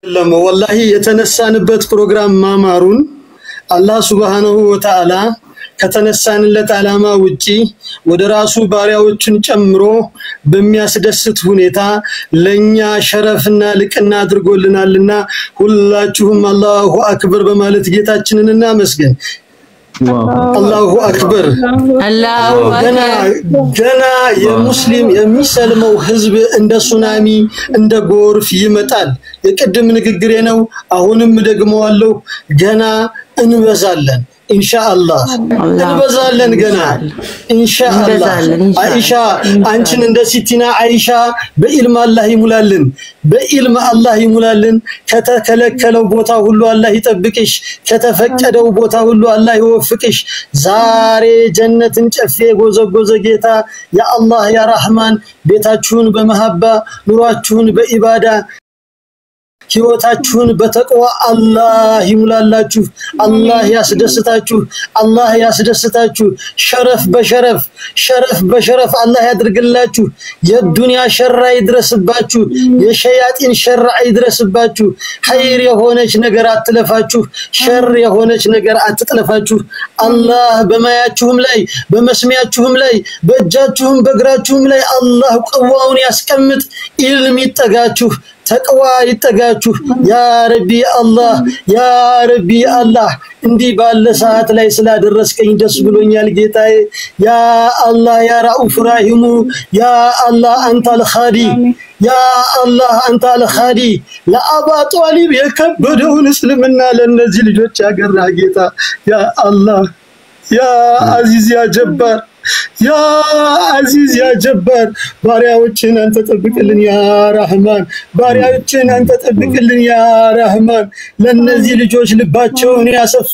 لما والله يتنسانبت program ማማሩን አላህ Subhanahu Wa Ta'ala ከተነሳንለት ዓላማ ውጪ ወደ ራሱ ባሪያዎችን ጨምሮ በሚያስደስት ሁኔታ ለኛ ሸረፍና ልቅና አድርጎልናልና ሁላችሁም አላሁ አክበር በማለት ጌታችንን እናመስግን አላሁ አክበር አላሁ ገና የሙስሊም የሚሰልመው ህዝብ እንደ ሱናሚ እንደ ጎርፍ ይመጣል የቀደም ንግግሬ ነው አሁንም ደግመዋለሁ ገና እንበዛለን ኢንሻአላህ እንበዛለን ገና ኢንሻአላህ አይሻ አንቺን እንደ ሲቲና አይሻ በኢልም አላህ ይሙላልን በኢልም አላህ ይሙላልን ከተከለከለው ቦታ ሁሉ አላህ ይጠብቅሽ ከተፈቀደው ቦታ ሁሉ አላህ ይወፍቅሽ ዛሬ ጀነትን ጨፌ ጎዘጎዘ ጌታ ያ አላህ ያ ረህማን ቤታችሁን በመሐባ ኑራችሁን በኢባዳ ህይወታችሁን በተቅዋ አላህ ይሙላላችሁ አላህ ያስደስታችሁ ሸረፍ በሸረፍ አላህ ያድርግላችሁ የዱንያ ሸራ ይድረስባችሁ የሸያጢን ሸራ ይድረስባችሁ ኸይር የሆነች ነገር አትለፋችሁ ሸር የሆነች ነገር አትጥለፋችሁ አላህ በማያችሁም ላይ በመስሚያችሁም ላይ በእጃችሁም በእግራችሁም ላይ አላህ ቁዋውን ያስቀምጥ ኢልም ይጠጋችሁ تقوى يتقاچو يا ربي الله اندي بال ساعات لا يسلا درسكኝ ደስ ብሎኛል ጌታዬ يا الله يا رؤوف رحيم يا الله انت الخادي يا الله انت الخادي لا ابا طالب يكبدون اسلمنا لنذي ልጆች ያገራ ጌታ يا الله يا عزيز يا جبار يا عزيز يا جبار بارياوچن انت تطبقልን يا رحمن بارياوچن انت تطبقልን يا رحمن ለነዚህ ልጆች ልባቸውን ያሰፋ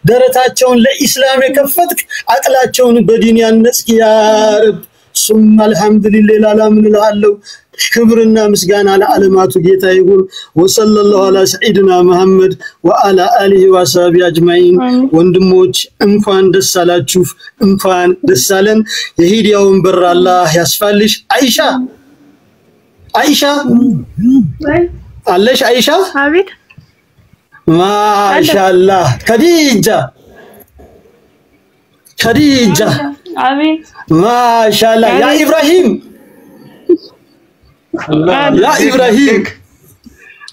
ደረታቸውን ለኢስላም የከፈትክ አቅላቸውን በዲን ያነጽክ يا رب ثم الحمد لله لا من الله ክብርና ምስጋና ለዓለማቱ ጌታ ይሁን ወሰለላሁ ዐላ ሰይድና መሐመድ ወዐላ አሊሂ ወሰሐቢ አጅማኢን ወንድሞች እንኳን ደስ አላችሁ እንኳን ደስ አለን የሂዲያውን በር አላህ ያስፋልሽ አይሻ አለሽ አይሻ አቤት ማሻአላህ ከዲጃ አቤት ማሻአላህ ያ ኢብራሂም يا إبراهيم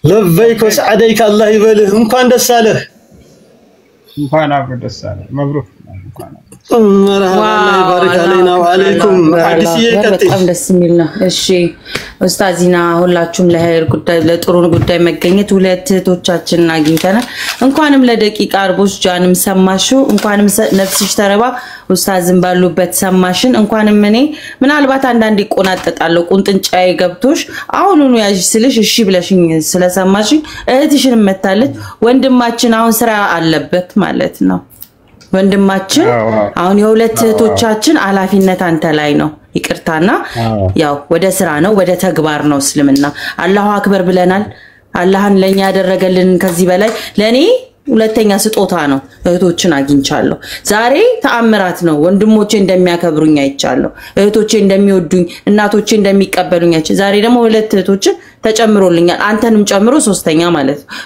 لبيك وسعديك الله يبارك እንኳን ደስ አለህ እንኳን አብሮ ደስ አለህ መብሩክ مرحبا الله يبارك علينا وعليكم حديثي ቀጥይ በጣም ደስ የሚል ነው እሺ ኡስታዚና ሁላችሁም ለኸይር ጉዳይ ለጥሩ ጉዳይ መገኘት ሁለት እህቶቻችንን አግኝተናል እንኳንም ለደቂቃ አርቦች ጃንም ሰማሹ እንኳንም ነፍስሽ ተረባ ኡስታዝን ባሉበት ሰማሽን እንኳንም እኔ ምናልባት አንዳንድ ይቆናጠጣለው ቁንጥንጫዬ ገብቶሽ አሁንኑ ያጅ ስልሽ እሺ ብለሽኝ ስለሰማሽኝ እህትሽን መታለች ወንድማችን አሁን ስራ አለበት ማለት ነው ወንድማችን አሁን የሁለት እህቶቻችን አላፊነት አንተ ላይ ነው ይቅርታና ያው ወደ ስራ ነው ወደ ተግባር ነው እስልምና አላሁ አክበር ብለናል አላህን ለኛ ያደረገልን ከዚህ በላይ ለኔ ሁለተኛ ስጦታ ነው እህቶችን አግኝቻለሁ ዛሬ ተአምራት ነው ወንድሞቼ እንደሚያከብሩኝ አይቻለሁ እህቶቼ እንደሚወዱኝ እናቶቼ እንደሚቀበሉኝ ዛሬ ደግሞ ሁለት እህቶችን ተጨምሮልኛል አንተንም ጨምሮ ሶስተኛ ማለት ነው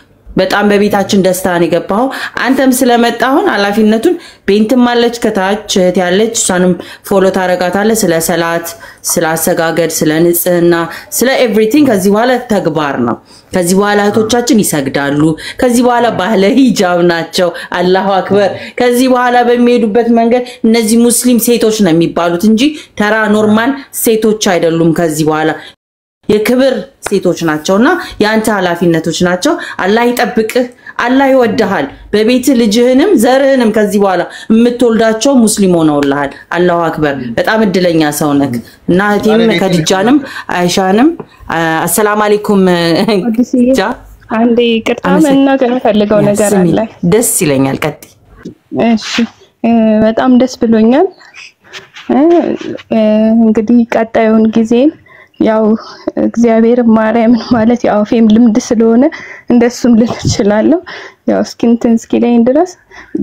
በጣም በቤታችን ደስታን ይገባው አንተም ስለመጣሁን አላፊነቱን ቤንትም ማለች ከታች እህት ያለች እሷንም ፎሎ ታረጋታለ ስለ ሰላት ስለ አሰጋገድ ስለ ንጽህና ስለ ኤቭሪቲንግ ከዚህ በኋላ ተግባር ነው ከዚህ በኋላ እህቶቻችን ይሰግዳሉ ከዚህ በኋላ ባህለ ሂጃብ ናቸው አላሁ አክበር ከዚህ በኋላ በሚሄዱበት መንገድ እነዚህ ሙስሊም ሴቶች ነው የሚባሉት እንጂ ተራ ኖርማል ሴቶች አይደሉም ከዚህ በኋላ የክብር ሴቶች ናቸውና ያንተ ኃላፊነቶች ናቸው አላህ ይጠብቅህ አላህ ይወድሃል በቤት ልጅህንም ዘርህንም ከዚህ በኋላ የምትወልዳቸው ሙስሊም ሆነውልሃል አላሁ አክበር በጣም እድለኛ ሰው ነክ እና እህቴም ከድጃንም አይሻንም አሰላሙ አለይኩም ጃ አንዴ ቅርታ መናገር ፈልገው ነገር አለ ደስ ይለኛል ቀጥይ እሺ በጣም ደስ ብሎኛል እንግዲህ ቀጣዩን ጊዜን ያው እግዚአብሔር ማርያም ማለት ያው ፌም ልምድ ስለሆነ እንደሱም ልትችላለሁ ያው ስኪንትን ስኪላይን ድረስ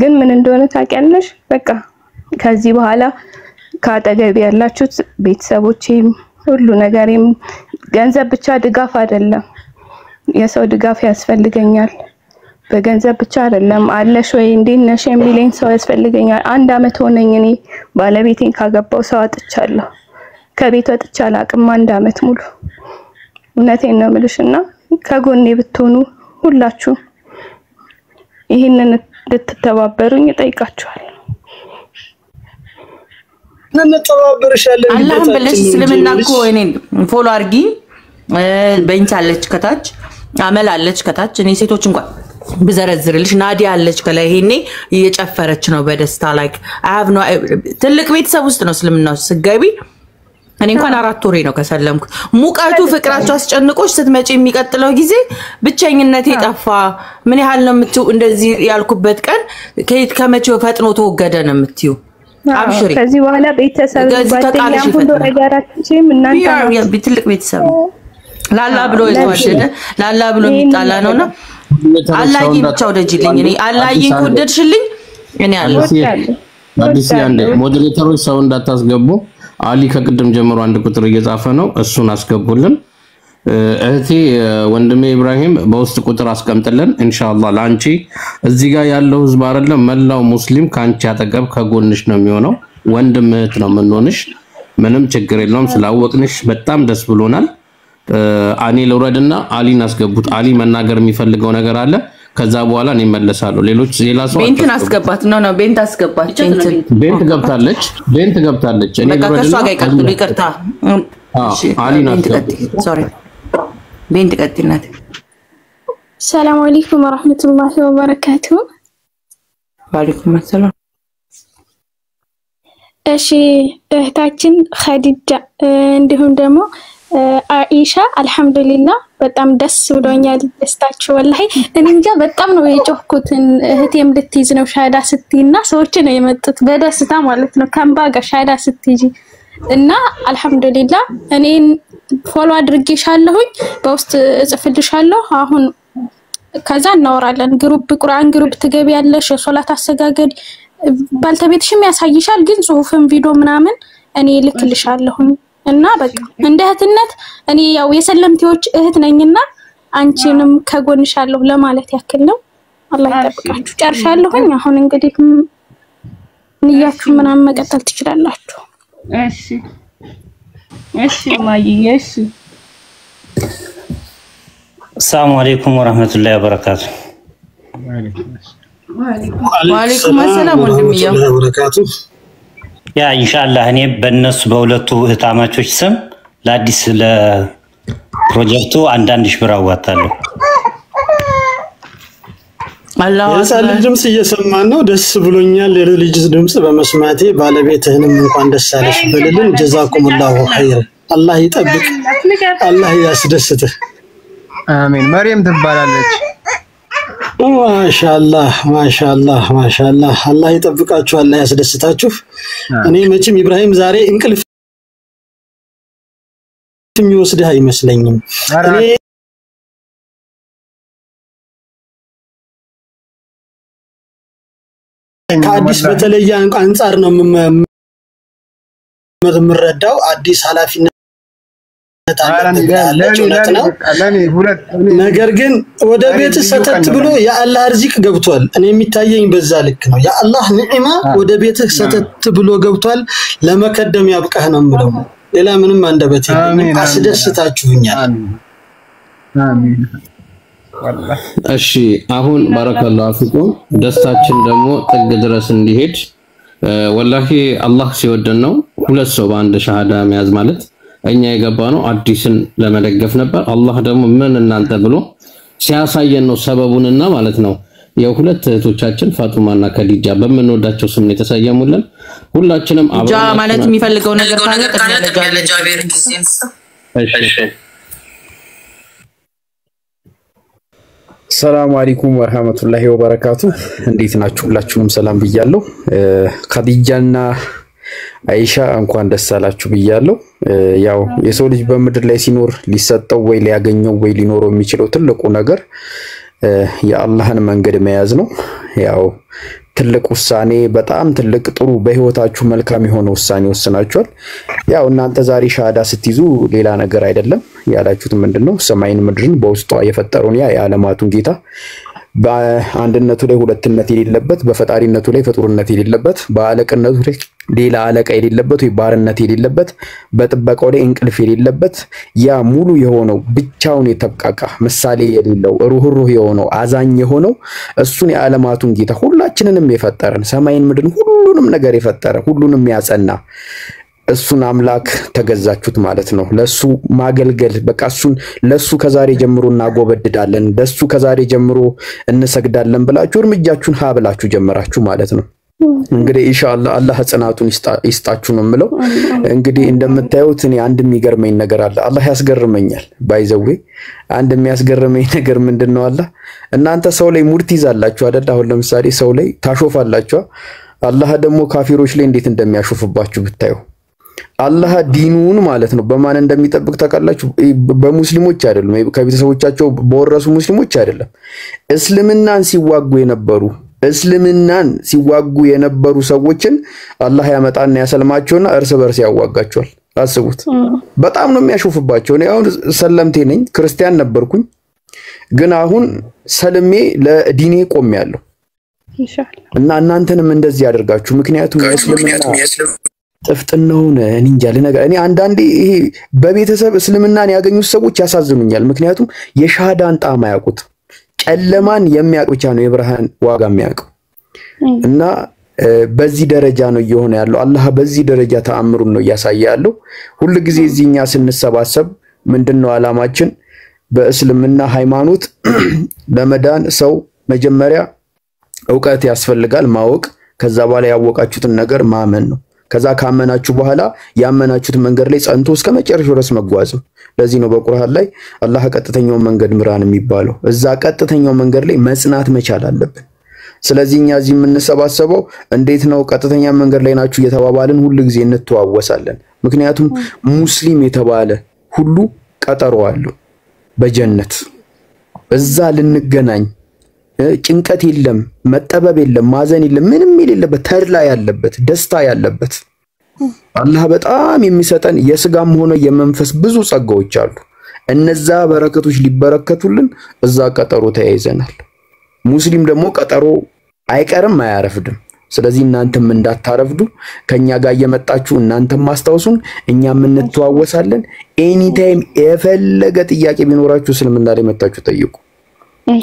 ግን ምን እንደሆነ ታውቂያለሽ በቃ ከዚህ በኋላ ካጠገብ ያላችሁት ቤተሰቦቼም ሁሉ ነገርም ገንዘብ ብቻ ድጋፍ አይደለም የሰው ድጋፍ ያስፈልገኛል። በገንዘብ ብቻ አይደለም አለሽ ወይ እንዴት ነሽ የሚለኝ ሰው ያስፈልገኛል። 1 አመት ሆነኝ እኔ ባለቤቴን ካገባው ሰው አጥቻለሁ። ከቤት ወጥቼ አላቅም 1 አመት ሙሉ። እውነቴን ነው የምልሽና ከጎኔ ብትሆኑ ሁላችሁ ይሄንን ልትተባበሩኝ እጠይቃችኋለሁ። እንተባበርሻለን። አላህም ብለሽ እስልምና እኮ እኔን ፎሎ አድርጊ። በእንቻ አለች ከታች አመል አለች ከታች እኔ ሴቶች እንኳን ብዘረዝርልሽ ናዲያ አለች ከላይ ይሄኔ እየጨፈረች ነው በደስታ ላይክ አይ ሃቭ ኖ ትልቅ ቤተሰብ ውስጥ ነው እስልምናው ስገቢ እኔ እንኳን 4 ወሬ ነው ከሰለምኩ ሙቀቱ ፍቅራቸው አስጨንቆሽ ስትመጪ የሚቀጥለው ጊዜ ብቸኝነት የጠፋ ምን ያህል ነው የምትው እንደዚህ ያልኩበት ቀን ከየት ከመቼው ፈጥኖ ተወገደ ነው የምትዩ አብሽሪ ከዚህ በኋላ ቤተሰብ ጓደኛ ሁሉ ነገራችን እናንተ ትልቅ ቤተሰብ ላላ ብሎ የተዋደደ ላላ ብሎ የሚጣላ ነውና አላህ ይብቻው ደጅልኝ እኔ አላህ ይንኩደድሽልኝ እኔ አለ አዲስ ያንደ ሞዴሬተሮች ሰው እንዳታስገቡ አሊ ከቅድም ጀምሮ 1 ቁጥር እየጻፈ ነው እሱን አስገቡልን እህቴ ወንድሜ ኢብራሂም በውስጥ ቁጥር አስቀምጥልን ኢንሻአላህ ላንቺ እዚህ ጋር ያለው ህዝብ አይደለም መላው ሙስሊም ካንቺ አጠገብ ከጎንሽ ነው የሚሆነው ወንድም እህት ነው የምንሆንሽ ምንም ችግር የለውም ስላወቅንሽ በጣም ደስ ብሎናል አኒ ለውረድና አሊን አስገቡት አሊ መናገር የሚፈልገው ነገር አለ ከዛ በኋላ እኔ መለሳለሁ ሌሎች ሌላ ሰው ቤንትን አስገባት ነው ቤንት አስገባት ቤንት ገብታለች እኔ ለውረድና ከሷ ጋር ይቀጥሉ ይቅርታ አሊን አስገቡት ሶሪ ቤንት ቀጥይናት ሰላም አለይኩም ወራህመቱላሂ ወበረካቱ ወአለይኩም ሰላም እሺ እህታችን ኸዲጃ እንዲሁም ደግሞ አኢሻ አልহামዱሊላህ በጣም ደስ ብሎኛል ደስታችሁ ወላሂ እኔ እንጃ በጣም ነው የጮህኩት እህቴም ልትይዝ ነው ሻዳ ስትይና ሰዎች ነው የመጡት በደስታ ማለት ነው ካምባ ጋር ሻዳ ስትይጂ እና አልহামዱሊላህ እኔን ፎሎ አድርጌሻለሁኝ በውስጥ እጽፍልሻለሁ አሁን ከዛ እናወራለን ግሩፕ ቁርአን ግሩፕ ትገቢያለሽ ሶላት አሰጋገድ ባልተቤትሽም ያሳይሻል ግን ጽሁፍን ቪዲዮ ምናምን እኔ ልክልሻለሁኝ እና በቃ እንደ እህትነት እኔ ያው የሰለምቲዎች እህት ነኝና አንቺንም ከጎንሻለሁ ለማለት ያክል ነው አላህ ይጠብቃችሁ ጨርሻለሁኝ አሁን እንግዲህ ንያችሁ ምናምን መቀጠል ትችላላችሁ እሺ ማይየሽ السلام عليكم ورحمة الله وبركاته ወአለይኩም ሰላም ወንድምዬ ወበረካቱ ያ ኢንሻአላህ እኔ በእነሱ በሁለቱ እህታማቾች ስም ለአዲስ ለፕሮጀክቱ 1000 ብር አዋጣለሁ አላህ የሳል ድምጽ እየሰማን ነው ደስ ብሎኛል የልጅ ድምጽ በመስማቴ ባለቤትህንም እንኳን ደስ አለሽ በልልን ጀዛኩሙላሁ ኸይር አላህ ይጠብቅ አላህ ያስደስትህ አሜን መርየም ትባላለች ማሻአላህ አላህ ይጠብቃችሁ አላህ ያስደስታችሁ እኔ መቼም ኢብራሂም ዛሬ እንቅልፍ የሚወስድህ አይመስለኝም እኔ ከአዲስ በተለየ አንፃር ነው የምረዳው አዲስ ኃላፊነት ነገር ግን ወደ ቤት ሰተት ብሎ ያአላህ ርዝቅ ገብቷል እኔ የሚታየኝ በዛ ልክ ነው ያአላህ ንዕማ ወደ ቤት ሰተት ብሎ ገብቷል ለመከደም ያብቃህ ነው የምለው ሌላ ምንም አንደበት የለኝም አስደስታችሁኛል አሜን እሺ አሁን ባረከላሁ ፊኩም ደስታችን ደግሞ ጥግ ድረስ እንዲሄድ ወላሂ አላህ ሲወደን ነው ሁለት ሰው በአንድ ሻሃዳ መያዝ ማለት እኛ የገባነው አዲስን ለመደገፍ ነበር አላህ ደግሞ ምን እናንተ ብሎ ሲያሳየን ነው ሰበቡንና ማለት ነው የሁለት እህቶቻችን ፋጡማና ከዲጃ በመንወዳቸው ስም የተሰየሙልን ሁላችንም ጃ ማለት የሚፈልገው ነገር ካለ ለጃቤር እሺ ሰላም አለይኩም ወራህመቱላሂ ወበረካቱ እንዴት ናችሁ ሁላችሁንም ሰላም ብያለሁ ከዲጃና አይሻ እንኳን ደስ አላችሁ ብያለሁ ያው የሰው ልጅ በመድር ላይ ሲኖር ሊሰጠው ወይ ሊያገኘው ወይ ሊኖረው የሚችለው ትልቁ ነገር የአላህን መንገድ መያዝ ነው ያው ትልቅ ውሳኔ በጣም ትልቅ ጥሩ በህይወታችሁ መልካም የሆነ ውሳኔ ወስናችኋል። ያው እናንተ ዛሬ ሻሃዳ ስትይዙ ሌላ ነገር አይደለም ያላችሁት ምንድነው ሰማይን ምድርን በውስጧ የፈጠረውን ያ የዓለማቱን ጌታ በአንድነቱ ላይ ሁለትነት የሌለበት በፈጣሪነቱ ላይ ፍጡርነት የሌለበት በአለቅነቱ ላይ ሌላ አለቃ የሌለበት ወይ ባርነት የሌለበት በጥበቃው ላይ እንቅልፍ የሌለበት ያ ሙሉ የሆነው ብቻውን የተብቃቃ ምሳሌ የሌለው ሩህሩህ የሆነው አዛኝ የሆነው እሱን የዓለማቱን ጌታ ሁላችንንም የፈጠረን ሰማይን ምድርን ሁሉንም ነገር የፈጠረ ሁሉንም ያጸና እሱን አምላክ ተገዛችሁት ማለት ነው። ለሱ ማገልገል በቃ እሱን ለሱ ከዛሬ ጀምሮ እናጎበድዳለን ለሱ ከዛሬ ጀምሮ እንሰግዳለን ብላችሁ እርምጃችሁን ብላችሁ ጀመራችሁ ማለት ነው። እንግዲህ ኢንሻአላህ አላህ ጽናቱን ይስጣችሁ ነው የምለው። እንግዲህ እንደምታዩት እኔ አንድ የሚገርመኝ ነገር አለ። አላህ ያስገርመኛል። ባይዘዌ አንድ የሚያስገርመኝ ነገር ምንድነው? እናንተ ሰው ላይ ሙድ ትይዛላችሁ አይደል? አሁን ለምሳሌ ሰው ላይ ታሾፋላችሁ። አላህ ደግሞ ካፊሮች ላይ እንዴት እንደሚያሾፍባችሁ ብታዩ። አላህ ዲኑን ማለት ነው በማን እንደሚጠብቅ ታውቃላችሁ? በሙስሊሞች አይደለም፣ ከቤተሰቦቻቸው በወረሱ ሙስሊሞች አይደለም። እስልምናን ሲዋጉ የነበሩ ሰዎችን አላህ ያመጣና ያሰልማቸውና እርስ በርስ ያዋጋቸዋል። አስቡት። በጣም ነው የሚያሾፍባቸው። እኔ አሁን ሰለምቴ ነኝ፣ ክርስቲያን ነበርኩኝ፣ ግን አሁን ሰልሜ ለዲኔ ቆሜያለሁ። ኢንሻአላህ እና እናንተንም እንደዚህ ያደርጋችሁ። ምክንያቱም ጥፍጥናውን እንጃ ለነገር እኔ አንዳንዴ ይሄ በቤተሰብ እስልምናን ያገኙት ሰዎች ያሳዝኑኛል። ምክንያቱም የሻሃዳን ጣዕም አያውቁት። ጨለማን የሚያውቅ ብቻ ነው የብርሃን ዋጋ የሚያውቀው። እና በዚህ ደረጃ ነው እየሆነ ያለው። አላህ በዚህ ደረጃ ተአምሩን ነው እያሳየ ያለው። ሁሉ ጊዜ እዚህኛ ስንሰባሰብ ምንድነው አላማችን? በእስልምና ሃይማኖት ለመዳን ሰው መጀመሪያ ዕውቀት ያስፈልጋል፣ ማወቅ። ከዛ በኋላ ያወቃችሁትን ነገር ማመን ነው። ከዛ ካመናችሁ በኋላ ያመናችሁት መንገድ ላይ ጸንቶ እስከ መጨረሻው ድረስ መጓዝ ነው። ለዚህ ነው በቁርአን ላይ አላህ ቀጥተኛው መንገድ ምራን የሚባለው። እዛ ቀጥተኛው መንገድ ላይ መጽናት መቻል አለብን። ስለዚህ እኛ እዚህ የምንሰባሰበው እንዴት ነው ቀጥተኛ መንገድ ላይ ናችሁ እየተባባልን ሁሉ ጊዜ እንተዋወሳለን። ምክንያቱም ሙስሊም የተባለ ሁሉ ቀጠሮ አለው በጀነት። እዛ ልንገናኝ ጭንቀት የለም፣ መጠበብ የለም፣ ማዘን የለም፣ ምንም የሌለበት ተድላ ያለበት ደስታ ያለበት አላህ በጣም የሚሰጠን የስጋም ሆነ የመንፈስ ብዙ ጸጋዎች አሉ። እነዛ በረከቶች ሊበረከቱልን እዛ ቀጠሮ ተያይዘናል። ሙስሊም ደግሞ ቀጠሮ አይቀርም አያረፍድም። ስለዚህ እናንተም እንዳታረፍዱ ከኛ ጋር እየመጣችሁ እናንተም ማስታወሱን እኛም እንተዋወሳለን። ኤኒ ታይም የፈለገ ጥያቄ ቢኖራችሁ እስልምና ላይ መጣችሁ ጠይቁ።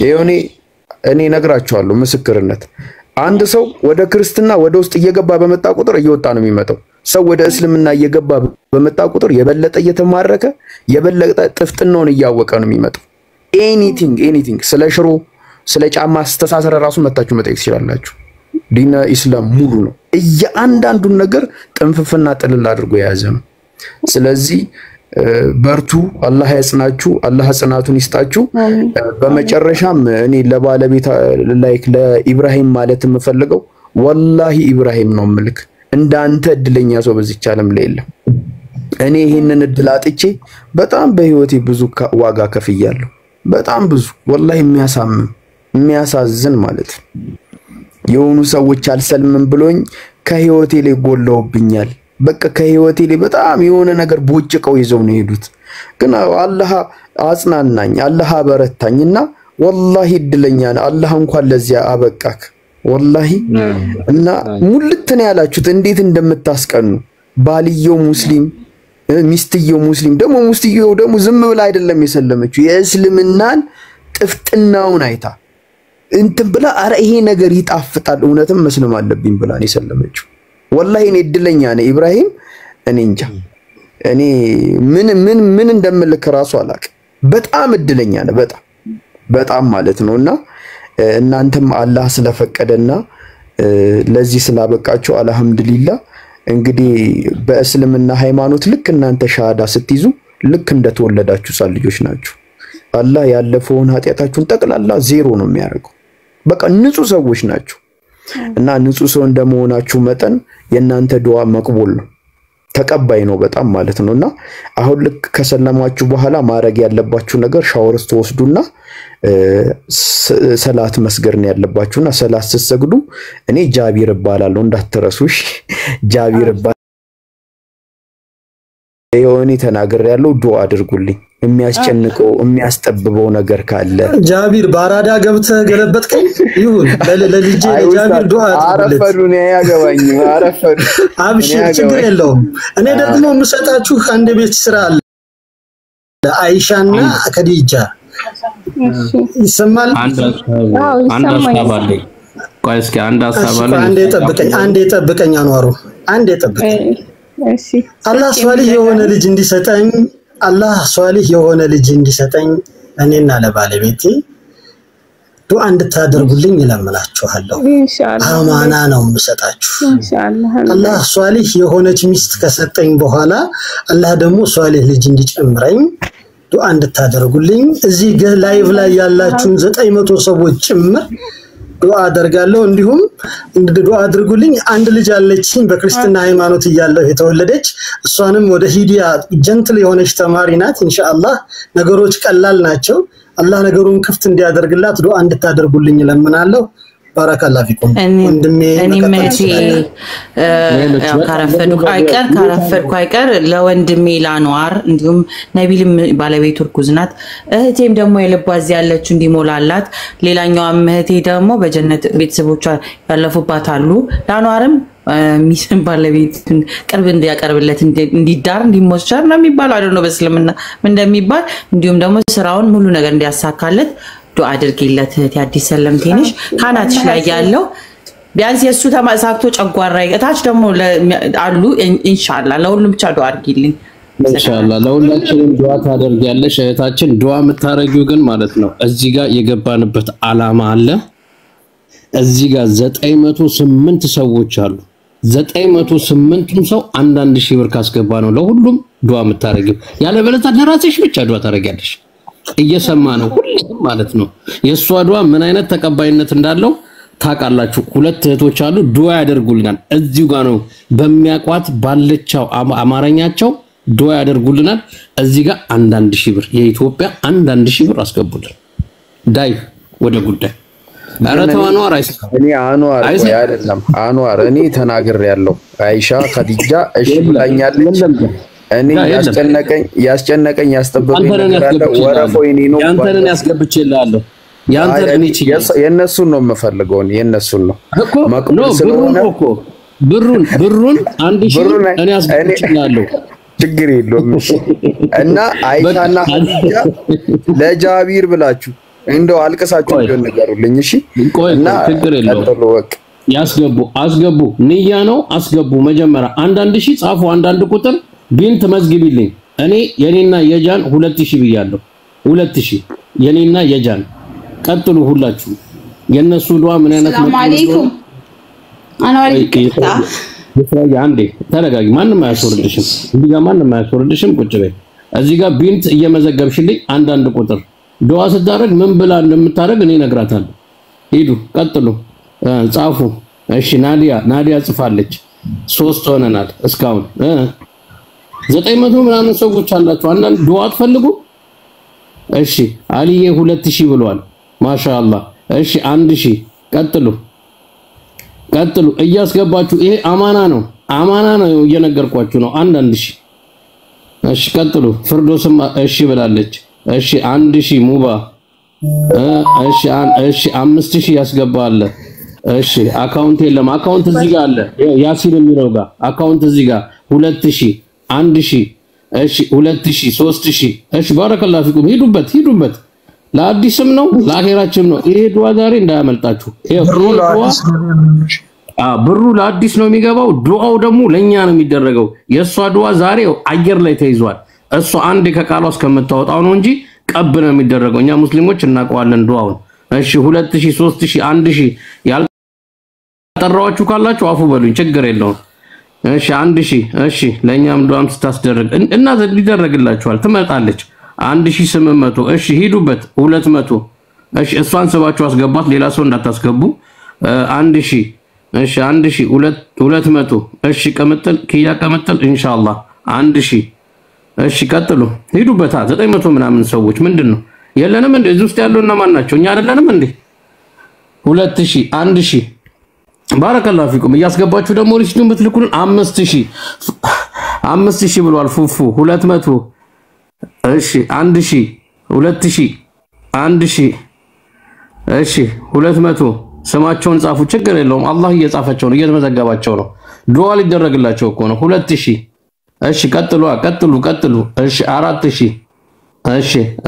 ይሄኔ እኔ ነግራችኋለሁ ምስክርነት። አንድ ሰው ወደ ክርስትና ወደ ውስጥ እየገባ በመጣ ቁጥር እየወጣ ነው የሚመጣው። ሰው ወደ እስልምና እየገባ በመጣ ቁጥር የበለጠ እየተማረከ የበለጠ ጥፍጥናውን እያወቀ ነው የሚመጣው። ኤኒቲንግ ስለ ሽሮ ስለ ጫማ አስተሳሰረ ራሱ መጣችሁ መጠየቅ ትችላላችሁ። ዲነ ኢስላም ሙሉ ነው። እያንዳንዱን ነገር ጥንፍፍና ጥልል አድርጎ የያዘ ነው። ስለዚህ በርቱ፣ አላህ ያጽናችሁ፣ አላህ ጽናቱን ይስጣችሁ። በመጨረሻም እኔ ለባለቤት ላይክ ለኢብራሂም ማለት የምፈልገው ወላሂ ኢብራሂም ነው ምልክ እንዳንተ እድለኛ ሰው በዚህ ዓለም ላይ የለም። እኔ ይሄንን እድል አጥቼ በጣም በህይወቴ ብዙ ዋጋ ከፍያለሁ። በጣም ብዙ ወላሂ የሚያሳዝን ማለት ነው። የሆኑ ሰዎች አልሰልምም ብሎኝ ከህይወቴ ላይ ጎለውብኛል። በቃ ከህይወቴ ላይ በጣም የሆነ ነገር ቦጭቀው ይዘው ነው ሄዱት። ግን አላህ አጽናናኝ፣ አላህ አበረታኝና ወላሂ እድለኛ ነኝ። አላህ እንኳን ለዚያ አበቃክ ወላሂ። እና ሙልት ነው ያላችሁት እንዴት እንደምታስቀኑ። ባልየው ሙስሊም ሚስትየው ሙስሊም ደግሞ ሙስትየው ደግሞ ዝም ብላ አይደለም የሰለመችው የእስልምናን ጥፍጥናውን አይታ እንትን ብላ አረ ይሄ ነገር ይጣፍጣል እውነትም መስለም አለብኝ ብላ ነው የሰለመችው። ወላሂ እኔ እድለኛ ነኝ ኢብራሂም። እኔ እንጃ እኔ ምን እንደምልክ ራሱ አላውቅም። በጣም እድለኛ ነኝ በጣም ማለት ነውና እናንተም አላህ ስለፈቀደና ለዚህ ስላበቃችሁ አልহামዱሊላህ። እንግዲህ በእስልምና ሃይማኖት ልክ እናንተ ሻሃዳ ስትይዙ ልክ እንደተወለዳችሁ ሳል ልጆች ናችሁ። አላህ ያለፈውን ኃጢያታችሁን ጠቅላላ ዜሮ ነው የሚያደርገው። በቃ ንጹህ ሰዎች ናችሁ። እና ንጹህ ሰው እንደመሆናችሁ መጠን የናንተ ዱዓ መቅቡል ነው። ተቀባይ ነው በጣም ማለት ነውና አሁን ልክ ከሰለማችሁ በኋላ ማድረግ ያለባችሁ ነገር ሻወር ትወስዱና ሰላት መስገድ ነው ያለባችሁና ሰላት ስትሰግዱ እኔ ጃቢር እባላለሁ እንዳትረሱሽ ጃቢር የሆነ ተናገር ያለው ዱአ አድርጉልኝ የሚያስጨንቀው የሚያስጠብበው ነገር ካለ ጃቢር ባራዳ ገብተህ ገለበጥከኝ ይሁን ለልጄ ለጃቢር ዱአ አረፈዱ ነው ያገባኝ አረፈዱ አብሽር ችግር የለውም እኔ ደግሞ የምሰጣችሁ አንድ ቤት ስራ አለ አይሻና ከዲጃ ይሰማል አንድ ሀሳብ አለ ቆይ እስኪ አንድ ሀሳብ አለ አንዴ ጠብቀኝ አንዋሩ አንዴ ጠብቀኝ እሺ አላህ ሷሊህ የሆነ ልጅ እንዲሰጠኝ አላህ ሷሊህ የሆነ ልጅ እንዲሰጠኝ እኔና ለባለቤቴ ዱአ እንድታደርጉልኝ እለምናችኋለሁ ኢንሻአላህ አማና ነው የምሰጣችሁ ኢንሻአላህ አላህ ሷሊህ የሆነች ሚስት ከሰጠኝ በኋላ አላህ ደግሞ ሷሊህ ልጅ እንዲጨምረኝ ዱአ እንድታደርጉልኝ እዚህ ላይቭ ላይ ያላችሁን 900 ሰዎች ጭምር ዱአ አደርጋለሁ እንዲሁም ዱአ አድርጉልኝ አንድ ልጅ አለችኝ በክርስቲና ሃይማኖት ይያለው የተወለደች እሷንም ወደ ሂዲያ ጀንትል የሆነች ተማሪ ናት ኢንሻአላህ ነገሮች ቀላል ናቸው አላህ ነገሩን ክፍት እንዲያደርግላት ዱአ እንድታደርጉልኝ ለምናለሁ ባረካላሁ ፊኩም ወንድሜ እኔ ካረፈድኩ አይቀር ለወንድሜ ላንዋር እንዲሁም ነቢልም ባለቤቱ እርጉዝ ናት እህቴም ደግሞ የልባዝ ያለችው እንዲሞላላት ሌላኛው እህቴ ደግሞ በጀነት ቤተሰቦቿ ያለፉባት አሉ ላንዋርም ሚስን ባለቤቱን ቅርብ እንዲያቀርብለት እንዲዳር እንዲሞሸር ነው የሚባለው አይደል በእስልምና ምን እንደሚባል እንዲሁም ደግሞ ስራውን ሙሉ ነገር እንዲያሳካለት ዱአ አድርጊለት ያዲስ ሰለምቴንሽ ካናትሽ ላይ ያለው ቢያንስ የሱ ተማሳክቶ ጨጓራ እታች ደግሞ አሉ ኢንሻአላህ ለሁሉም ብቻ ዱአ አድርጊልኝ ኢንሻአላህ ለሁላችንም ዱአ ታደርጊያለሽ እህታችን ዱአ የምታረጊው ግን ማለት ነው እዚህ ጋር የገባንበት አላማ አለ እዚህ ጋር 908 ሰዎች አሉ 908ቱም ሰው አንዳንድ ሺህ ብር ካስገባ ነው ለሁሉም ዱአ የምታረጊው ያለበለዚያ ለራስሽ ብቻ ዱአ ታረጊያለሽ እየሰማ ነው ሁሉም ማለት ነው የሷ ዱአ ምን አይነት ተቀባይነት እንዳለው ታቃላችሁ ሁለት እህቶች አሉ ዱአ ያደርጉልናል እዚሁ ጋር ነው በሚያቋት ባለቻው አማርኛቸው ዱአ ያደርጉልናል እዚህ ጋር አንዳንድ ሺህ ብር የኢትዮጵያ አንዳንድ ሺህ ብር አስገቡልን ዳይ ወደ ጉዳይ አረተው አንዋር እኔ አንዋር አይደለም አንዋር እኔ ተናግሬ ያለው አይሻ ከዲጃ እሺ ብላኛለች እኔ ያስጨነቀኝ ያስጠበቀኝ ነገር አለ ወረፎ እኔ ነው ያንተን ያስገብቼልሃለሁ ያንተን እቺ የነሱን ነው የምፈልገው የነሱን ነው መቅቡል ስለሆነ ብሩን 1000 እኔ ያስገብቼልሃለሁ ችግር የለውም እና አይሻና ሀዲጃ ለጃቢር ብላችሁ እንደው አልቀሳችሁ እንደነገሩልኝ እሺ እና ችግር የለውም አስገቡ ንያ ነው አስገቡ መጀመሪያ አንዳንድ ሺህ ጻፉ አንዳንድ ቁጥር ቢንት መዝግቢልኝ እኔ የኔና የጃን 2000 ብያለሁ 2000 የኔና የጃን ቀጥሉ ሁላችሁ የነሱ ዱአ ምን አይነት ነው ሰላም አለይኩም አንዋሪ አንዴ ተረጋጊ ማንንም አያስወርድሽም እዚህ ጋር ማንንም አያስወርድሽም ቁጭ በይ እዚህ ጋር ቢንት እየመዘገብሽልኝ አንዳንድ ቁጥር ዱአ ስታረግ ምን ብላ እንደምታረግ እኔ ነግራታለሁ ሂዱ ቀጥሉ ጻፉ እሺ ናዲያ ጽፋለች 3 ሆነናል እስካሁን 900 ምናምን ሰዎች አላችሁ አንዳንድ ዱአ ትፈልጉ እሺ አሊዬ 2000 ብሏል ማሻአላህ እሺ 1000 ቀጥሉ እያስገባችሁ ይሄ አማና ነው እየነገርኳችሁ ነው አንዳንድ ሺህ እሺ ቀጥሉ ፍርዶስም እሺ ብላለች እሺ 1000 ሙባ እሺ 5000 ያስገባለ እሺ አካውንት የለም አካውንት እዚህ ጋር አለ ያሲር የሚለው ጋር አካውንት እዚህ ጋር 2000 1000 እሺ 2000 3000 እሺ ባረከላሁ ፊኩም ሂዱበት ለአዲስም ነው ለአኺራችንም ነው ይሄ ዱአ ዛሬ እንዳያመልጣችሁ ብሩ ለአዲስ ነው የሚገባው ዱአው ደግሞ ለኛ ነው የሚደረገው የሷ ዱአ ዛሬው አየር ላይ ተይዟል እሷ አንድ ከቃሏ እስከምታወጣው ነው እንጂ ቀብ ነው የሚደረገው እኛ ሙስሊሞች እናውቀዋለን ዱአውን እሺ 2000 3000 1000 ያልጠራዋችሁ ካላችሁ አፉ በሉኝ ችግር የለውም እሺ 1000 እሺ ለኛም ዱአም ስታስደርግ እና ይደረግላችኋል ትመጣለች 1800 እሺ ሂዱበት 200 እሺ እሷን ስባችሁ አስገባት ሌላ ሰው እንዳታስገቡ 1000 እሺ 1200 እሺ ቀመጥል ኪያ ቀመጥል ኢንሻአላህ 1000 እሺ ቀጥሉ ሄዱበታ 900 ምናምን ሰዎች ምንድነው የለንም እንዴ እዚህ ውስጥ ያሉና ማን ናቸው እኛ አይደለንም እንዴ 2000 1000 ባረከላሁ ፊኩም እያስገባችሁ ደግሞ ልጅቱን ብትልኩልን 5000 ብሏል ፉፉ 200 እሺ 1000 2000 1000 እሺ 200 ስማቸውን ጻፉ ችግር የለውም አላህ እየጻፈቸው ነው እየተመዘገባቸው ነው ዱዓ ሊደረግላቸው እኮ ነው 2000 እሺ ቀጥሉ እሺ 4000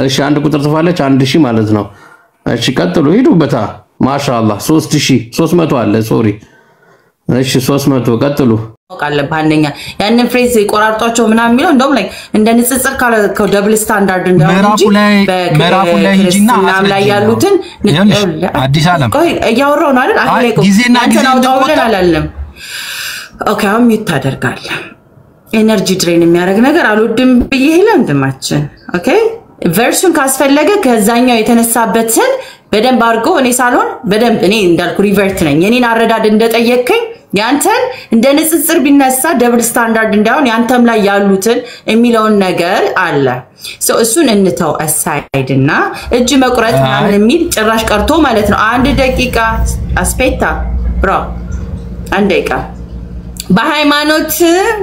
እሺ አንድ ቁጥር ጽፋለች 1000 ማለት ነው እሺ ቀጥሉ ሄዱበታ ማሻአላህ 3300 አለ ሶሪ እሺ 300 ቀጥሉ ቃል ባንኛ ያንን ፍሬዝ ቆራርጧቸው ምናምን የሚለው እንደውም ላይ እንደ ንጽጽር ካለው ደብል ስታንዳርድ እንደሆነ ምዕራፉ ላይ ሂጂና ላይ ያሉትን አዲስ ዓለም እያወራው ነው አይደል አሁን ላይ አንተ አውጣው ብለን አላለም ኦኬ አሁን ይታደርጋለህ ኤነርጂ ድሬን የሚያደርግ ነገር አልወድም ብዬ ይላንድማችን ኦኬ ቨርሱን ካስፈለገ ከዛኛው የተነሳበትን በደንብ አድርጎ እኔ ሳልሆን በደንብ እኔ እንዳልኩ ሪቨርት ነኝ የኔን አረዳድ እንደጠየቀኝ ያንተን እንደ ንጽጽር ቢነሳ ደብል ስታንዳርድ እንዳውን ያንተም ላይ ያሉትን የሚለውን ነገር አለ ሶ እሱን እንተው አሳይድና እጅ መቁረጥ ምናምን የሚል ጭራሽ ቀርቶ ማለት ነው 1 ደቂቃ አስፔታ ብሮ 1 ደቂቃ በሃይማኖት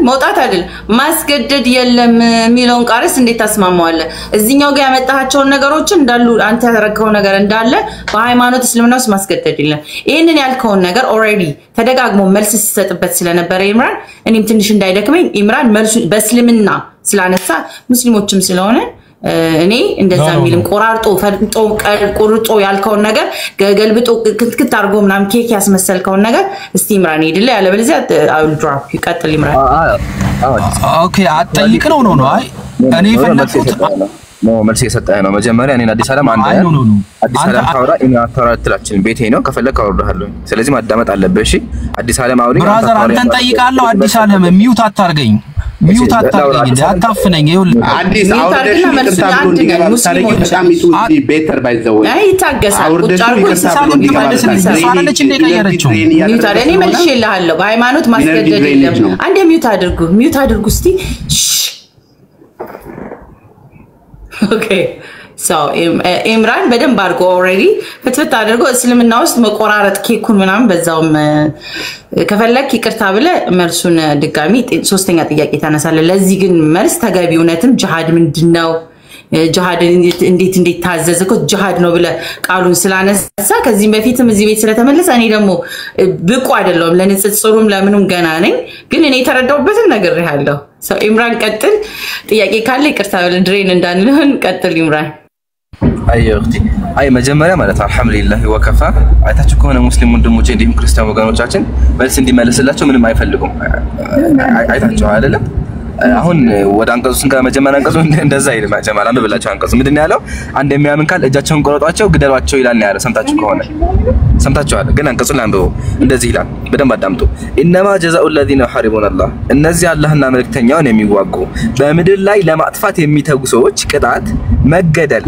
መውጣት አይደል ማስገደድ የለም የሚለውን ቃልስ እንዴት ታስማማዋለህ እዚህኛው ጋር ያመጣሃቸው ነገሮች እንዳሉ አንተ ያደረገው ነገር እንዳለ በሃይማኖት እስልምናውስ ማስገደድ የለም ይሄንን ያልከው ነገር ኦሬዲ ተደጋግሞ መልስ ሲሰጥበት ስለነበረ ኢምራን እኔም ትንሽ እንዳይደክመኝ ኢምራን መልሱ በእስልምና ስላነሳ ሙስሊሞችም ስለሆነ እኔ እንደዛ የሚልም ቆራርጦ ፈርጦ ቆርጦ ያልከው ነገር ገልብጦ ክትክት አርጎ ምናም ኬክ ያስመሰልከው ነገር እስቲ ኢምራን ይድለ ያለ በለዚያ አውል ድሮፕ ይቀጥል ኢምራን ኦኬ አጠይቅ ነው አይ እኔ ፈለኩት ነው መልስ እየሰጠህ ነው መጀመሪያ እኔ አዲስ ዓለም አንተ አዲስ ዓለም ታውራ እኔ አታውራትላችን ቤቴ ነው ከፈለክ አውርዳለሁ ስለዚህ ማዳመጥ አለብህ እሺ አዲስ ዓለም አውሪ ብራዘር አንተን ጠይቃለሁ አዲስ ዓለም ሚውት አታርገኝ ሚውት አታርገኝ እንዳታፍነኝ ይሁን አዲስ አውርደሽ ይቅርታ ሙስሊሞች በጣም ይቱዲ ቤተር ባይ ዘ ወይ አይ ታገሳል ቁጭ አርጎ ሳለች እንደቀየረችው ሚውት አለ እኔ መልሼልሃለሁ በሃይማኖት ማስገደድ የለም አንዴ ሚውት አድርጉ እስቲ Okay, so ኢምራን በደንብ አድርጎ ኦሬዲ ፍትፍት አድርጎ እስልምና ውስጥ መቆራረጥ ኬኩን ምናምን በዛውም ከፈለክ ይቅርታ ብለ መልሱን ድጋሚ ሶስተኛ ጥያቄ ታነሳለህ ለዚህ ግን መልስ ተገቢ እውነትም ጂሃድ ምንድነው ጂሃድ እንዴት ታዘዘከው ጂሃድ ነው ብለ ቃሉን ስላነሳ ከዚህ በፊትም እዚህ ቤት ስለተመለሰ እኔ ደግሞ ብቁ አይደለም ለንጽጽሩም ለምኑም ገና ነኝ ግን እኔ ተረዳውበትን ነገር ያለው ሰው ኢምራን ቀጥል ጥያቄ ካለ ይቅርታ ብለ ድሬን እንዳንልሆን ቀጥል ኢምራን አየውቲ አይ መጀመሪያ ማለት አልহামዱሊላህ ወከፋ አይታችሁ ከሆነ ሙስሊም ወንድሞቼ እንዲሁም ክርስቲያን ወገኖቻችን መልስ እንዲመለስላቸው ምንም አይፈልጉም አይታችሁ አይደለም አሁን ወደ አንቀጹ ስንጋ መጀመሪያ አንቀጹ እንደዛ ይልማ ጀማል አንብብላችሁ አንቀጹ ምንድነው ያለው አንድ የሚያምን ካል እጃቸውን ቆረጧቸው ግደሏቸው ይላል ነው ያለው ሰምታችሁ ከሆነ ሰምታችኋል ግን አንቀጹን አንብቡ እንደዚህ ይላል በደንብ አዳምጡ ኢነማ ጀዛኡ الذين يحاربون الله እነዚህ አላህና መልእክተኛውን የሚዋጉ በምድር ላይ ለማጥፋት የሚተጉ ሰዎች ቅጣት መገደል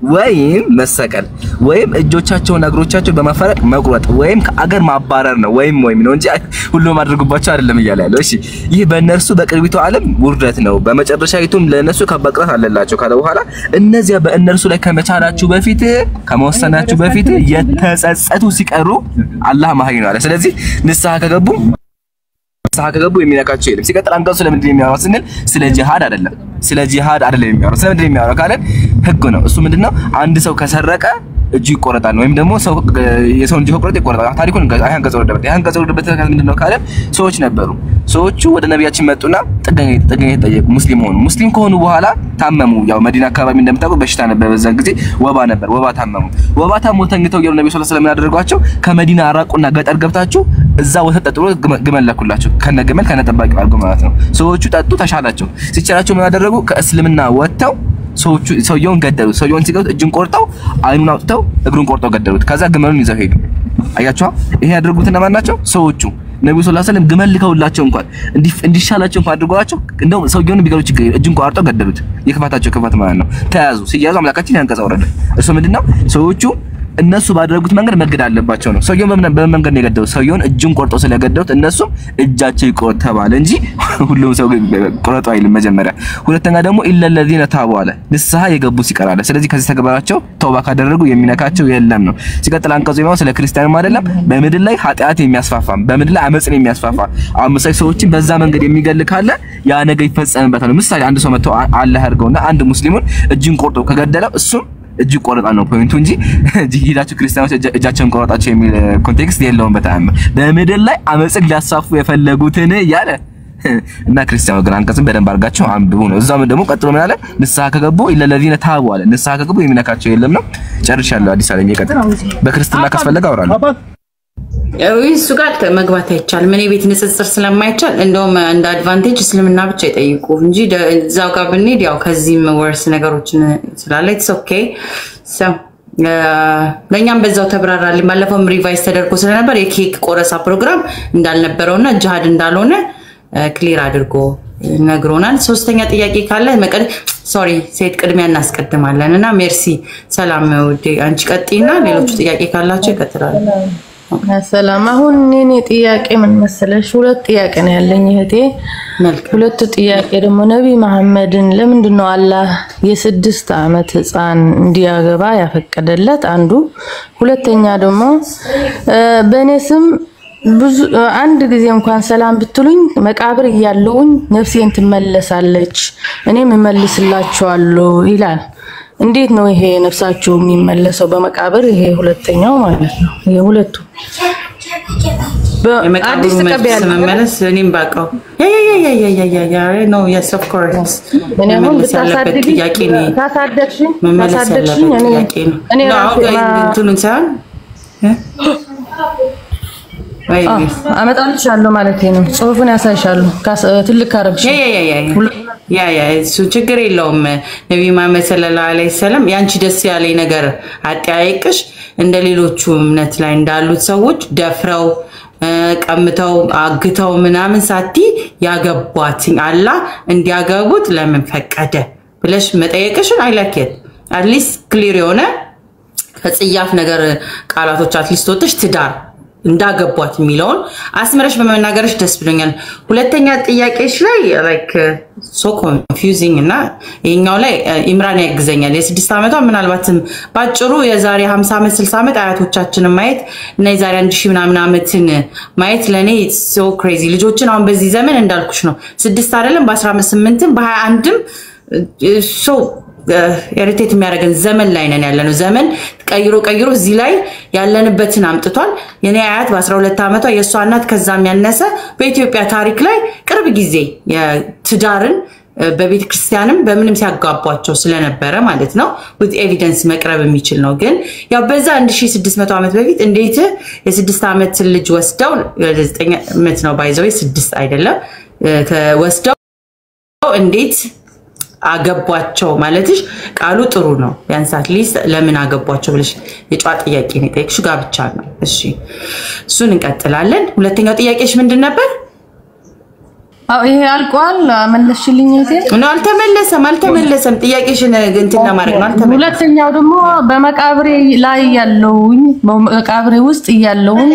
ወይም መሰቀል ወይም እጆቻቸውን እግሮቻቸውን በማፈረቅ መቁረጥ ወይም ከአገር ማባረር ነው ወይም ነው እንጂ ሁሉም አድርጉባቸው አይደለም ይያለ ያለው እሺ ይህ በእነርሱ በቅርቢቱ ዓለም ውርደት ነው በመጨረሻይቱም ለነሱ ከባቅራት አለላቸው ካለ በኋላ እነዚያ በእነርሱ ላይ ከመቻላችሁ በፊት ከመወሰናችሁ በፊት የተጸጸቱ ሲቀሩ አላህ ማህሪ ነው አለ ስለዚህ ንስሐ ከገቡ የሚነካቸው የለም ሲቀጥል አንቀጹ ስለምን የሚያወራው ስንል ስለ ጂሃድ አይደለም የሚያወራው ስለምን የሚያወራው ካለ ህግ ነው እሱ ምንድነው አንድ ሰው ከሰረቀ እጁ ይቆረጣል ወይም ደግሞ ሰው የሰውን እጁ ይቆረጣል ታሪኩን አንቀጹ ወደበት ምንድነው ካለ ሰዎች ነበሩ ሰዎቹ ወደ ነብያችን መጡና ጥገኛ ጠየቁ ሙስሊም ከሆኑ በኋላ ታመሙ ያው መዲና አካባቢ እንደምታውቁ በሽታ ነበር በዛን ጊዜ ወባ ታመሙ ተንግተው የነብዩ ሰለላሁ ዐለይሂ ወሰለም ያደረጓቸው ከመዲና አራቁና ገጠር ገብታችሁ እዛ ወተት ጠጥሮ ግመል ለኩላችሁ ከነገመል ከነጠባቂ አድርጎ ማለት ነው ሰዎቹ ጠጡ ተሻላቸው ሲቻላቸው ምን ያደረጉ ከእስልምና ወጥተው ሰውየውን ገደሉት ሰውየውን ሲገሉት እጁን ቆርጠው አይኑን አውጥተው እግሩን ቆርጠው ገደሉት ከዛ ግመሉን ይዘው ሄዱ አያችሁ ይሄ ያደረጉት እነማን ናቸው ሰዎቹ ነብዩ ሰለላሁ ዐለይሂ ወሰለም ግመል ልከውላቸው እንኳን እንዲሻላቸው አድርጓቸው እንደው ሰውየውን ቢገሉ ችግር እጁን ቆርጠው ገደሉት የክፋታቸው ክፋት ማለት ነው ተያዙ ሲያዙ አምላካችን ያንቀጽ አወረደ እሱ ምንድነው ሰዎቹ እነሱ ባደረጉት መንገድ መግደል አለባቸው ነው። ሰውየውን በምን መንገድ ነው የገደሉት? ሰውየውን እጁን ቆርጦ ስለገደሉት እነሱም እጃቸው ይቆረጥ ተባለ እንጂ ሁሉም ሰው ቆረጡ አይልም መጀመሪያ። ሁለተኛ ደግሞ ኢለ الذين ታቡ አለ ንስሐ የገቡ ሲቀራለ። ስለዚህ ከዚህ ተግባራቸው ተውባ ካደረጉ የሚነካቸው የለም ነው። ሲቀጥል አንቀጹ ነው ስለ ክርስቲያንም አይደለም በምድር ላይ ኃጢአት የሚያስፋፋ በምድር ላይ አመጽን የሚያስፋፋ አምሳይ ሰዎችን በዛ መንገድ የሚገል ካለ ያ ነገር ይፈጸምበታል። ምሳሌ አንድ ሰው መጥቶ አላህ አድርገውና አንድ ሙስሊሙን እጁን ቆርጦ ከገደለው እሱም እጅ ቆረጣ ነው ፖይንቱ እንጂ ጂሂዳችሁ ክርስቲያኖች እጃቸውን ቆረጣቸው የሚል ኮንቴክስት የለውም። በጣም በምድር ላይ አመጽን ሊያሳፉ የፈለጉትን ያለ እና ክርስቲያኖች ግን አንቀጽን በደንብ አድርጋቸው አንብቡ ነው። እዛም ደግሞ ቀጥሎ ምን አለ? ንስሐ ከገቡ ኢለ الذين ታቡ አለ። ንስሐ ከገቡ የሚነካቸው የለም ነው። ጨርሻለሁ። አዲስ አለኝ ይቀጥል። በክርስትና ካስፈለገ አወራለሁ። እሱ ጋር መግባት አይቻልም። እኔ ቤት ንጽጽር ስለማይቻል እንደውም እንደ አድቫንቴጅ እስልምና ብቻ ይጠይቁ እንጂ እዛው ጋር ብንሄድ ያው ከዚህም ወርስ ነገሮችን ስላለ ኢትስ ኦኬ ሶ ለኛም በዛው ተብራራልኝ። ባለፈውም ሪቫይዝ ተደርጎ ስለነበር የኬክ ቆረሳ ፕሮግራም እንዳልነበረውና ጂሃድ እንዳልሆነ ክሊር አድርጎ ነግሮናል። ሶስተኛ ጥያቄ ካለ ሶሪ ሴት ቅድሚያ እናስቀድማለን እና ሜርሲ ሰላም ወዴ አንቺ ቀጥይና ሌሎች ጥያቄ ካላችሁ ይቀጥላሉ። ሰላም አሁን እኔ ጥያቄ ምን መሰለሽ ሁለት ጥያቄ ነው ያለኝ እህቴ። ሁለት ጥያቄ ደግሞ ነብይ መሐመድን ለምንድን ነው አላህ የ6 አመት ህፃን እንዲያገባ ያፈቀደለት? አንዱ። ሁለተኛ ደግሞ በእኔ ስም ብዙ አንድ ጊዜ እንኳን ሰላም ብትሉኝ መቃብር ይያለውኝ ነፍሴን ትመለሳለች እኔም እመልስላችኋለሁ ይላል። እንዴት ነው ይሄ ነፍሳቸው የሚመለሰው በመቃብር? ይሄ ሁለተኛው ማለት ነው። ይሄ ሁለቱ በአዲስ ተቀበያል መመለስ እኔም ባቀው ያ ነው yes of course እኔ አሁን ተሳደድኩኝ እኔ እንትኑን ሳይሆን አመጣልሻለሁ ማለት ነው። ጽሁፉን ያሳይሻለሁ ትልቅ አረብሽ ያ እሱ ችግር የለውም። ነብዩ መሐመድ ሰለላሁ ዐለይሂ ወሰለም ያንቺ ደስ ያለኝ ነገር አጠያይቅሽ እንደሌሎቹ እምነት ላይ እንዳሉት ሰዎች ደፍረው ቀምተው አግተው ምናምን ሳቲ ያገቧትኝ አላህ እንዲያገቡት ለምን ፈቀደ ብለሽ መጠየቅሽን አይላከት አትሊስት ክሊር የሆነ ከጽያፍ ነገር ቃላቶች አትሊስት ወጥሽ ትዳር እንዳገቧት የሚለውን አስመረሽ በመናገርሽ ደስ ብሎኛል። ሁለተኛ ጥያቄሽ ላይ ላይክ ሶ ኮንፊውዚንግ እና ይሄኛው ላይ ኢምራን ያግዘኛል። የ6 አመቷ ምናልባትም ባጭሩ የዛሬ 50 አመት 60 አመት አያቶቻችንን ማየት እና የዛሬ 1000 ምናምን አመትን ማየት ለኔ ሶ ክሬዚ። ልጆችን አሁን በዚህ ዘመን እንዳልኩሽ ነው 6 አይደለም በ18ም በ21ም ሶ ኤሪቴት የሚያደርገን ዘመን ላይ ነን ያለነው። ዘመን ቀይሮ እዚህ ላይ ያለንበትን አምጥቷል። የኔ አያት በ12 አመቷ የሷ እናት ከዛም ያነሰ በኢትዮጵያ ታሪክ ላይ ቅርብ ጊዜ የትዳርን በቤተ ክርስቲያንም በምንም ሲያጋቧቸው ስለነበረ ማለት ነው with evidence መቅረብ የሚችል ነው። ግን ያው በዛ 1600 አመት በፊት እንዴት የ6 አመት ልጅ ወስደው 9 አመት ነው ባይዘው 6 አይደለም ወስደው እንዴት አገቧቸው ማለትሽ ቃሉ ጥሩ ነው። ያንሳት ሊስ ለምን አገቧቸው ብለሽ የጫዋ ጥያቄ ነው ጠይቅሽ ጋብቻ ነው። እሺ እሱን እንቀጥላለን። ሁለተኛው ጥያቄሽ ምንድን ነበር? ይሄ አልቋል መለስሽልኝ እቴ? ነው አልተመለሰም። ጥያቄሽን እንትን ለማድረግ ነው አልተመለሰም። ሁለተኛው ደግሞ በመቃብሬ ላይ ያለውኝ በመቃብሬ ውስጥ ያለውኝ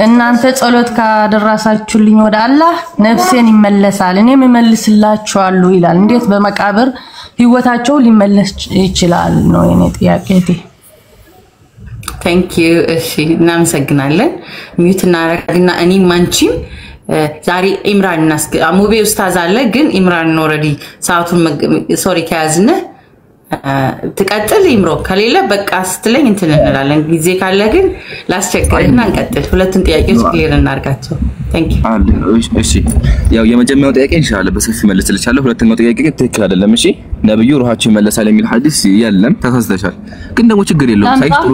እናንተ ጸሎት ካደረሳችሁልኝ ወደ አላህ ነፍሴን ይመለሳል እኔም እመልስላችኋለሁ ይላል። እንዴት በመቃብር ህይወታቸው ሊመለስ ይችላል ነው የኔ ጥያቄ እቴ። ታንክ ዩ። እሺ እናመሰግናለን። ሚዩት እናረጋግና እኔ ማንቺም ዛሬ ኢምራን ሙቤ ኡስታዝ አለ ግን ኢምራን ኦሬዲ ሰዓቱን ሶሪ ከያዝነ ተቀጥል ኢምሮ ከሌለ በቃ ስትለኝ እንትን እንላለን። ጊዜ ካለ ግን ላስቸግርና እንቀጥል። ሁለቱን ጥያቄዎች ክሊር እናርጋቸው። ታንክ ዩ። እሺ ያው የመጀመሪያው ጥያቄ ኢንሻአላህ በሰፊ መልስልሻለሁ። ሁለተኛው ጥያቄ ግን ትክክል አይደለም። እሺ ነብዩ ሩሃቸው ይመለሳል የሚል ሐዲስ የለም ተሳስተሻል። ግን ደግሞ ችግር የለውም ሳይጥሩ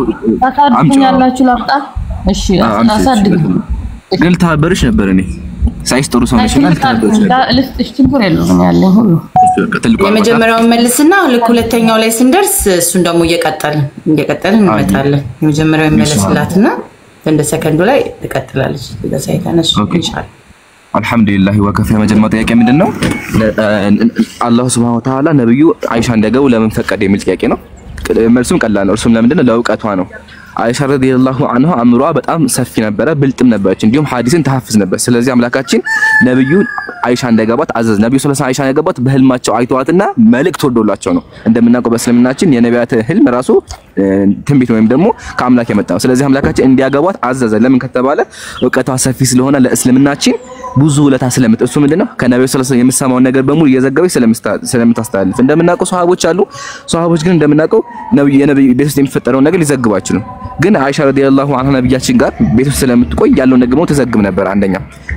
አምጪያላችሁ ላምጣ። እሺ አሳድግ ግን ታበርሽ ነበር እኔ ሳይስጥሩ ሰው ነሽና ታበርሽ ነበር ልስጥሽ ችግር የለውም ያለኝ ሁሉ የመጀመሪያው መልስና ሁለተኛው ላይ ስንደርስ እሱን ደግሞ እየቀጠልን እንመጣለን። የመጀመሪያው መልስላትና እንደ ሰከንዱ ላይ ተቀጥላለች ለሳይታነሽ ኢንሻአላህ። አልহামዱሊላህ ወከፈ። የመጀመሪያው ጥያቄ ምንድነው? አላህ Subhanahu Wa Ta'ala ነብዩ አይሻ እንዲያገቡ ለምን ፈቀደ የሚል ጥያቄ ነው። መልሱም ቀላል ነው። እርሱም ለምንድነው? ለውቀቷ ነው። አይሻ ረዲየላሁ ዐንሃ አምሯ በጣም ሰፊ ነበረ፣ ብልጥም ነበረች፣ እንዲሁም ሐዲስን ተሐፍዝ ነበር። ስለዚህ አምላካችን ነብዩን አይሻ እንዳይገባት አዘዝ። ነብዩ ሰለላሁ ዐለይሂ ወሰለም አይሻ እንዳይገባት በህልማቸው አይተዋትና መልእክት ወርዶላቸው ነው። እንደምናውቀው በእስልምናችን የነቢያት ህልም ራሱ ትንቢት ወይም ደግሞ ከአምላክ የመጣ ነው። ስለዚህ አምላካችን እንዲያገባት አዘዘ። ለምን ከተባለ ዕውቀቷ ሰፊ ስለሆነ ለእስልምናችን ብዙ ውለታ ስለምት እሱ ምንድነው ከነብዩ ሰለላሁ ዐለይሂ ወሰለም የምሰማውን ነገር በሙሉ እየዘገበች ስለምታስተላልፍ። እንደምናውቀው ሷሃቦች አሉ። ሷሃቦች ግን እንደምናውቀው የነብዩ ቤት ውስጥ የሚፈጠረውን ነገር ሊዘግቡ አይችሉም። ግን አይሻ ረዲየላሁ ዐንሃ ነብያችን ጋር ቤት ውስጥ ስለምትቆይ ያለውን ነገር ተዘግብ ነበር። አንደኛ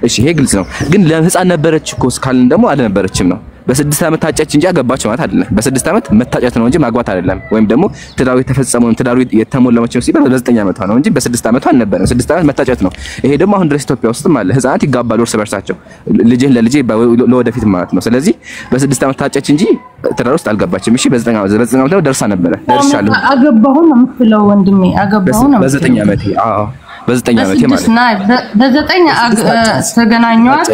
እሺ ይሄ ግልጽ ነው። ግን ለህፃን ነበረች እኮ እስካልን ደግሞ አልነበረችም ነው። በ6 ዓመት ታጨች እንጂ አገባች ማለት አይደለም። በ6 ዓመት መታጨት ነው እንጂ ማግባት አይደለም። ወይም ደግሞ ትዳሩ የተፈጸመው ትዳሩ የተሞላመች ሲባል በ9 ዓመቷ ነው እንጂ በ6 ዓመቷ አልነበረም። 6 ዓመት መታጨት ነው። ይሄ ደግሞ አሁን ድረስ ኢትዮጵያ ውስጥም አለ። ህፃናት ይጋባሉ እርስ በርሳቸው ልጅህ ለልጄ ለወደፊት ማለት ነው። ስለዚህ በ6 ዓመት ታጨች እንጂ ትዳር ውስጥ አልገባችም። እሺ በ9 ዓመት ደርሳ ነበረ። ደርሻለሁ አገባሁ ነው የምትለው ወንድሜ። አገባሁ ነው በ9 ዓመቴ። አዎ በ9 ዓመቴ ማለት በ9 ተገናኟት፣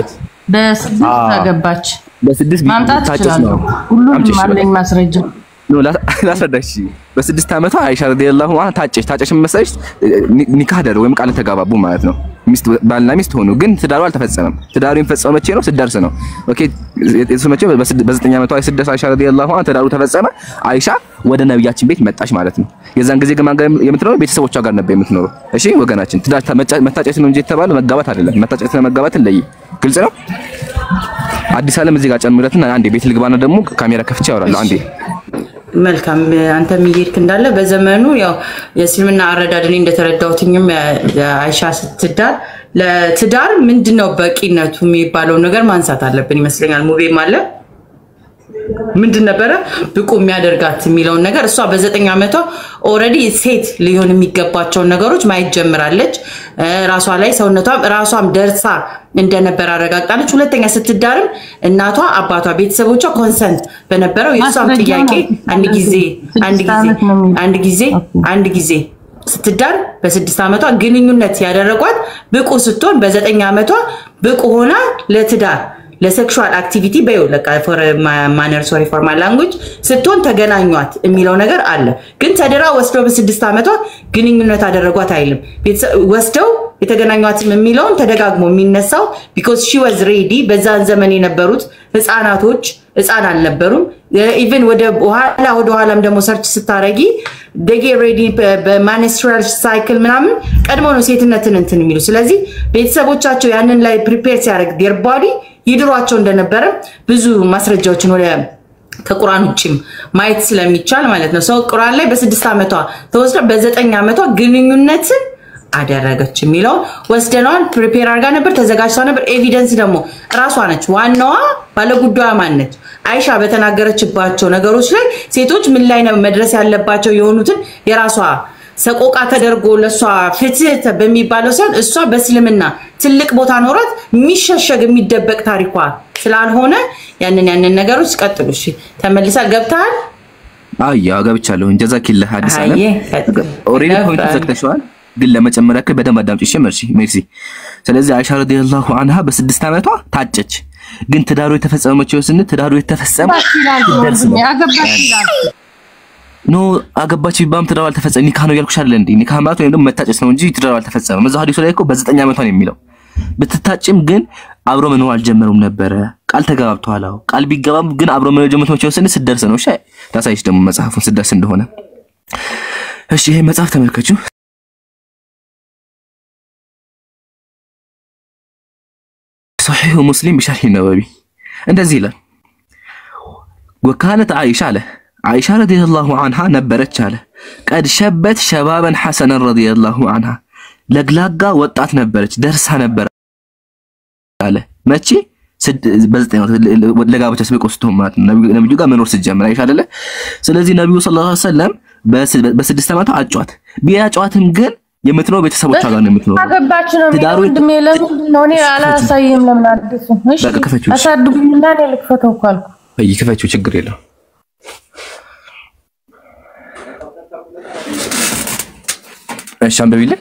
በ6 አገባች። በ6 ማምጣት ይችላል። ሁሉም አለኝ ማስረጃ ነው ላስረዳሽ። በ6 ዓመቷ አይሻ ረዲየላሁ ዐንሃ ታጨች መሰለሽ ኒካህ አደረጉ ወይም ቃል ተጋባቡ ማለት ነው። ሚስት ባልና ሚስት ሆኑ። ግን ትዳሩ አልተፈጸመም። ትዳሩ የሚፈጸመው መቼ ነው? ስደርስ ነው። ኦኬ የተሰመቸው በ9 ዓመቷ ስደርስ አይሻ ረዲየላሁ ዐንሃ ትዳሩ ተፈጸመ። አይሻ ወደ ነብያችን ቤት መጣች ማለት ነው። የዛን ጊዜ ግን የምትኖረው ቤተሰቦቿ ጋር ነበር የምትኖረው። እሺ ወገናችን ትዳር መታጨት ነው እንጂ የተባለው መጋባት አይደለም። መታጨትና መጋባትን ለይ። ግልጽ ነው። አዲስ ዓለም እዚህ ጋር ጨምረትና አንዴ ቤት ልግባና ደግሞ ካሜራ ከፍቼ አወራለሁ። አንዴ መልካም አንተ የሚሄድክ እንዳለ በዘመኑ ያው የእስልምና አረዳድ እኔ እንደተረዳሁትኝም አይሻ ስትዳር ለትዳር ምንድነው በቂነቱ የሚባለው ነገር ማንሳት አለብን ይመስለኛል። ሙቤም አለ ምንድን ነበረ ብቁ የሚያደርጋት የሚለውን ነገር እሷ በ9 ዓመቷ ኦሬዲ ሴት ሊሆን የሚገባቸው ነገሮች ማየት ጀምራለች። ራሷ ላይ ሰውነቷም ራሷም ደርሳ እንደነበር አረጋግጣለች። ሁለተኛ ስትዳርም እናቷ አባቷ ቤተሰቦቿ ኮንሰንት በነበረው የሷም ጥያቄ አንድ ጊዜ ስትዳር በ6 ዓመቷ ግንኙነት ያደረጓት ብቁ ስትሆን በ9 ዓመቷ ብቁ ሆና ለትዳር ለሴክሹዋል አክቲቪቲ በይወለቃ ፎር ማነር ሶሪ ፎር ማይ ላንጉዌጅ ስትሆን ተገናኟት የሚለው ነገር አለ። ግን ተደራ ወስደው በ6 ዓመቷ ግንኙነት አደረጓት አይልም። ወስደው የተገናኟትም የሚለውን ተደጋግሞ የሚነሳው because she was ready በዛን ዘመን የነበሩት ህፃናቶች ህፃን አልነበሩም። ኢቭን ወደ ኋላም ደግሞ ሰርች ስታረጊ they get ready በማንስትራል ሳይክል ምናምን ቀድሞ ነው ሴትነትን እንትን የሚሉ። ስለዚህ ቤተሰቦቻቸው ያንን ላይ ፕሪፔር ሲያደርግ their body ይድሯቸው እንደነበረ ብዙ ማስረጃዎችን ወደ ከቁርአን ውጪም ማየት ስለሚቻል ማለት ነው። ሰው ቁርአን ላይ በ6 ዓመቷ ተወስዳ በ9 ዓመቷ ግንኙነትን አደረገች የሚለው ወስደናል። ፕሪፔር አድርጋ ነበር፣ ተዘጋጅታ ነበር። ኤቪደንስ ደግሞ ራሷ ነች ዋናዋ ባለጉዳዩ ማነች አይሻ በተናገረችባቸው ነገሮች ላይ ሴቶች ምን ላይ ነው መድረስ ያለባቸው የሆኑትን የራሷ ሰቆቃ ተደርጎ ለሷ ፍትህ በሚባለው ሰው እሷ በእስልምና ትልቅ ቦታ ኖራት የሚሸሸግ የሚደበቅ ታሪኳ ስላልሆነ ያንን ነገሮች ቀጥሉ። እሺ ተመልሳ ገብታል። አያ ገብቻለሁ። ጀዛኪላህ ሐዲስ አለ ኦሬዲ ፖይንት ተዘክተሽዋል። ግን ለመጨመር ያክል በደንብ አዳምጪሽ። ሜርሲ። ስለዚህ አይሻ ረዲየላሁ ዐንሃ በ6 ዓመቷ ታጨች። ግን ትዳሩ የተፈጸመችው ትዳሩ የተፈጸመ ያገባች ይላል ኖ አገባች ቢባም ትዳሩ አልተፈጸመም። ኒካህ ነው ያልኩሽ አይደል እንዴ? ኒካህ ማለት ወይም ደግሞ መታጨት ነው እንጂ ትዳሩ አልተፈጸመም። እዛው ሐዲሱ ላይ እኮ በ9 ዓመቷ ነው የሚለው። ብትታጭም ግን አብሮ መኖር አልጀመሩም ነበረ። ቃል ተጋብተዋል። አዎ ቃል ቢገባም ግን አብሮ መኖር ጀመሩት ስትደርስ ነው። እሺ ታሳይሽ ደግሞ መጽሐፉን ስትደርስ እንደሆነ። እሺ ይሄ መጽሐፍ ተመልከቹ። صحيح مسلم بشرح النووي እንደዚህ ይላል وكانت عائشة رضي الله عنها ነበረች አለ قد شبت شبابا حسنا رضي الله عنها ለግላጋ ወጣት ነበረች ደርሳ ነበር አለ መቼ ለጋብቻ ስበቆስቶ ማለት ነብዩ ጋር መኖር ሲጀምር አይሻ አይደለ። ስለዚህ ነብዩ ሰለላሁ ዐለይሂ ወሰለም በ6 ዓመቷ አጫዋት ቢያጫዋትም ግን የምትኖር ቤተሰቦቿ ጋር ነው የምትኖር። አገባች ነው ወንድሜ። ለምንድን ነው እኔ አላሳየም? ለምን አድርሱ? እሺ አሳድጉኝና እኔ ልክፈተው እኮ አልኩ። አይ ከፈችው ችግር የለው። እሺ አንብቢልኝ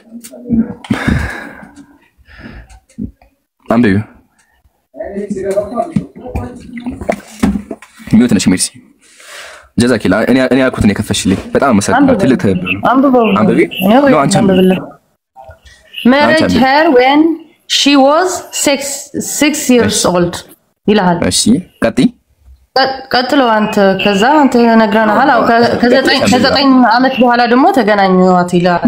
አንብቢ። ሚውት ነሽ ሜርሲ። ጀዛኪላ እኔ ያልኩት ነው የከፈሽልኝ በጣም መሰግናለሁ ትልቅ ተብሎ አንብቢ ነው አንቺ አንብቢ married her when she was 6 years old ይላል እሺ ቀጥሎ አንተ ከዛ አንተ ነግረናል አው ከ9 አመት በኋላ ደግሞ ተገናኙት ይላል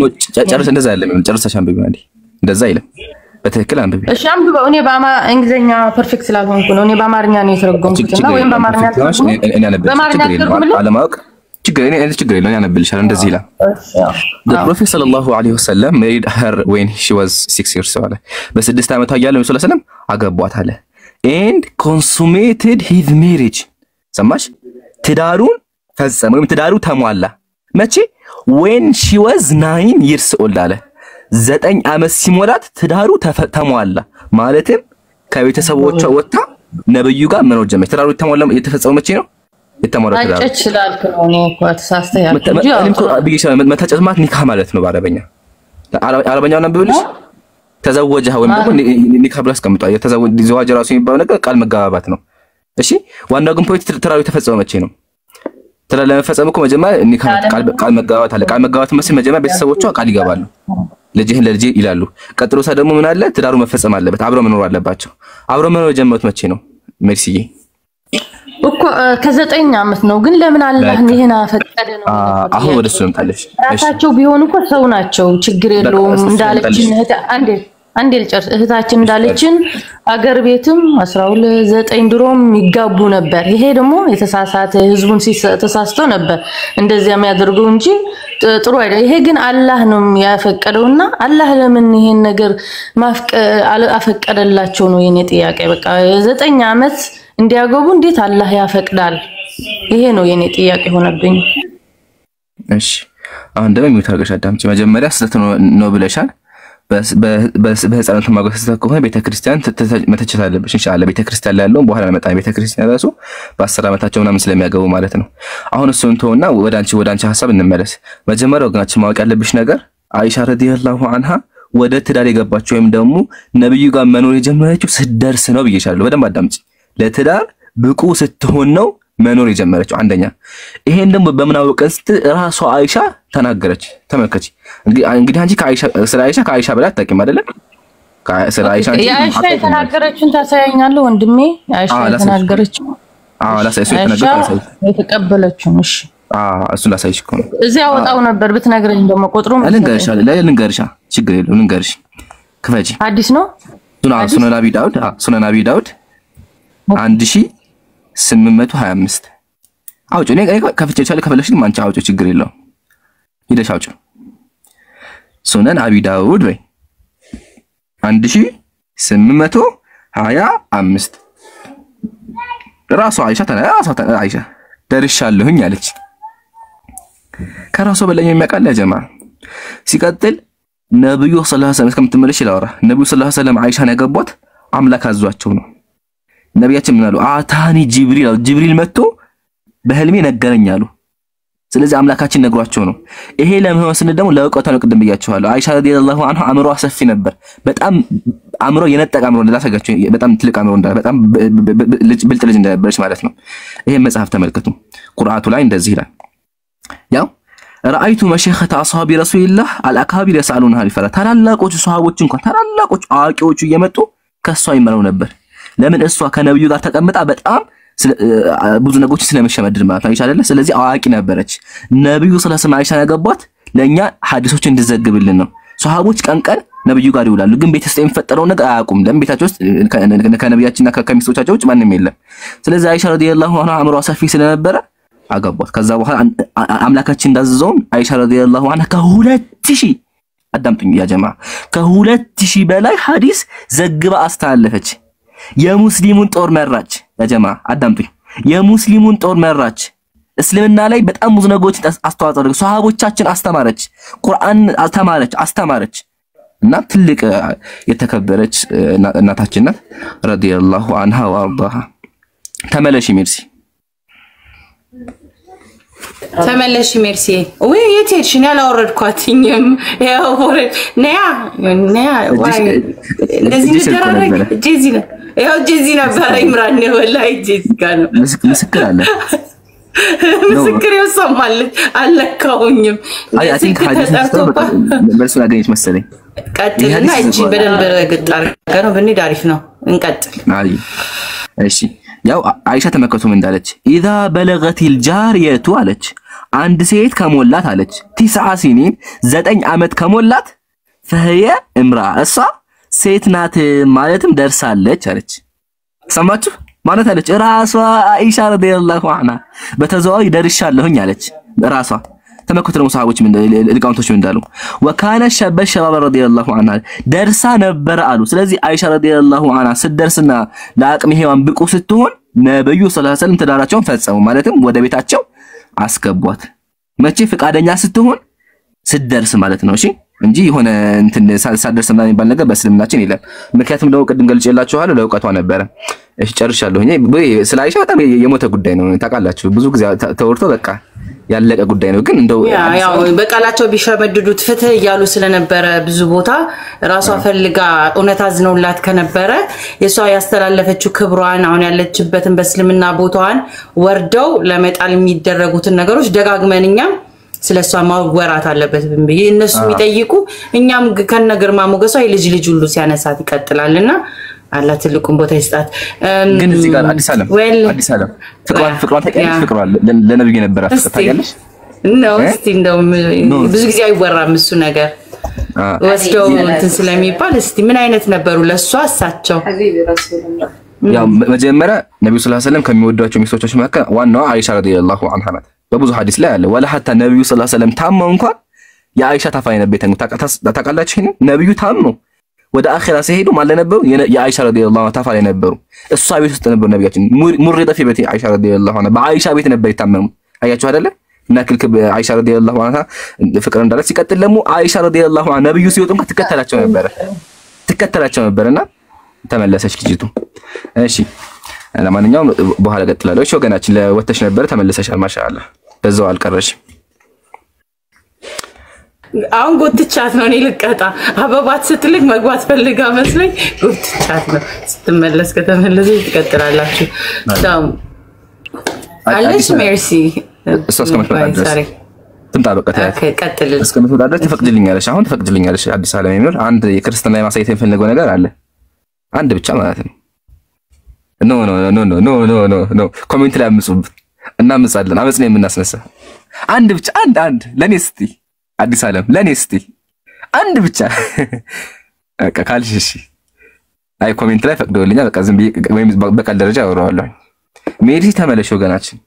ጨርስ እንደዛ አይደለም ጨርሰሽ አንብቢ ማለት እንደዛ አይደለም በትክክል አንብቢ እሺ አንብበው እኔ እንግሊዘኛ ፐርፌክት ስላልሆንኩ ነው እኔ በአማርኛ ነው የተረጎምኩትና ወይም በአማርኛ ነው አለማወቅ ችግር የለም ያነብልሻል እንደዚህ ይላል the prophet sallallahu alaihi wasallam married her when she was 6 years old በ6 አመቷ እያለ ነው ሰለላሁ ዐለይሂ ወሰለም አገቧት አለ and consummated his marriage ሰማሽ ትዳሩን ፈጸመ ወይም ትዳሩ ተሟላ መቼ when she was 9 years old አለ 9 አመት ሲሞላት ትዳሩ ተሟላ ማለትም ከቤተሰቦቿ ወጣ ነብዩ ጋር መኖር ጀመረች ትዳሩ ተሟላ የተፈጸመው መቼ ነው የተሟላ ትዳሩ አጭችላል ከሆነ እኮ ተሳስተህ ያልኩ መታጨት ማለት ኒካህ ማለት ነው በአረበኛ አረበኛውን አንብብልሽ ተዘወጀህ ወይም ደግሞ ኒካህ ብላ አስቀምጧል የተዘወጀ ራሱ የሚባለው ነገር ቃል መጋባባት ነው እሺ ዋናው ግን ፖይንት ትዳሩ የተፈጸመው መቼ ነው ትዳር ለመፈጸም እኮ መጀመሪያ ኒካህ ቃል መጋባባት አለ ቃል መጋባባት ማለት መጀመሪያ ቤተሰቦቿ ቃል ይገባሉ ልጅህን ለልጅ ይላሉ ቀጥሎ ደግሞ ምን አለ ትዳሩ መፈጸም አለበት አብረው መኖር አለባቸው አብረው መኖር ጀመሩት መቼ ነው ሜርሲዬ እኮ ከ9 አመት ነው ግን ለምን አላህ ይሄን አፈቀደ ነው አሁን ወደሱ እንጣለሽ ራሳቸው ቢሆን እኮ ሰው ናቸው ችግር የለውም እንዳለችን አንዴ ልጨርስ እህታችን እንዳለችን አገር ቤትም 12 9 ድሮም ይጋቡ ነበር ይሄ ደግሞ የተሳሳተ ህዝቡን ተሳስተው ነበር እንደዚያ የሚያደርገው እንጂ ጥሩ አይደል ይሄ ግን አላህ ነው ያፈቀደውና አላህ ለምን ይሄን ነገር አፈቀደላቸው ነው የኔ ጥያቄ በቃ 9 አመት እንዲያገቡ እንዴት አላህ ያፈቅዳል ይሄ ነው የኔ ጥያቄ ሆነብኝ እሺ አሁን ደግሞ የሚታገሽ አዳምጪ መጀመሪያ ስህተት ነው ብለሻል በህፃናት ማገሰት ከሆነ ቤተክርስቲያን መተቸት አለብሽ ኢንሻአላህ ቤተክርስቲያን ላይ ያለው በኋላ መጣ ቤተክርስቲያን ራሱ በ10 አመታቸው ምናምን ስለሚያገቡ ማለት ነው አሁን እሱን ተውና ወደ አንቺ ሐሳብ እንመለስ መጀመሪያ ወገናችን ማወቅ ያለብሽ ነገር አይሻ ረዲየላሁ ዐንሃ ወደ ትዳር የገባችው ወይም ደግሞ ነብዩ ጋር መኖር የጀመረችው ስትደርስ ነው ብዬሻለሁ በደንብ አዳምጪ ለትዳር ብቁ ስትሆን ነው መኖር የጀመረችው አንደኛ ይሄን ደግሞ በመናወቀስ ራሷ አይሻ ተናገረች ተመልከቺ እንግዲህ አንቺ ከአይሻ በላይ አታውቂም አይደለ ስለ አይሻ አይሻ የተናገረችውን ታሳያኛለህ ወንድሜ አይሻ የተናገረችው ላሳይሽ የተቀበለችው እሺ እሱን ላሳይሽ እኮ ነው እዚያ ወጣው ነበር ብትነግረኝ ደግሞ ቁጥሩ ልንገርሻ ችግር የለውም ልንገርሽ ክፈጂ አዲስ ነው ሱነን አቢ ዳውድ 1825 አውጪ እኔ ከፍቼልሻለሁ ከፈለግሽ ማንቺ አውጪ ችግር የለውም ሂደሽ አውጪ ሱነን አቢ ዳውድ ወይ 1825 ራሷ አይሻ ደርሻለሁኝ አለች ከራሷ በላይ የሚያውቃል ያ ጀማ ሲቀጥል ነብዩ ሰለላሁ ዐለይሂ ወሰለም ከምትመለሽ ይላወራ ነብዩ ሰለላሁ ዐለይሂ ወሰለም አይሻን ያገቧት አምላክ አዟቸው ነው ነብያችን ምን አሉ አታኒ ጅብሪል መጥቶ በህልሜ ነገረኝ አሉ ስለዚህ አምላካችን ነግሯቸው ነው ይሄ ለምን ስንል ደግሞ ለውቀቷ ነው ቅድም ብያችኋለሁ አይሻ ረዲየላሁ ዐንሃ አምሮ ሰፊ ነበር በጣም አምሮ የነጠቀ አምሮ እንዳላሰጋቸው በጣም ትልቅ አምሮ እንዳለ በጣም ብልጥ ልጅ እንደነበረች ማለት ነው ይሄ መጽሐፍ ተመልከቱ ቁርአቱ ላይ እንደዚህ ይላል ያው رأيت مشيخة أصحاب رسول الله الأكابر يسألونها الفلا ታላላቆቹ ሷሃቦች እንኳን ታላላቆቹ አዋቂዎቹ እየመጡ ከሷ ይመረው ነበር ለምን እሷ ከነብዩ ጋር ተቀምጣ በጣም ብዙ ነገሮች ስለመሸመድር ማለት ነው አይሻለ ስለዚህ አዋቂ ነበረች ነብዩ ሰለላሁ ዐለይሂ ወሰለም ያገቧት ለኛ ሐዲሶች እንድዘግብልን ነው ሷሃቦች ቀንቀን ነብዩ ጋር ይውላሉ ግን ቤተሰብ የሚፈጠረው ነገር አያውቁም ለምን ቤታቸው ውስጥ ከነብያችንና ከሚስቶቻቸው ውጭ ማንንም የለም ስለዚህ አይሻ ረዲየላሁ ዐንሃ አምሯ ሰፊ ስለነበረ አገቧት ከዛ በኋላ አምላካችን እንዳዘዘው አይሻ ረዲየላሁ ዐንሃ ከ2000 አዳምጡኝ ያ ጀማ ከ2000 በላይ ሐዲስ ዘግባ አስተላለፈች የሙስሊሙን ጦር መራች ያ ጀማ አዳምጡኝ የሙስሊሙን ጦር መራች እስልምና ላይ በጣም ብዙ ነገሮች አስተዋጽኦ አድርገው ሷሃቦቻችን አስተማረች ቁርአን አስተማረች እና ትልቅ የተከበረች እናታችን ናት ረዲየላሁ ዐንሃ ወአርዳሃ ተመለሺ ሜርሲ ሜርሲ ወይ የት ሄድሽ ነው ያላወረድኳትኝም ያው ወረድ ነያ ዋይ እንደዚህ ተራረግ ጄዚ ነበር ኢምራን ነው ወላይ ጄዚ ጋር ነው ምስክር አለ ምስክር ይሰማል አለካውኝም አይ ቲንክ ሀዲስ መልሱን አገኘች መሰለኝ ቀጥልና እቺ በደንብ ግጣር ነው ብንይ ዳሪፍ ነው እንቀጥል አይ እሺ ያው አይሻ ተመከቱም እንዳለች اذا بلغت الجاريه አለች አንድ ሴት ከሞላት አለች 9 ሲኒን 9 አመት ከሞላት فهي امراه እሷ ሴት ናት ማለትም ደርሳለች አለች ሰማችሁ ማለት አለች ራሷ አይሻ ረዲየላሁ ዐንሃ በተዘዋዋሪ ደርሻለሁኝ አለች ራሷ ተመከቱ ነው ሰሃቦች ምን ልቃውንቶች ምን እንዳሉ وكان الشباب رضيالله عنها ደርሳ ነበር አሉ ስለዚህ አይሻ ረዲየላሁ ዐንሃ ስትደርስና ለአቅም ሄዋን ብቁ ስትሆን ነብዩ ሰለላሁ ዐለይሂ ወሰለም ተዳራቸውን ፈጸሙ ማለትም ወደ ቤታቸው አስገቧት መቼ ፍቃደኛ ስትሆን ስትደርስ ማለት ነው እሺ እንጂ ሆነ እንትን ሳደርስ ምናምን ይባል ነገር በእስልምናችን የለም ምክንያቱም ደግሞ ቅድም ገልጬላችኋለሁ ለውቀቷ ነበረ እሺ ጨርሻለሁ እኔ ስለ አይሻ በጣም የሞተ ጉዳይ ነው ታውቃላችሁ ብዙ ጊዜ ተወርቶ በቃ ያለቀ ጉዳይ ነው ግን እንደው ያው በቃላቸው ቢሸመድዱት ፍትህ ይያሉ ስለነበረ ብዙ ቦታ ራሷ ፈልጋ ኡነታ አዝነውላት ከነበረ የሷ ያስተላለፈችው ክብሯን አሁን ያለችበትን በእስልምና ቦታዋን ወርደው ለመጣል የሚደረጉትን ነገሮች ደጋግመንኛም ስለሷ ማወራት አለበት ብዬ እነሱ የሚጠይቁ እኛም ከነገርማ ሞገሷ የልጅ ሁሉ ሲያነሳት ይቀጥላልና አላ ትልቁን ቦታ ይስጣት ግን እዚህ ጋር አዲስ ዓለም ፍቅሯን ተቀየሽ ፍቅሯን ለነብዩ ነበር አፍጣያለሽ ነው እስቲ እንደው ብዙ ጊዜ አይወራም እሱ ነገር ወስደው እንትን ስለሚባል እስቲ ምን አይነት ነበሩ ለሷ አሳቸው ሀቢብ ረሱላህ ያው መጀመሪያ ነብዩ ሰለላሁ ዐለይሂ ወሰለም ከሚወዷቸው ሚስቶቻቸው መካከል ዋናዋ አይሻ ረዲየላሁ ዐንሃ ናት በብዙ ሐዲስ ላይ አለ ወላ hatta ነብዩ ሰለላሁ ዐለይሂ ወሰለም ታመው እንኳን የአይሻ ታፋይ ነበተን ታቃላችሁ ይሄን ነብዩ ታመው ወደ አኺራ ሲሄዱ ማለት ነበሩ የአይሻ ረዲየላሁ ዐንሃ ታፋይ ነበሩ እሷ ቤት ውስጥ ነበሩ ነብያችን ሙሪዳ في ቤት አይሻ ረዲየላሁ ዐንሃ በአይሻ ቤት ነበር የታመሙ አያችሁ አይደለ እናክልክ አይሻ ረዲየላሁ ዐንሃ ፍቅር እንዳለ ሲቀጥል ደግሞ አይሻ ረዲየላሁ ዐንሃ ነብዩ ሲወጡ እንኳን ትከተላቸው ነበርና ተመለሰች ልጅቱ እሺ ለማንኛውም በኋላ ቀጥላለሁ እሺ ወገናችን ለወተሽ ነበር ተመለሰሻል ማሻአላህ በዛው አልቀረሽ አሁን ጎትቻት ነው እኔ ልቀጣ አበባት ስትልክ መግባት ፈልጋ መስለኝ ጎትቻት ነው ስትመለስ ከተመለሰ ትቀጥላላችሁ ታም አለሽ ሜርሲ እሷስ ከመጣ ትምጣ በቃ ቀጥል እስከምትወጣ ድረስ ትፈቅድልኛለሽ አሁን ትፈቅድልኛለሽ አዲስ ዓለም የሚኖር አንድ የክርስቲያን ላይ ማሳየት የፈለገው ነገር አለ አንድ ብቻ ማለት ነው ኖ ኮሜንት ላይ አምጹብ እናምጻለን አመጽ ነው የምናስነሳ አንድ ብቻ አንድ ለኔ እስቲ አዲስ ዓለም ለኔ እስቲ አንድ ብቻ በቃ ካልሽ እሺ አይ ኮሜንት ላይ ፈቅዶልኛል በቃ ዝም ወይም በቃል ደረጃ አወራዋለሁ ሜሪ ተመለሽ ወገናችን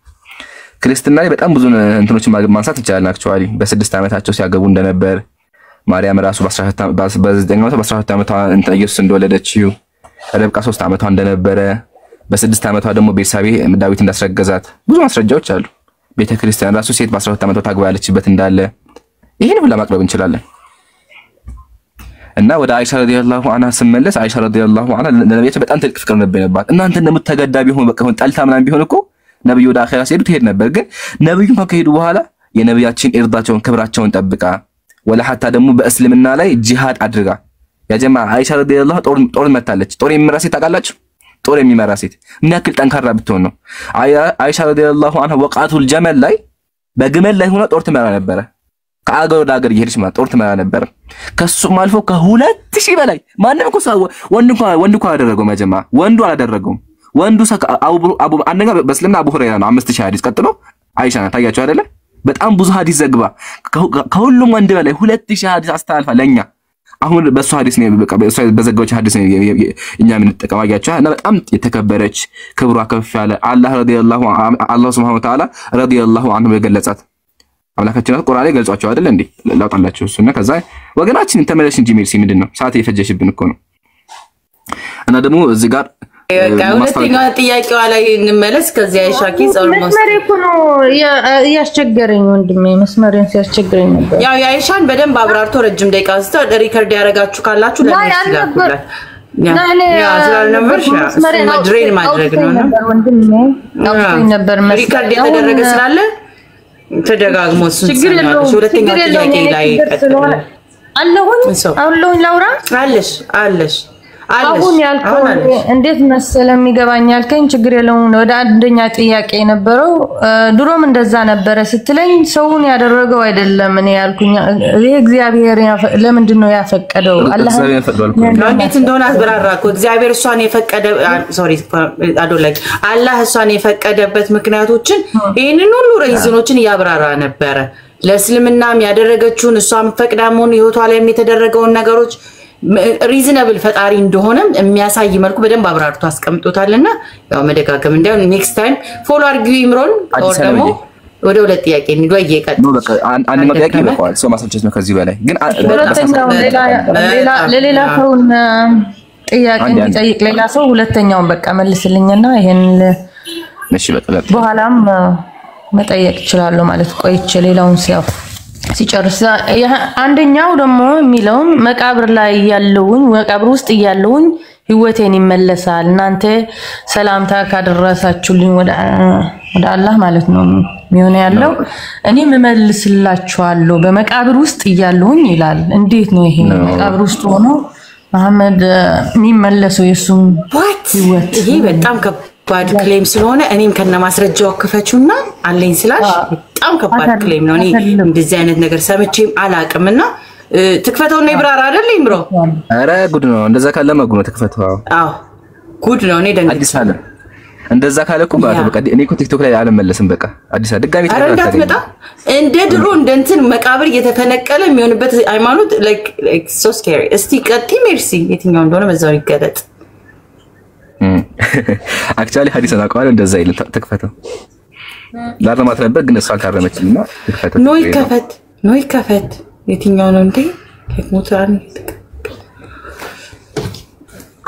ክርስቲያን ላይ በጣም ብዙ እንትኖች ማንሳት ይቻላል አክቹአሊ በ6 አመታቸው ሲያገቡ እንደነበር ማርያም ራሱ በ9 አመቷ ኢየሱስ እንደወለደችው ረብቃ 3 አመቷ እንደነበረ በ6 አመቷ ደግሞ ቤርሳቤ ዳዊት እንዳስረገዛት ብዙ ማስረጃዎች አሉ ቤተክርስቲያን ራሱ ሴት በ12 አመቷ ታግባ ያለችበት እንዳለ ይሄን ሁሉ ማቅረብ እንችላለን እና ወደ አይሻ ረዲየላሁ ዐንሃ ስመለስ አይሻ ረዲየላሁ ዐንሃ ለነብያችን በጣም ትልቅ ፍቅር ነበረባት እናንተ እንደምትተገዳቢ ሆነ በቃ ጠልታ ምናምን ቢሆን እኮ ነብዩ ወደ አኺራ ሲሄዱ ትሄድ ነበር ግን ነብዩ ከሄዱ በኋላ የነብያችን እርዳቸውን ክብራቸውን ጠብቃ ወላ hatta ደግሞ በእስልምና ላይ ጂሃድ አድርጋ ያ ጀማዓ አይሻ ረዲየላሁ ጦር መታለች ጦር የሚመራ ሴት ታውቃላችሁ ጦር የሚመራ ሴት ምን ያክል ጠንካራ ብትሆን ነው አይሻ ረዲየላሁ ዐንሃ ወቃቱል ጀመል ላይ በግመል ላይ ሆና ጦር ትመራ ነበር ከአገር ወደ አገር እየሄደች ማለት ጦር ትመራ ነበር ከሱም አልፎ ከ2000 በላይ ማንንም እኮ ወንድ እንኳን አደረገው መጀመሪያ ወንዱ አላደረገውም ወንዱ አቡ አንደኛ በእስልምና አቡ ሁረይራ ነው 5000 ሐዲስ ቀጥሎ አይሻ ናት ታያችሁ አይደለ በጣም ብዙ ሐዲስ ዘግባ ከሁሉም ወንድ በላይ 2000 ሐዲስ አስተላልፋ ለኛ አሁን በሱ ሐዲስ ነው በቃ በዘገበች ሐዲስ ነው እኛ ምን ተቀማያቻ እና በጣም የተከበረች ክብሯ ከፍ ያለ አላህ Subhanahu Wa Ta'ala ረዲየላሁ ዐንሁ በገለጻት አምላካችን ቁርአን ላይ ገልጿቸው አይደል እንዴ ላውጣላችሁ እሱና ከዛ ወገናችን ተመለሽ እንጂ ሜርሲ ምንድነው ሰዓት የፈጀሽብን እኮ ነው እና ደግሞ እዚህ ጋር ሁለተኛው ጥያቄው ላይ እንመለስ ከዚያ አይሻኪ ጸሎት መስመር እኮ ነው ያስቸገረኝ ወንድሜ መስመርን ሲያስቸግረኝ ነበር ያው የአይሻን በደንብ አብራርቶ ረጅም ደቂቃ አስተ ሪከርድ ያረጋችሁ ካላችሁ ለምን ያ ስላልነበርሽ ድሬን ማድረግ ነው ወንድሜ አውጥቶኝ ነበር ሪከርድ የተደረገ ስላለ ተደጋግሞ ስለዚህ ሁለተኛው ጥያቄ ላይ አለሁኝ ላውራ አለሽ አሁን ያልከው እንዴት መሰለ የሚገባኝ ያልከኝ ችግር የለውም ወደ አንደኛ ጥያቄ የነበረው ድሮም እንደዛ ነበረ ስትለኝ ሰውን ያደረገው አይደለም እኔ ያልኩኝ ይሄ እግዚአብሔር ለምንድን ነው ያፈቀደው አላህ እንዴት እንደሆነ አስብራራኩ እግዚአብሔር እሷን የፈቀደ ሶሪ አዶላይ አላህ እሷን የፈቀደበት ምክንያቶችን ይሄንን ሁሉ ሪዝኖችን ያብራራ ነበረ ለእስልምናም ያደረገችውን እሷም ፈቅዳሞን ህይወቷ ላይ የተደረገውን ነገሮች ሪዝነብል ፈጣሪ እንደሆነም የሚያሳይ መልኩ በደንብ አብራርቶ አስቀምጦታልና ያው መደጋገም እንደ ኔክስት ታይም ፎሎ አርጊው ይምሮን ኦር ደግሞ ወደ ሁለት ጥያቄ እንዲው እየቀጥ ነው በቃ አንድ ጥያቄ በቃል ሰው ማሰብቸት ነው ከዚህ በላይ ግን ለሌላ ሰውን ጥያቄ እንዲጠይቅ ሌላ ሰው ሁለተኛውን በቃ መልስልኝና ይሄን እሺ በኋላም መጠየቅ ይችላል ማለት ቆይቼ ሌላውን ሲያው ሲጨርስ አንደኛው ደግሞ የሚለው መቃብር ላይ ያለውን መቃብር ውስጥ ያለውን ህይወቴን ይመለሳል እናንተ ሰላምታ ካደረሳችሁልኝ ወደ አላህ ማለት ነው የሚሆነ ያለው እኔ መመልስላችኋለሁ በመቃብር ውስጥ ያለውን ይላል እንዴት ነው ይሄ መቃብር ውስጥ ሆኖ መሐመድ የሚመለሰው የሱም ህይወት ይሄ በጣም ከባድ ክሌም ስለሆነ እኔም ከነ ማስረጃው ከፈቹና አለኝ ስላሽ በጣም ከባድ ክሌም ነው እኔ እንደዚህ አይነት ነገር ሰምቼም አላቅምና ትክፈተውና ይብራራ አይደል ይምሮ አረ ጉድ ነው እንደዛ ካለ ማጉ ነው ተከፈተው አዎ ጉድ ነው እኔ ደንግ አዲስ አለ እንደዛ ካለኩ በቃ እኔ እኮ ቲክቶክ ላይ አልመለስም በቃ አዲስ ድጋሚ ተከፈተ እንደ ድሮ እንደንትን መቃብር እየተፈነቀለ የሚሆንበት ሃይማኖት ላይክ ሶ ስኬሪ እስቲ ቀጥ ሜርሲ የትኛው እንደሆነ በዛው ይገለጥ አክቹአሊ ሐዲስ አቋል እንደዛ ይል ተከፈተው ላረማት ነበር ግን እሷ አልታረመችኝና ተከፈተ ኖ ይከፈት የትኛው ነው እንዴ ከሞታን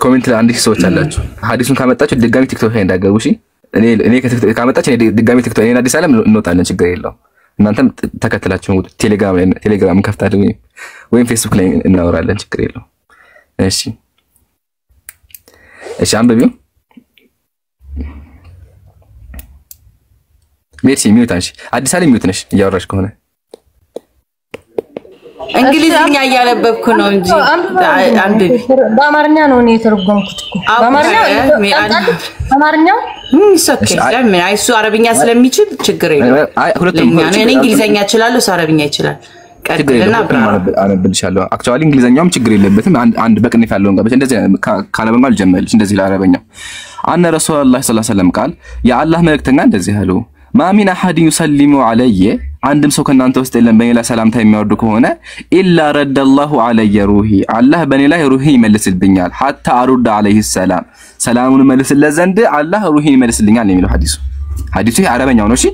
ኮሜንት አንድ ሺህ ሰዎች አላችሁ ሐዲሱን ካመጣችሁ ድጋሚ ቲክቶክ ላይ እንዳገቡ እሺ እኔ ካመጣችሁ ድጋሚ ቲክቶክ ላይ አዲስ አለም እንወጣለን ችግር የለውም እናንተም ተከትላችሁ ቴሌግራም ከፍታችሁ ወይም ፌስቡክ ላይ እናወራለን ችግር የለውም እሺ አንበቢው ሜርሲ ሚውት አንቺ አዲስ አለም ሚውት ነሽ እያወራሽ ከሆነ እንግሊዝኛ እያነበብኩ ነው እንጂ አንብቢ በአማርኛ ነው እኔ የተረጎምኩት እኮ በአማርኛው ይሰከሽ ለምን አይሱ አረብኛ ስለሚችል ችግር የለም ሁለቱም እኔ እንግሊዝኛ እችላለሁ አረብኛ ይችላል ቀጥልና አነብልሻለሁ አክቹአሊ እንግሊዝኛውም ችግር የለበትም አንድ በቅንፍ ያለውን ጋር እንደዚህ ካለበማል ጀመልሽ እንደዚህ ለአረበኛው አነ ረሱላህ ሰለላሁ ዐለይሂ ወሰለም ቃል የአላህ መልእክተኛ እንደዚህ አሉ ማሚን አሐድ ይሰልሙ ዐለየ አንድም ሰው ከናንተ ውስጥ የለም በኔ ላይ ሰላምታ የሚያወርዱ ከሆነ ኢላ ረደላሁ ዐለየ ሩሂ አላህ በኔ ላይ ሩሂ ይመልስልኛል hatta አሩድ ዐለይሂ ሰላም ሰላሙን መልስለት ዘንድ አላህ ሩሂ ይመልስልኛል የሚለው ሐዲሱ አረበኛው ነው እሺ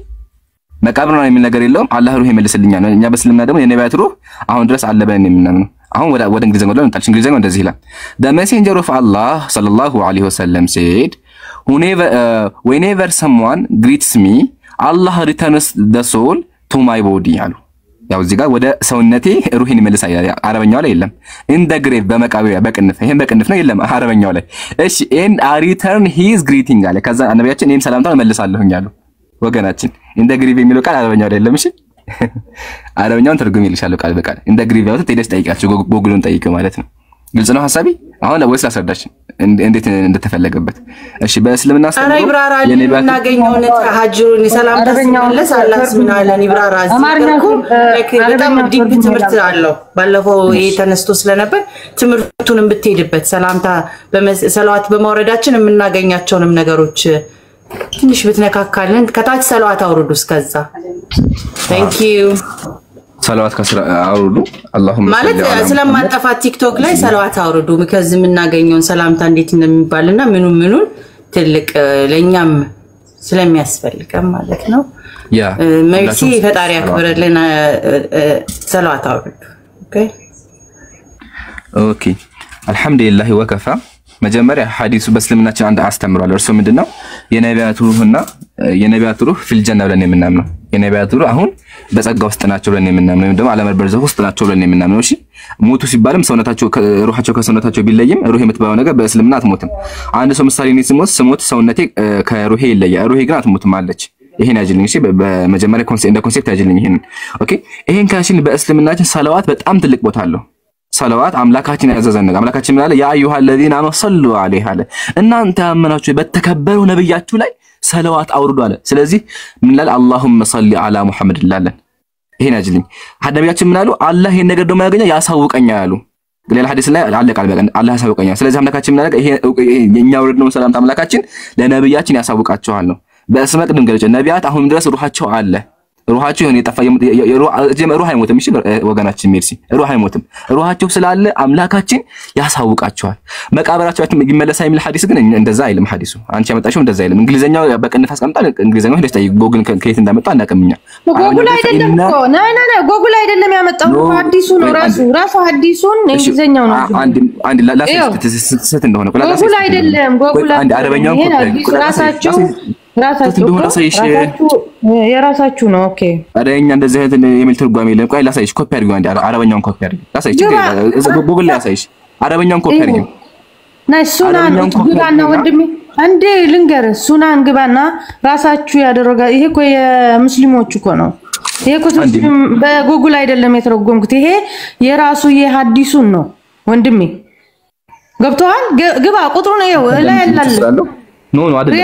መቃብር ነው የሚል ነገር የለውም አላህ ሩሂ ይመልስልኛል እኛ በእስልምና ደግሞ የነቢያት ሩህ አሁን ድረስ አለ ብለን የምናምነው አሁን ወደ እንግሊዝኛው ደግሞ እንጣልሽ እንግሊዝኛው እንደዚህ ይላል the messenger of Allah sallallahu alaihi wasallam said whenever someone greets me Allah returns the soul to my body አሉ ያው እዚህ ጋር ወደ ሰውነቴ ሩሂን ይመልሳል አረበኛው ላይ የለም in the grave በመቃብር በቅንፍ ይሄን በቅንፍ ነው የለም አረበኛው ላይ እሺ and I return his greeting አለ ከዛ ነብያችን እኔም ሰላምታ መልሳለሁኝ አሉ ወገናችን in the grave የሚለው ቃል አረበኛው ላይ የለም እሺ አረበኛውን ተርጉም ይልሻል ቃል በቃል in the grave ያው ተይደስ ጠይቃችሁ ጎግሉን ጠይቁ ማለት ነው ግልጽ ነው ሐሳቢ አሁን ለወይስ ላስረዳሽ እንዴት እንደተፈለገበት እሺ በእስልምና አስተምሮ የነቢያናገኘው ተሐጅሩን ሰላም ተስመለስ አላህ ስብሐነ ይብራራ አማርኛው በጣም ዲፕ ትምህርት አለው ባለፈው ተነስቶ ስለነበር ትምህርቱንም ብትሄድበት ሰላምታ በሰላዋት በማውረዳችን የምናገኛቸውንም ነገሮች ትንሽ ብትነካካለን ከታች ሰላዋት አውርዱ እስከዛ thank you ሰላዋት አውርዱ አላሁም ማለት ስለማጠፋ ቲክቶክ ላይ ሰላዋት አውርዱ because የምናገኘውን ሰላምታ እንዴት እንደሚባልና ምኑን ትልቅ ለኛም ስለሚያስፈልገን ማለት ነው ያ መርሲ ፈጣሪ ያክብርልን ሰላዋት አውርዱ ኦኬ አልহামዱሊላህ ወከፋ መጀመሪያ ሐዲሱ በእስልምናችን አንድ አስተምሯል እርሱ ምንድነው የነቢያት ሩህ ፊል ጀና ብለን የምናምነው የነቢያት ሩህ አሁን በጸጋ ውስጥ ናቸው ብለን የምናምነው ወይም ደግሞ ዓለመል በርዘህ ውስጥ ናቸው ብለን የምናምነው እሺ ሞቱ ሲባልም ሰውነታቸው ሩሃቸው ከሰውነታቸው ቢለይም ሩህ የምትባለው ነገር በእስልምና አትሞትም አንድ ሰው ምሳሌ ነው ስሞት ሰውነቴ ከሩሄ ይለያል ሩሄ ግን አትሞትም አለች ይሄን ያጅልኝ እሺ በመጀመሪያ ኮንሴፕት ያጅልኝ ይሄን ኦኬ ይሄን ካሽን በእስልምናችን ሰላዋት በጣም ትልቅ ቦታ አለው ሰለዋት አምላካችን ያዘዘን ነገር አምላካችን ማለት ያ አዩሃ الذين آمنوا صلوا عليه አለ እናንተ ያመናችሁ በተከበረው ነብያችሁ ላይ ሰለዋት አውርዱ አለ ስለዚህ ምን ይላል اللهم صل على محمد ይላለን ይሄን አጅልኝ ነብያችን ምን አሉ አላህ ይሄን ነገር ደግሞ ያገኘ ያሳውቀኛል አሉ ሌላ ሐዲስ ላይ አለ ቃል በቀን አላህ ያሳውቀኛል ስለዚህ አምላካችን ምን አለ ይሄ የኛ ወርድ ነው ሰላም አምላካችን ለነብያችን ያሳውቃቸዋል ነው በስመ ቅድም ገለጨ ነብያት አሁን ድረስ ሩሃቸው አለ ሩሃቸው የሆነ የጠፋ ሩህ አይሞትም እሺ ወገናችን ሜርሲ ሩህ አይሞትም ሩሃቸው ስላለ አምላካችን ያሳውቃቸዋል መቃብራቸው ይመለሳ የሚል ሐዲስ ግን እንደዛ አይልም ሐዲሱ አንቺ ያመጣሽው እንደዛ አይልም እንግሊዘኛው በቅንፍ አስቀምጣል እንግሊዘኛው ሄደሽ ጠይቅ ጎግል ከየት እንዳመጣ አናቀምኛ ጎግል አይደለም እኮ ና ጎግል አይደለም ያመጣው ሐዲሱ ነው ራሱ ሐዲሱን እንግሊዘኛው ነው አንድ ላላሰት እንደሆነ ጎግል አይደለም ጎግል አንድ አረበኛው ራሳቸው የራሳችሁ ነው ኦኬ አረኛ እንደዚህ አይነት የሚል ትርጓሜ የለም ቆይ ላሳይሽ ኮፒ አድርጊው አንዴ አረበኛውን ኮፒ አድርጊው ላሳይሽ ጎግል ላይ ላሳይሽ አረበኛውን ኮፒ አድርጊው ናይ ሱናን ግባና ወንድሜ አንዴ ልንገር ሱናን ግባና ራሳችሁ ያደረጋ ይሄ እኮ የሙስሊሞች እኮ ነው ይሄ እኮ በጎግል አይደለም የተረጎምኩት ይሄ የራሱ የሐዲሱን ነው ወንድሜ ገብቷል ግባ ቁጥሩ ነው ይኸው ላይ ያላል ኖ አይደለም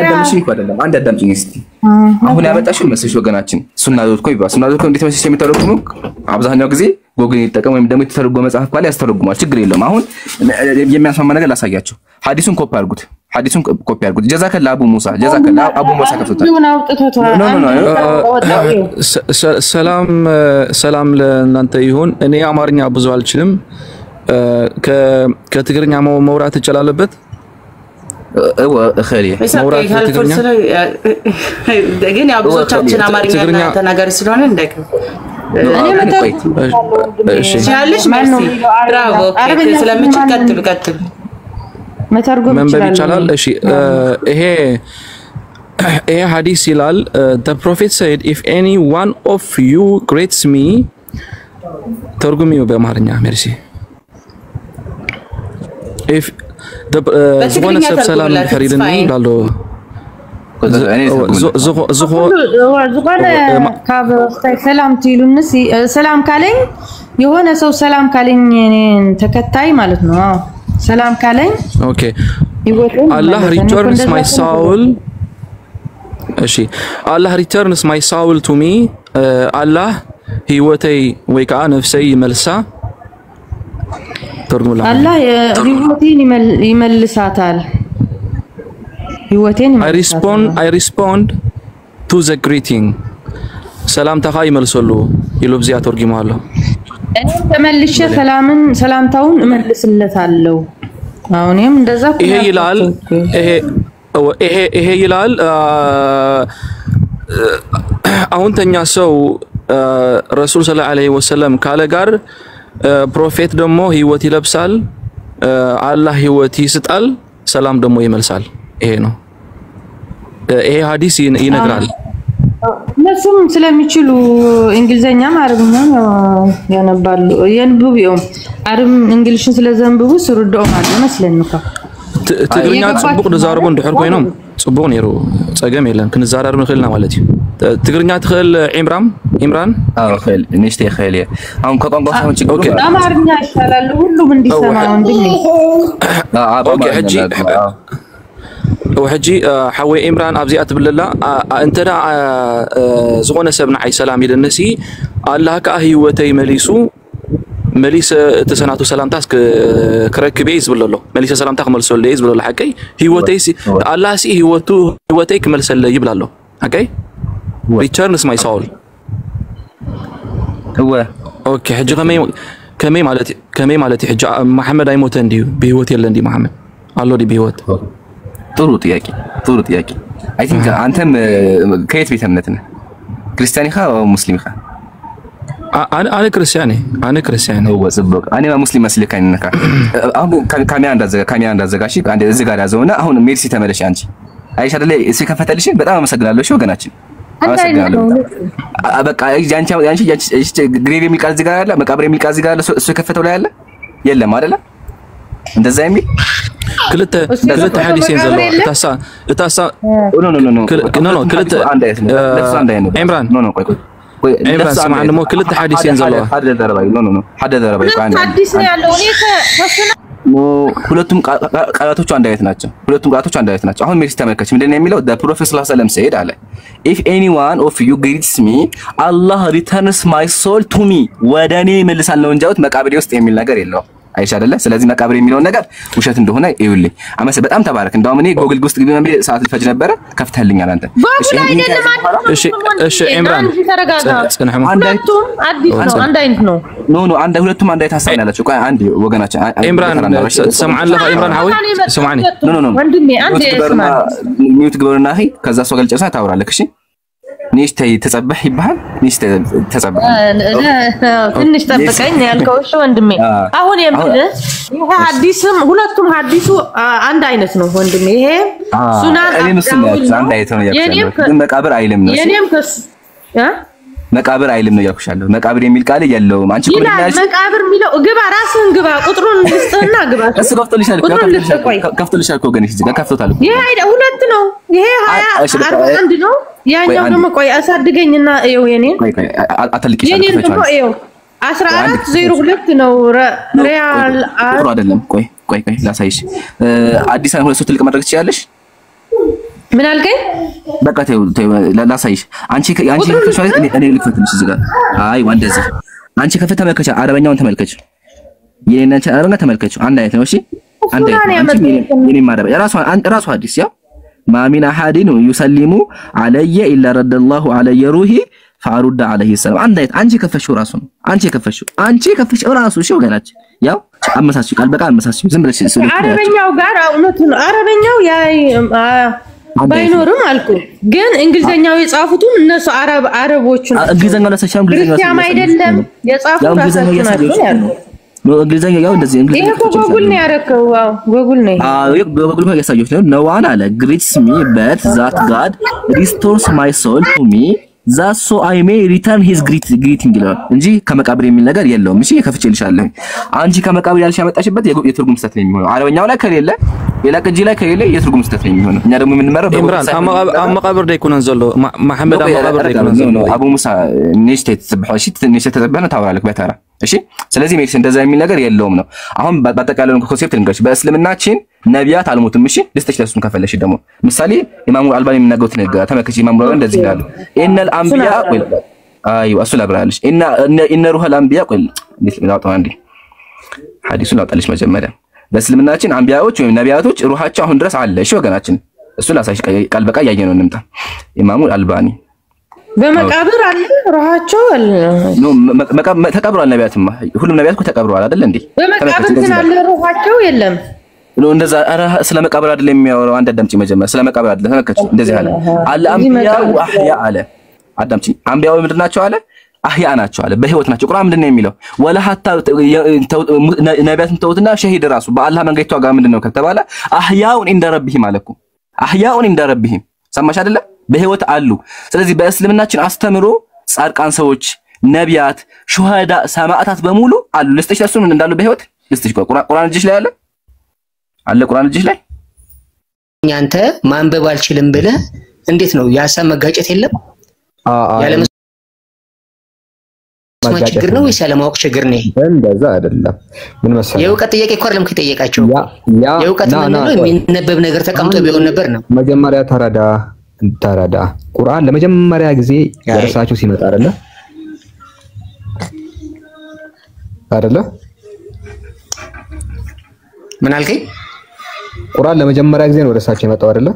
አዳምጪኝ እኮ አይደለም አንድ አዳምጪኝ እስቲ አሁን ያመጣሽው መስሽ ወገናችን ሱናዶት ይባ ሱናዶት እንዴት መስሽ የሚተረጉሙ አብዛኛው ጊዜ ጎግል ይጠቀም ወይም ደግሞ የተተረጎመ መጽሐፍ ካለ ያስተረጉማል ችግር የለም አሁን የሚያስማማ ነገር ላሳያችሁ ሐዲሱን ኮፒ አድርጉት ጀዛከላ አቡ ሙሳ አቡ ሙሳ ከፍቶታል ሰላም ለእናንተ ይሁን እኔ አማርኛ ብዙ አልችልም ከትግርኛ መውራት እችላለበት خيري ግን ያው ብዙዎቻችን አማርኛ ተናጋሪ ስለሆነ እንደክ እኔ እሺ ያለሽ ብራቮ ስለምንጭ ቀጥል መተርጎም ይችላል እሺ ይሄ ሐዲስ ይላል the prophet said if any one of you greets me ተርጉሚው በአማርኛ ሜርሲ if زغون سب سلام فريدني لالو زغون كاب سلام تيلو نسي سلام كالين يهونه سو سلام كالين تكتاي ማለት ነው سلام كالين okay Allah returns my soul እሺ Allah returns my soul to me Allah ህይወቴ ወይካ ነፍሴ ይመልሳ አላህ ህይወቴን ይመልሳታል ህይወቴን I respond to the greeting ሰላም ተኻይ መልሶሉ ይሉብዚያ ተርጉማለሁ እኔ ተመልሼ ሰላምታውን እመልስለታለሁ አሁንም እንደዛ ይሄ ይላል አሁን ተኛ ሰው ረሱል ሰለላሁ ዐለይሂ ወሰለም ካለ ጋር ፕሮፌት ደግሞ ህይወት ይለብሳል አላህ ህይወት ይስጣል ሰላም ደግሞ ይመልሳል ይሄ ነው ይሄ ሐዲስ ይነግራል እነሱም ስለሚችሉ እንግሊዘኛ አረብኛ ያነባሉ የንቡቢው አረብ እንግሊዝን ስለዘንብቡ ስሩደው ማለት መስለንካ ትግርኛ ጽቡቅ ደዛረቡ እንድሕር ኮይኖም ጽቡቅ ነይሩ ጸገም የለን ክንዛራር ምክልና ማለት እዩ ትግርኛ ትኽእል ኢምራን خيل نشتي خيل አሁን ከቋንቋ ሳይሆን ችግሩ አማርኛ ይሻላል ሁሉም እንዲሰማ ወንድሜ ኦኬ وحجي حوي إمران أبزي أتبللا أنت دا زغون سبنا عي سلام إلى النسي الله كأهي وتي مليس تسناتو سلام تاسك كرك بيز بالله مليس سلام تخمل سوليز بالله حكي هي وتي الله سي هي وتي كمل سل يبلا له okay returns my soul هو اوكي حجي كمي مالتي حجي محمد ايموت اندي بهوت يلا اندي محمد الله دي بهوت ጥሩ ጥያቄ አይ ቲንክ አንተም ከየት ቤተ እምነት ነህ ክርስቲያን ካ ሙስሊም ካ انا ክርስቲያን هو ጽብቅ እኔ ሙስሊም መስልከኝ ነካ አሁን ካሜራ እንዳዘጋሽ አንዴ እዚህ ጋር ያዘውና አሁን ሜርሲ ተመለሽ አንቺ አይሻ አይደለ እሺ ከፈተልሽ በጣም አመሰግናለሁ እሺ ወገናችን አመሰግናለሁ በቃ ያንቺ ግሬቭ የሚቃዝ እዚህ ጋር አለ መቃብር የሚቃዝ እዚህ ጋር አለ እሱ ከፈተው ላይ አለ የለም አይደለ እንደዛ የሚል ክልተ ሐዲስን ዘሎ ታሳ ኖ ክልተ አንድ አይነት ነው ኢምራን ቆይ إمران سمعنا مو كل الحديث ينزلوا حد درباي ኖ حد درباي حديث ነው ያለው እኔ ሁለቱም ቃላቶቹ አንድ አይነት ናቸው ሁለቱም ቃላቶቹ አንድ አይነት ናቸው አሁን ሜክስ ተመልከች ምንድነው የሚለው the prophet sallallahu alaihi wasallam said አለ if anyone of you greets me Allah returns my soul to me ወደኔ ይመልሳል ነው እንጂ መቃብሬ ውስጥ የሚል ነገር የለውም አይሻ አይደለ ስለዚህ መቃብር የሚለው ነገር ውሸት እንደሆነ ይውልኝ አመሰ በጣም ተባረክ እንደውም እኔ ጎግል ውስጥ ግቢ መንበ ሰዓት ልፈጅ ነበር ከፍተህልኛል አንተ እሺ ኢምራን ሁለቱም አዲስ ነው አንድ አይነት ነው ኖ አንድ ሁለቱም አንድ አይነት ሐሳብ ያላችሁ ቆይ አንድ ወገናችን ኢምራን ሰምዓን ለካ ኢምራን ሐዊ ሰምዓኒ ኖ ወንድሜ አንዴ ስማ ሚውት ግበርና አኺ ከዛ ሰው ገልጨሳ ታወራለህ እሺ نيشتي تسبح يبحال نيشتي تسبح ትንሽ ጠብቀኝ ያልከው እሺ ወንድሜ አሁን የምልህ ይሄ ሐዲስም ሁለቱም ሐዲሱ አንድ አይነት ነው ወንድሜ ይሄ ሱናን እኔ መስሎኝ አንድ አይነት ነው ያልኩት ግን መቃብር አይልም ነው የኔም ከስ መቃብር አይልም ነው ያልኩሻለሁ መቃብር የሚል ቃል የለውም አንቺ እኮ ልኛሽ መቃብር የሚለው ግባ ራስን ግባ ቁጥሩን ልስጥና ግባ እሱ ከፍቶልሻል እኮ ገንሽ እዚህ ጋር ከፍቶታል ይሄ አይደል ሁለት ነው ይሄ 20 41 ነው ያኛው ደግሞ ቆይ አሳድገኝና እየው የኔ አተልቂሽ የኔ ደግሞ እየው 1402 ነው ሪያል ቁጥሩ አይደለም ቆይ ላሳይሽ አዲስ አበባ ሁለት ሰው ትልቅ ማድረግ ትችያለሽ ምን አልከኝ በቃ ተው ላሳይሽ አንቺ ከፈሽ እኔ ልክፈትልሽ እዚህ ጋር አይ ወንደዚህ አንቺ ከፈተ ተመልከች አረበኛውን ተመልከች የኔን አረበኛ ተመልከች አንድ አይነት ነው እሺ አንድ አይነት የኔ ማረበ ራሱ ሐዲስ ያው ማሚን አሐዲን ይሰልሙ አለየ ኢላ ረደላሁ አለየ ሩሂ ፈአሩድ አለይሂ ሰላም አንድ አይነት አንቺ ከፈሽው ራሱ ነው አንቺ ከፈሽው ራሱ እሺ ወገናችን ያው አመሳስዩ ቃል በቃ አመሳስዩ ዝም ብለሽ አረበኛው ጋር እውነት ነው አረበኛው ያ ባይኖርም አልኩ ግን እንግሊዘኛው የጻፉትም እነሱ አረቦቹ ነው እንግሊዘኛው ለሰሻም እንግሊዘኛው አይደለም የጻፉት ራሳቸው ናቸው ያለው እንግሊዘኛ ያው እንደዚህ እንግሊዘኛ ይሄ ጎግል ነው ያረከው ዋው ጎግል ነው ጎግል ነው ያሳየው ነው ዋን አለ greets me but that God restores my soul to me that so I may return his greeting ይላል እንጂ ከመቃብር የሚል ነገር የለውም እሺ ከፍቼልሻለሁ አንቺ ከመቃብር ያልሽ ያመጣሽበት የትርጉም ስተት ነው የሚሆነው አረበኛው ላይ ከሌለ ሌላ ቅጂ ላይ ከሌለ የትርጉም ስተት ነው የሚሆነው እኛ ደግሞ የምንመረው ኢምራን አመቃብር ላይ ኩነን ዘሎ መሐመድ አመቃብር ላይ ኩነን ዘሎ አቡ ሙሳ ነሽተ ተሰብሐው እሺ ነሽተ ተሰብሐና ታወራለክ በተራ እሺ ስለዚህ ሜክስ እንደዛ የሚል ነገር የለውም ነው አሁን በአጠቃላዩ ኮንሴፕት እንግዲህ በእስልምናችን ነቢያት አልሞቱም እሺ ልስተሽ ለሱን ከፈለሽ ደግሞ ምሳሌ ኢማሙ አልባኒ የሚናገሩት ነገር ተመከች ኢማሙ አልባኒ እንደዚህ ይላሉ ኢነል አንቢያ ቆይ አይው እሱ ላብራልሽ ኢነ ሩህል አንቢያ ቆይ እንዴት ላውጣው አንዴ ሐዲሱን ላውጣልሽ መጀመሪያ በእስልምናችን አንቢያዎች ወይም ነቢያቶች ሩሃቸው አሁን ድረስ አለ እሺ ወገናችን እሱ ላሳይሽ ቃል በቃ ያየነው እንምጣ ኢማሙ አልባኒ በመቃብር አለ ሩሃቸው አለ ነው ተቀብሯል ነቢያትማ ሁሉም ነቢያት እኮ ተቀብሯል አይደል እንዴ በመቃብር ግን አለ ሩሃቸው የለም ነው እንደዛ አረ ስለ መቃብር አይደል የሚያወራው አንድ አዳምጪ መጀመር ስለ መቃብር አይደል ተመከች እንደዚህ አለ አለ አንቢያ ወአህያ አለ አዳምጪ አንቢያው ምንድናቸው አለ አህያ ናቸው አለ በህይወት ናቸው ቁርአን ምንድነው የሚለው ወላ hatta ነቢያትን ተውትና ሸሂድ ራሱ በአላህ መንገድ ተዋጋ ምንድነው ከተባለ አህያውን እንደ ረብሂም አለኩ አህያውን እንደ ረብሂም ሰማሽ አይደለ በህይወት አሉ ስለዚህ በእስልምናችን አስተምሮ ጻድቃን ሰዎች ነቢያት ሹሃዳ ሰማዕታት በሙሉ አሉ ለስተሽ ለሱን እንዳሉ በህይወት ለስተሽ ቁርአን እጅሽ ላይ አለ ቁርአን እጅሽ ላይ አንተ ማንበብ አልችልም ብለ እንዴት ነው ያሳብ መጋጨት የለም ያለ መስማት ችግር ነው ወይስ ያለማወቅ ችግር ነው እንደዛ አይደለም ምን መሰለህ የውቀት ጥያቄ እኮ አይደለም ከጠየቃቸው የውቀት ነው የሚነበብ ነገር ተቀምጦ ቢሆን ነበር ነው መጀመሪያ ተረዳ ቁርአን ለመጀመሪያ ጊዜ ደረሳቸው ሲመጣ አይደለ ምን አልከኝ ቁርአን ለመጀመሪያ ጊዜ ነው ደረሳቸው የመጣው አይደለ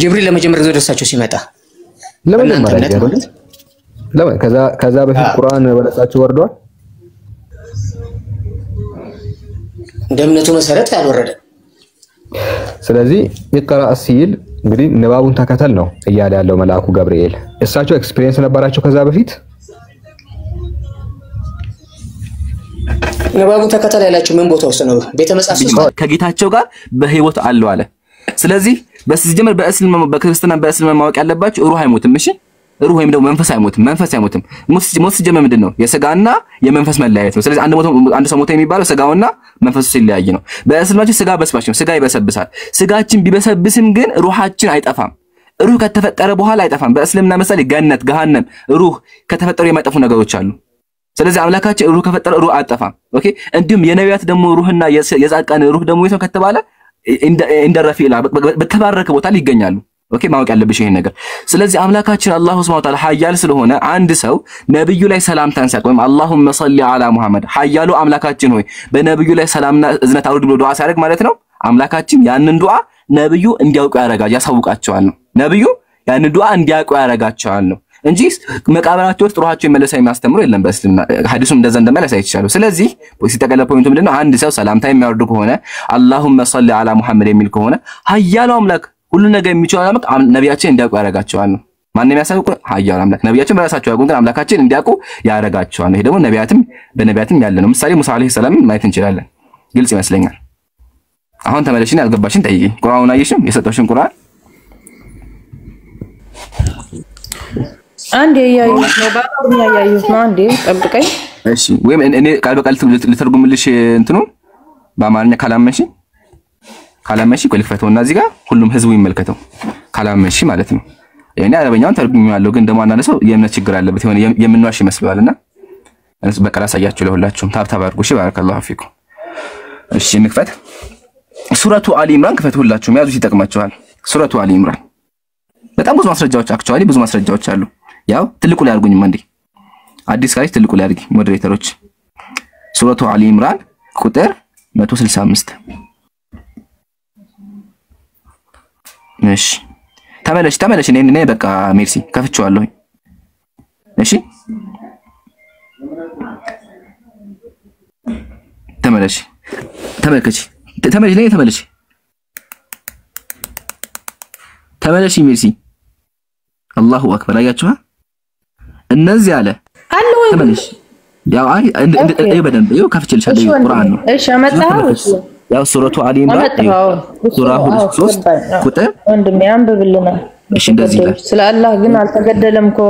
ጅብሪል ለመጀመሪያ ጊዜ ደረሳቸው ሲመጣ ለመጀመሪያ ጊዜ ከዛ በፊት ቁርአን በደረሳቸው ወርዷል እንደምነቱ መሰረት አልወረደ ስለዚህ ይቅራ ሲል እንግዲህ ንባቡን ተከተል ነው እያለ ያለው መልአኩ ገብርኤል እሳቸው ኤክስፒሪየንስ ነበራቸው ከዛ በፊት ንባቡን ተከተል ያላችሁ ምን ቦታ ውስጥ ነው ቤተ መጻሕፍት ከጌታቸው ጋር በህይወት አለው አለ ስለዚህ በስጀመር በክርስትና በእስልምና ማወቅ ያለባችሁ ሩህ አይሞትም እሺ ሩህ ወይም ደግሞ መንፈስ አይሞትም ሞት ሲጀመር ምንድነው የሥጋና የመንፈስ መለያየት ነው ስለዚህ አንድ ሰው ሞተ የሚባለው ሥጋውና መንፈሱ ሲለያይ ነው በእስልምናችን ሥጋ በስባሽ ነው ሥጋ ይበሰብሳል ሥጋችን ቢበሰብስም ግን ሩሃችን አይጠፋም ሩህ ከተፈጠረ በኋላ አይጠፋም። በእስልምና ምሳሌ ገነት፣ ገሃነም፣ ሩህ ከተፈጠሩ የማይጠፉ ነገሮች አሉ። ስለዚህ አምላካችን ሩህ ከፈጠረ ሩህ አጠፋም። ኦኬ እንዲሁም የነቢያት ደግሞ ሩህና የጻድቃን ሩህ ደግሞ የት ነው ከተባለ እንደረፊላ በተባረከ ቦታ ላይ ይገኛሉ። ኦኬ ማወቅ ያለብሽ ይሄን ነገር። ስለዚህ አምላካችን አላሁ ሱብሓነሁ ወተዓላ ኃያል ስለሆነ አንድ ሰው ነብዩ ላይ ሰላምታን ሲያቀርብ ወይም አላሁመ ሰሊ ዐላ ሙሐመድ ኃያሉ አምላካችን ሆይ በነብዩ ላይ ሰላምና እዝነት አውርድ ብሎ ዱዓ ሲያደርግ ማለት ነው አምላካችን ያንን ዱዓ ነብዩ እንዲያውቁ ያሳውቃቸዋል ነው። ነብዩ ያንን ዱዓ እንዲያውቁ ያረጋቸዋል ነው እንጂ መቃብራቸው ውስጥ ሩሃቸው ይመለሳል የሚያስተምሩ የለም በእስልምና ሐዲሱም እንደዛ እንደማለት አይቻልም። ስለዚህ ሲጠቀለለ ፖይንቱ ምንድነው አንድ ሰው ሰላምታ የሚያወርድ ከሆነ አላሁመ ሰሊ ዐላ ሙሐመድ የሚል ከሆነ ኃያሉ አምላክ ሁሉ ነገር የሚችለው አምላክ ነቢያችን እንዲያውቁ ያረጋቸዋል ነው። ማንንም ያሳውቁ ኃያሉ አምላክ ነቢያችን በራሳቸው ያውቁ ግን አምላካችን እንዲያውቁ ያረጋቸዋል። ይሄ ደግሞ በነቢያትም ያለ ነው። ምሳሌ ሙሳ አለይሂ ሰላም ማየት እንችላለን። ግልጽ ይመስለኛል። አሁን ተመለሽና ያልገባሽን ጠይቂኝ። ቁርአኑን አየሽም? የሰጠሽን ቁርአን አንዴ ያያዩት ነው ባባኛ ያያዩት ነው። አንዴ ጠብቀኝ እሺ። ወይም እኔ ቃል በቃል ልተርጉምልሽ እንትኑን በአማርኛ ካላመንሽ ልክፈተውና እዚህ ጋር ሁሉም ህዝቡ ይመልከተው። ካላመንሽ ማለት ነው። ያኔ አረበኛውን ተርጉሜዋለሁ ግን ደግሞ አንዳንድ ሰው የእምነት ችግር አለበት የሆነ የምንዋሽ ይመስላልና በቃል አሳያችሁ ለሁላችሁም ታብታብ አድርጉ። እሺ ባረከላሁ ፊኩም። እሺ እንክፈት። ሱረቱ አሊ ኢምራን ክፈቱ ሁላችሁም ያዙት ይጠቅማችኋል። ሱረቱ አሊ ኢምራን በጣም ብዙ ማስረጃዎች አክቹአሊ ብዙ ማስረጃዎች አሉ። ያው ትልቁ ላይ አድርጉኝማ እንዴ አዲስ ካለች ትልቁ ላይ አድርጊ ሞዴሬተሮች። ሱረቱ አሊ ኢምራን ቁጥር 165 እሺ ተመለሽ እኔ በቃ ሜርሲ ከፍቼዋለሁ። እሺ ተመለሽ ሜርሲ አላሁ አክበር። አያችኋ እነዚህ አለ ተመለሽ። ያው በደንብ ይኸው ከፍቼልሻለሁ ቁርአን ነው። እሺ አመጣው ያው ሱረቱ አሊ ኢምራን ሱራ 3 ቁጥር ወንድሜ አንብብልና። እሺ እንደዚህ ይላል። ስለ አላህ ግን አልተገደለም እኮ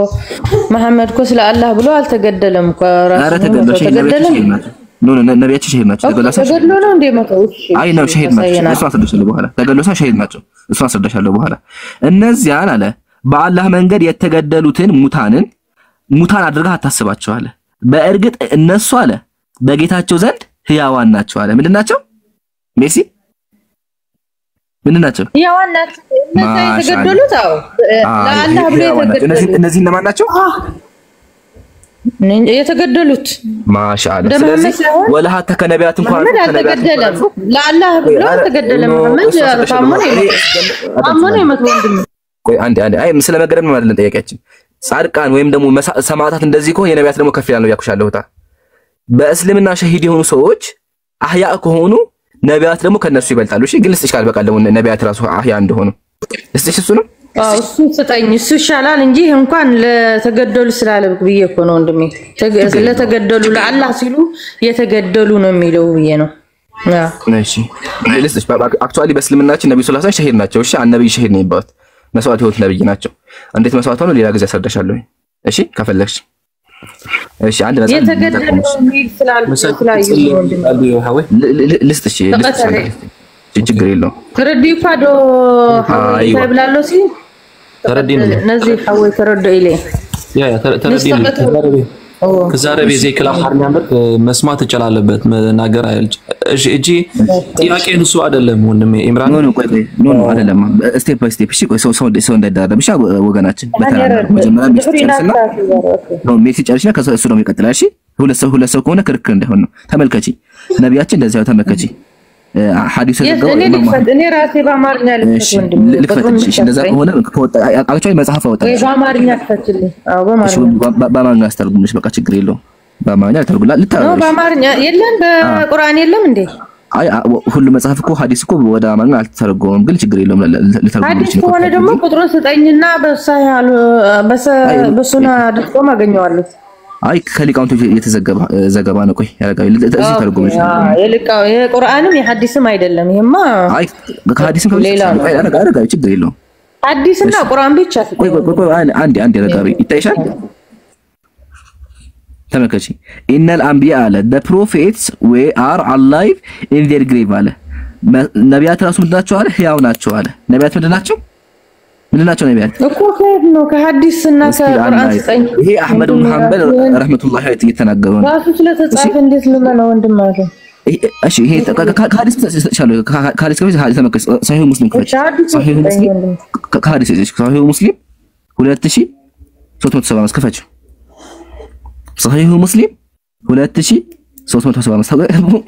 መሐመድ እኮ ስለ አላህ ብሎ አልተገደለም እኮ ራሱ ተገደለም። ነቢያችን ሸሂድ ናቸው። ተገድሎ ነው እንደ መጣው። እሺ አይ ነው ሸሂድ ናቸው። እሱ አስረዳሻለሁ በኋላ ተገድሎሳ ሸሂድ ናቸው። እሱ አስረዳሻለሁ በኋላ። እነዚያን አለ በአላህ መንገድ የተገደሉትን ሙታን አድርገህ አታስባቸው አለ። በእርግጥ እነሱ አለ በጌታቸው ዘንድ ህያዋን ናቸው አለ። ምንድን ናቸው? ሜሲ ምንድን ናቸው? ህያዋን ናቸው። እነዚህ የተገደሉት አዎ ለአላህ ብሎ የተገደሉት እነዚህ እነማን ናቸው? የተገደሉት ማሻአላ። ስለዚህ ወላሃ ተከነቢያት እንኳን አልተገደለም። ለአላህ ብሎ ተገደለም። መሐመድ ታመነ የመት ወንድም ቆይ አንዴ አይ ስለመገደል ነው አይደለም ጠያቂያችን። ጻድቃን ወይም ደግሞ ሰማዕታት እንደዚህ ከሆነ የነቢያት ደግሞ ከፍ ያለው ያኩሻለሁታ። በእስልምና ሸሂድ የሆኑ ሰዎች አህያ ከሆኑ ነቢያት ደግሞ ከነሱ ይበልጣሉ። እሺ ግን ልስጥሽ ካልበቃ ደግሞ ነቢያት ራሱ አህያ እንደሆኑ ልስጥሽ። እሱ ነው እሱ ስጠኝ እሱ ይሻላል እንጂ እንኳን ለተገደሉ ስላለብክ ብዬ እኮ ነው ወንድሜ። ለተገደሉ ለአላህ ሲሉ የተገደሉ ነው የሚለው ብዬ ነው። እሺ ልስጥሽ። አክቹአሊ በእስልምናችን ነብዩ ሰለላሁ ዐለይሂ ወሰለም ሸሂድ ናቸው። እሺ አንነብይ ሸሂድ ነው የሚባሉት መስዋዕት ህይወት ነብይ ናቸው። እንዴት መስዋዕት ሆኖ ሌላ ጊዜ አስረዳሻለሁ። እሺ ከፈለግሽ እሺ አንድ መጽሐፍ የተገደሉ የሚል ልስጥሽ ችግር የለውም። ተረዲፋዶ ሀዊ ታብላሎ ሲ ተረዲ ነው ነዚህ ሀዊ ተረዶ ኢሌ ያ ተረዲ ነው ከዛሬ ዜ ክላ ሐርኛ መስማት እጨላለበት መናገር አይልጭ። እጂ ጥያቄን እሱ አይደለም ወንድሜ ኢምራን ኖ አይደለም። ስቴፕ ባይ ስቴፕ እሺ ቆይ ሰው እንዳይዳረብ ብቻ ወገናችን በተራራ መጀመሪያ ቢጨርስና ነው ሜሲ ጨርሽና ከዛ እሱ ነው የሚቀጥለው። እሺ ሁለት ሰው ከሆነ ክርክር እንዳይሆን ነው። ተመልከቺ ነቢያችን እንደዚህ ተመልከቺ ሐዲስ ዘገው እኔ ራሴ በአማርኛ ልክፈትልሽ። እሺ እንደዛ ከሆነ አክቹዋሊ መጽሐፍ አወጣ በአማርኛ ልክፈትልኝ። አዎ በአማርኛ አስተርጉምልሽ በቃ ችግር የለውም። በአማርኛ ልተርጉምላ ልታረጋግጥ ነው። በአማርኛ የለም በቁርአን የለም እንዴ? አይ ሁሉ መጽሐፍ እኮ ሐዲስ እኮ ወደ አማርኛ አልተተረጎመም፣ ግን ችግር የለውም ልተርጉምልሽ። ሐዲስ ከሆነ ደግሞ ቁጥሩን ስጠኝና በሱና ድቆም አገኘዋለሁ። አይ ከሊቃውንቶች የተዘገበ ዘገባ ነው። ቆይ ያረጋው እዚህ ተርጉምልሽ። የሊቃው የቁርአንም የሐዲስም አይደለም። ይሄማ አይ ከሐዲስም አረጋው ችግር የለውም። ሐዲስና ቁርአን ብቻ ቆይ አንዴ ያረጋው ይታይሻል። ተመልከቺ ኢነል አንቢያ አለ the prophets we are alive in their grave አለ። ነቢያት ራሱ ምንድን ናቸው አለ? ህያው ናቸው አለ። ነቢያት ምንድን ናቸው? ምን ናቸው ነቢያት እኮ ከየት ነው ከሐዲስና ከቁርአን ስጠኝ ይሄ አህመድ ብን ሐንበል ረህመቱላሂ ዐለይሂ እየተናገሩ ነው ራሱ ስለተጻፈ እንዴት ልመና ወንድም አለ እሺ ይሄ ከሐዲስ ተሰጥቻለሁ ከሐዲስ ተመከስ ሰሂህ ሙስሊም ሰሂህ ሙስሊም ከሐዲስ ሰሂህ ሙስሊም 2375 ከፈች ሰሂህ ሙስሊም 2375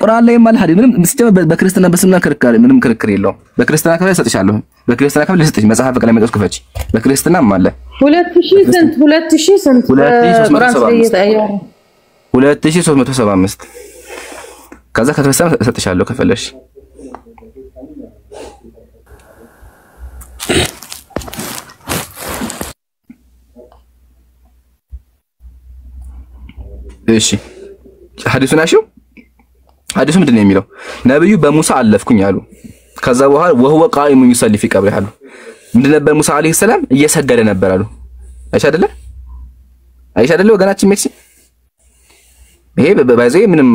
ቁርአን ላይ ማለት ሐዲስ ምንም ሲስተም በክርስቲያና በስልምና ክርክር ምንም ክርክር የለውም በክርስቲያና ከላይ ሰጥቻለሁ በክርስቲያና ከላይ ሰጥች መጽሐፍ ከላይ መጥቶ ከፈች በክርስቲያናም አለ 2000 ስንት ቁርአን ላይ ይታያል 2375 ከዛ ከክርስቲያን ሰጥቻለሁ ከፈለሽ እሺ ሐዲሱን አሽው ሐዲሱ ምንድነው የሚለው ነብዩ በሙሳ አለፍኩኝ አሉ ከዛ በኋላ ወህወ ቃኢሙ ይሰሊ في ቀብሪ አሉ ምንድነው ነበር ሙሳ አለይሂ ሰላም እየሰገደ ነበር አሉ አይሻ አይደለ ወገናችን ሜክሲ ይሄ በባይዘይ ምንም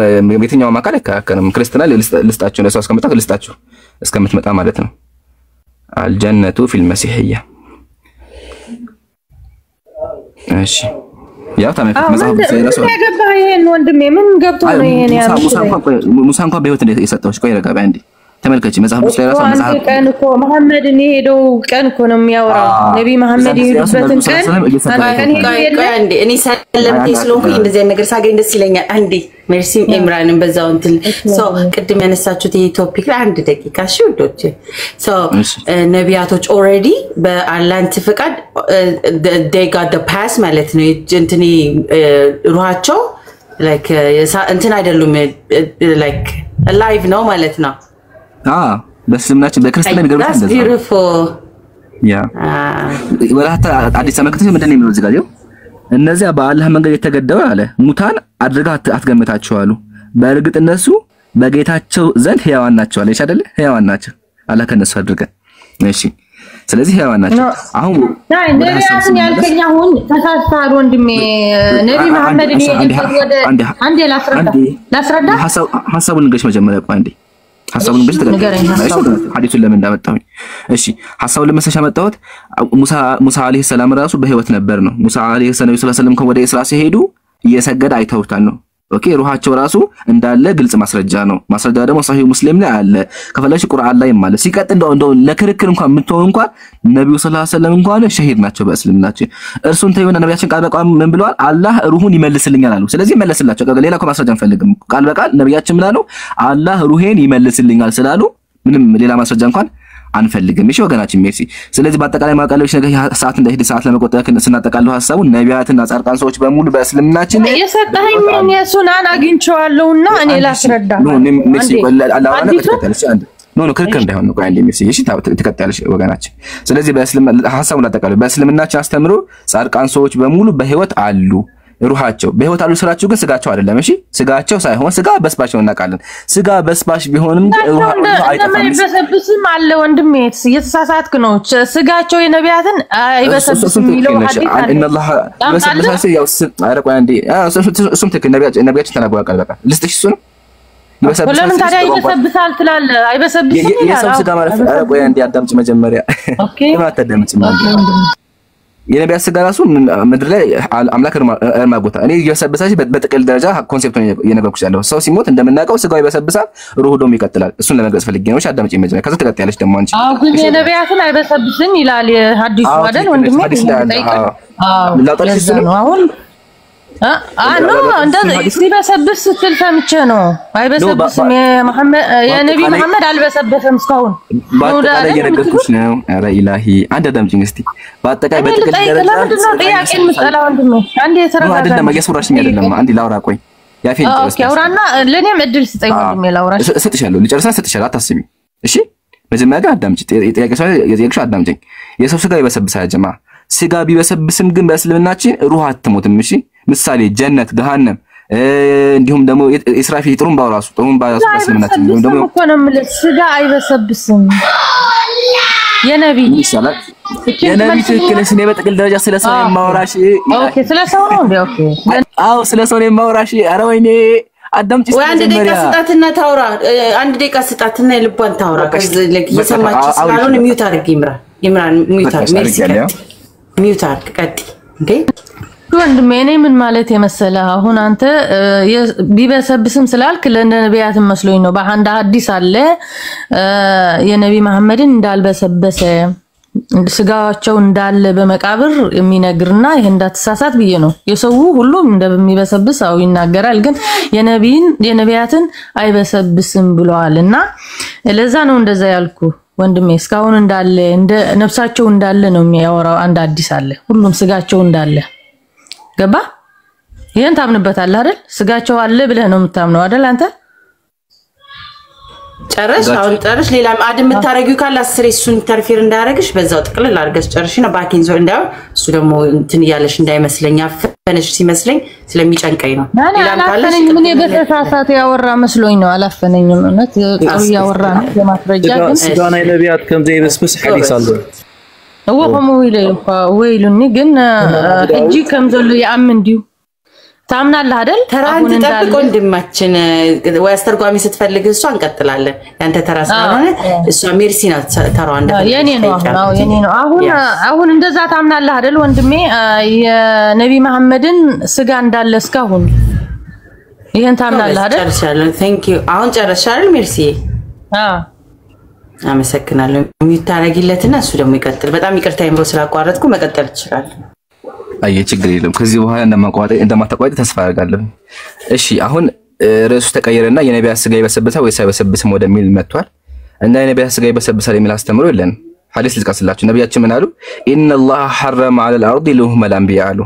የትኛው ማካለ ካከንም ክርስቲያና ልስጣችሁ ነው እስከምጣ ልስጣችሁ እስከምትመጣ ማለት ነው አልጀነቱ ፊል መስይህያ እሺ ያው ተመልከት መጽሐፍ ስለራሱ ያገባህ ይሄን ወንድሜ ምን ገብቶ ነው ይሄን ያለው ሙሳ እንኳን በህይወት የሰጠውሽ ቆይ ረጋባ እንዴ ተመልከቺ መጽሐፍ ስለራሱ መጽሐፍ ቀን እኮ መሐመድን ሄደው ቀን እኮ ነው የሚያወራው ነብይ መሐመድ ይሄድበትን ቀን አንዴ እኔ ሰለምቴ ስለሆንኩኝ እንደዚህ ነገር ሳገኝ ደስ ይለኛል አንዴ ሜርሲ ኢምራንን በዛው እንትን ሶ ቅድም ያነሳችሁት ይሄ ቶፒክ ላይ አንድ ደቂቃ እሺ ወዶቼ ሶ ነቢያቶች ኦሬዲ በአላንት ፍቃድ they got the pass ማለት ነው እንትኔ ሩሃቸው like እንትን አይደሉም like alive ነው ማለት ነው በስልምናችን በክርስቲያና የሚገርምሽ እንደዛ ያ ወላታ አዲስ አመልክተሽ ምንድነው የሚለው እዚህ ጋር ይኸው እነዚያ በአላህ መንገድ የተገደሉ አለ ሙታን አድርጋ አትገምታቸው አሉ በእርግጥ እነሱ በጌታቸው ዘንድ ሕያዋን ናቸው አለ አይደል ሕያዋን ናቸው አላህ ከነሱ አድርገን እሺ ስለዚህ ሕያዋን ናቸው አሁን ነቢያትን ያልከኝ አሁን ተሳስተሃል ወንድሜ ነቢ መሐመድን ወደ አንዴ ላስረዳ ሐሳቡን እንግዲህ መጀመሪያ ቆይ አንዴ ሐሳቡን እንግዲህ ተቀበል ሐዲሱን ለምን እንዳመጣሁኝ እሺ ሐሳቡን ለመሰሻ መጣሁት ሙሳ አለይሂ ሰላም ራሱ በህይወት ነበር ነው ሙሳ አለይሂ ሰላም ወደ እስራ ሲሄዱ እየሰገደ አይተውታል ነው ኦኬ ሩሃቸው ራሱ እንዳለ ግልጽ ማስረጃ ነው ማስረጃ ደግሞ ሰሂህ ሙስሊም ላይ አለ ከፈለሽ ቁርአን ላይ ማለት ሲቀጥ እንደው ለክርክር እንኳን ምትሆን እንኳን ነብዩ ሰለላሁ ዐለይሂ ወሰለም እንኳን ሸሂድ ናቸው በእስልምናችን እርሱን ተይወና ነብያችን ቃል በቃል ምን ብለዋል አላህ ሩሁን ይመልስልኛል አሉ ስለዚህ መለስላቸው ሌላ እኮ ማስረጃ አንፈልግም ቃል በቃል ነብያችን ምን አሉ አላህ ሩሄን ይመልስልኛል ስላሉ ምንም ሌላ ማስረጃ እንኳን አንፈልግም እሺ ወገናችን ሜርሲ ስለዚህ በአጠቃላይ ማቃለሽ ነገር ሰዓት እንዳይሄድ ሰዓት ለመቆጠብ ስናጠቃልለው ሐሳቡ ነቢያትና ጻድቃን ሰዎች በሙሉ በእስልምናችን የሰጠኸኝ የሱናን አግኝቼዋለሁና እኔ ላስረዳ ሜርሲ አላህና ከተከተለሽ አንድ ኖ ክርክር እንዳይሆን ነው ቆይ አንዴ ሜርሲ እሺ ተከታተልሽ ወገናችን ስለዚህ በእስልምና ሐሳቡን አጠቃልለው በእስልምናችን አስተምሮ ጻድቃን ሰዎች በሙሉ በህይወት አሉ ሩሃቸው በህይወት አሉ ስራቸው ግን ስጋቸው አይደለም እሺ ስጋቸው ሳይሆን ስጋ በስባሽ ነው እናቃለን ስጋ በስባሽ ቢሆንም አይበሰብስም አለ ወንድሜ እየተሳሳትክ ነው ስጋቸው የነቢያትን አይበሰብስም የሚለው ሐዲስ አለ ኢነላህ በሰብሳሲ ያው አረቆ አንዴ እሱም ትክክል ነቢያችን ተናግረዋል ቃል በቃል ልስጥሽ እሱ ነው ይበሰብሳል ለምን ታዲያ ይበሰብሳል ትላለህ አይበሰብስም ይላል የሰው ስጋ ማለት አረቆ አንዴ አዳምጪ መጀመሪያ ኦኬ ማታዳምጪ ማለት የነቢያት ስጋ ራሱ ምድር ላይ አምላክ እርማጎታ እኔ እየሰበሳሽ በጥቅል ደረጃ ኮንሴፕቱን እየነገርኩሽ ያለው ሰው ሲሞት እንደምናውቀው ስጋው ይበሰብሳል ሩሁ ደግሞ ይቀጥላል እሱን ለመግለጽ ፈልጌ ነው አዳምጪ መጀመሪያ ከዛ ተቀጥያለሽ ደግሞ አንቺ ግን የነቢያትን አይበሰብስም ይላል ሐዲሱ አይደል ወንድሜ ላውጣልሽ ነው አሁን ኖ እንደዚህ ሲበሰብስ ስትል ሰምቼ ነው አይበሰብስም የነቢ መሐመድ አልበሰበሰም እስካሁን በአጠቃላይ እየነገርኩሽ ነው ኧረ ኢላሂ አንድ አዳምጪኝ እስቲ በአጠቃላይ በጥቅል ደረጃ ለምንድን ነው ጥያቄን የምትጠላው ወንድሜ አንዴ የተረጋጋ አይደለም እያስወራሽኝ አይደለም አንዴ ላውራ ቆይ ያፌን ኦኬ አውራና ለኔም እድል ስጠኝ ወንድሜ ላውራሽ እሰጥሻለሁ ልጨርሳ እሰጥሻለሁ አታስቢ እሺ መጀመሪያ ግን አዳምጪ ጥያቄሽ አዳምጪኝ የሰው ስጋ ይበሰብሳል ጀማ ስጋ ቢበሰብስም ግን በእስልምናችን ሩህ አትሞትም እሺ ምሳሌ ጀነት ገሃነም እንዲሁም ደግሞ እስራፊል ጥሩምባው ራሱ በእስልምናችን ደግሞ እኮ ነው ማለት ስጋ አይበሰብስም የነቢ ትክክለሽ ነው በጥቅል ደረጃ ስለሰው የማወራሽ ኦኬ ስለሰው ነው እንዴ ኦኬ አው ስለሰው ነው የማወራሽ ኧረ ወይኔ አዳምጪ ወይ አንድ ደቂቃ ስጣትና ታውራ አንድ ደቂቃ ስጣትና ልቧን ታውራ ከዚህ ለክ እየሰማች ስላልሆነ ሚውት አድርጊ ይምራ ኢምራን ሚውታር ቀጥ እንዴ ወንድሜ እኔ ምን ማለት የመሰለ አሁን አንተ ቢበሰብስም ስላልክ ለነቢያት መስሎኝ ነው በአንድ ሐዲስ አለ የነቢ መሐመድን እንዳልበሰበሰ ስጋቸው እንዳለ በመቃብር የሚነግርና ይሄ እንዳትሳሳት ብዬ ነው የሰው ሁሉ እንደሚበሰብስ አው ይናገራል ግን የነቢያትን አይበሰብስም ብለዋልና ለዛ ነው እንደዛ ያልኩ ወንድሜ እስካሁን እንዳለ እንደ ነፍሳቸው እንዳለ ነው የሚያወራው አንድ ሐዲስ አለ ሁሉም ስጋቸው እንዳለ ገባ ይሄን ታምንበታለህ አይደል ስጋቸው አለ ብለህ ነው የምታምነው አይደል አንተ ጨረሽ ሌላ አድም ታረጊው ካለ አስሬ እሱን ኢንተርፌር እንዳያረግሽ በዛው ጥቅልል አድርገሽ ጨርሽና ባኪን ዞ እንዳው እሱ ደግሞ እንትን ያለሽ እንዳይመስለኝ አፈነሽ ሲመስለኝ ስለሚጨንቀኝ ነው ሌላም ካለሽ ምን በተሳሳተ ያወራ መስሎኝ ነው አላፈነኝም እውነት ጥሩ ያወራ ነው በማስረጃ ግን ስጋና ነቢያት ከምዘ ይበስብስ ሐዲስ አለ ወሆሙ ወይሉኒ ግን እጂ ከምዘሉ ያምን ዲው ታምናለህ አይደል ተራን ተጠብቆ እንደማችን ወይ አስተርጓሚ ስትፈልግ እሷ እንቀጥላለን ያንተ ተራስ ማለት እሷ ሜርሲ ናት ተራው እንደፈለገ የኔ ነው አሁን እንደዛ ታምናለህ አይደል ወንድሜ የነቢ መሐመድን ስጋ እንዳለ እስካሁን ይሄን ታምናለህ አይደል ጨርሻለሁ ቴንክ ዩ አሁን ጨርሻለሁ ሜርሲ አመሰግናለሁ የሚታረጊለትና እሱ ደግሞ ይቀጥል በጣም ይቅርታ ይምሮ ስላቋረጥኩ መቀጠል ይችላል አይ ችግር የለም ከዚህ በኋላ እንደማታቋርጥ ተስፋ አደርጋለሁ እሺ አሁን ርዕሱ ተቀየረና የነቢያት ስጋ ይበሰብሳል ወይስ አይበሰብስም ወደሚል መጥቷል እና የነቢያት ስጋ ይበሰብሳል የሚል አስተምሮ የለን ሐዲስ ልጥቀስላችሁ ነብያችን ምን አሉ ኢነላህ ሐረመ ዐለል አርዲ ሉሁመል አንቢያ አሉ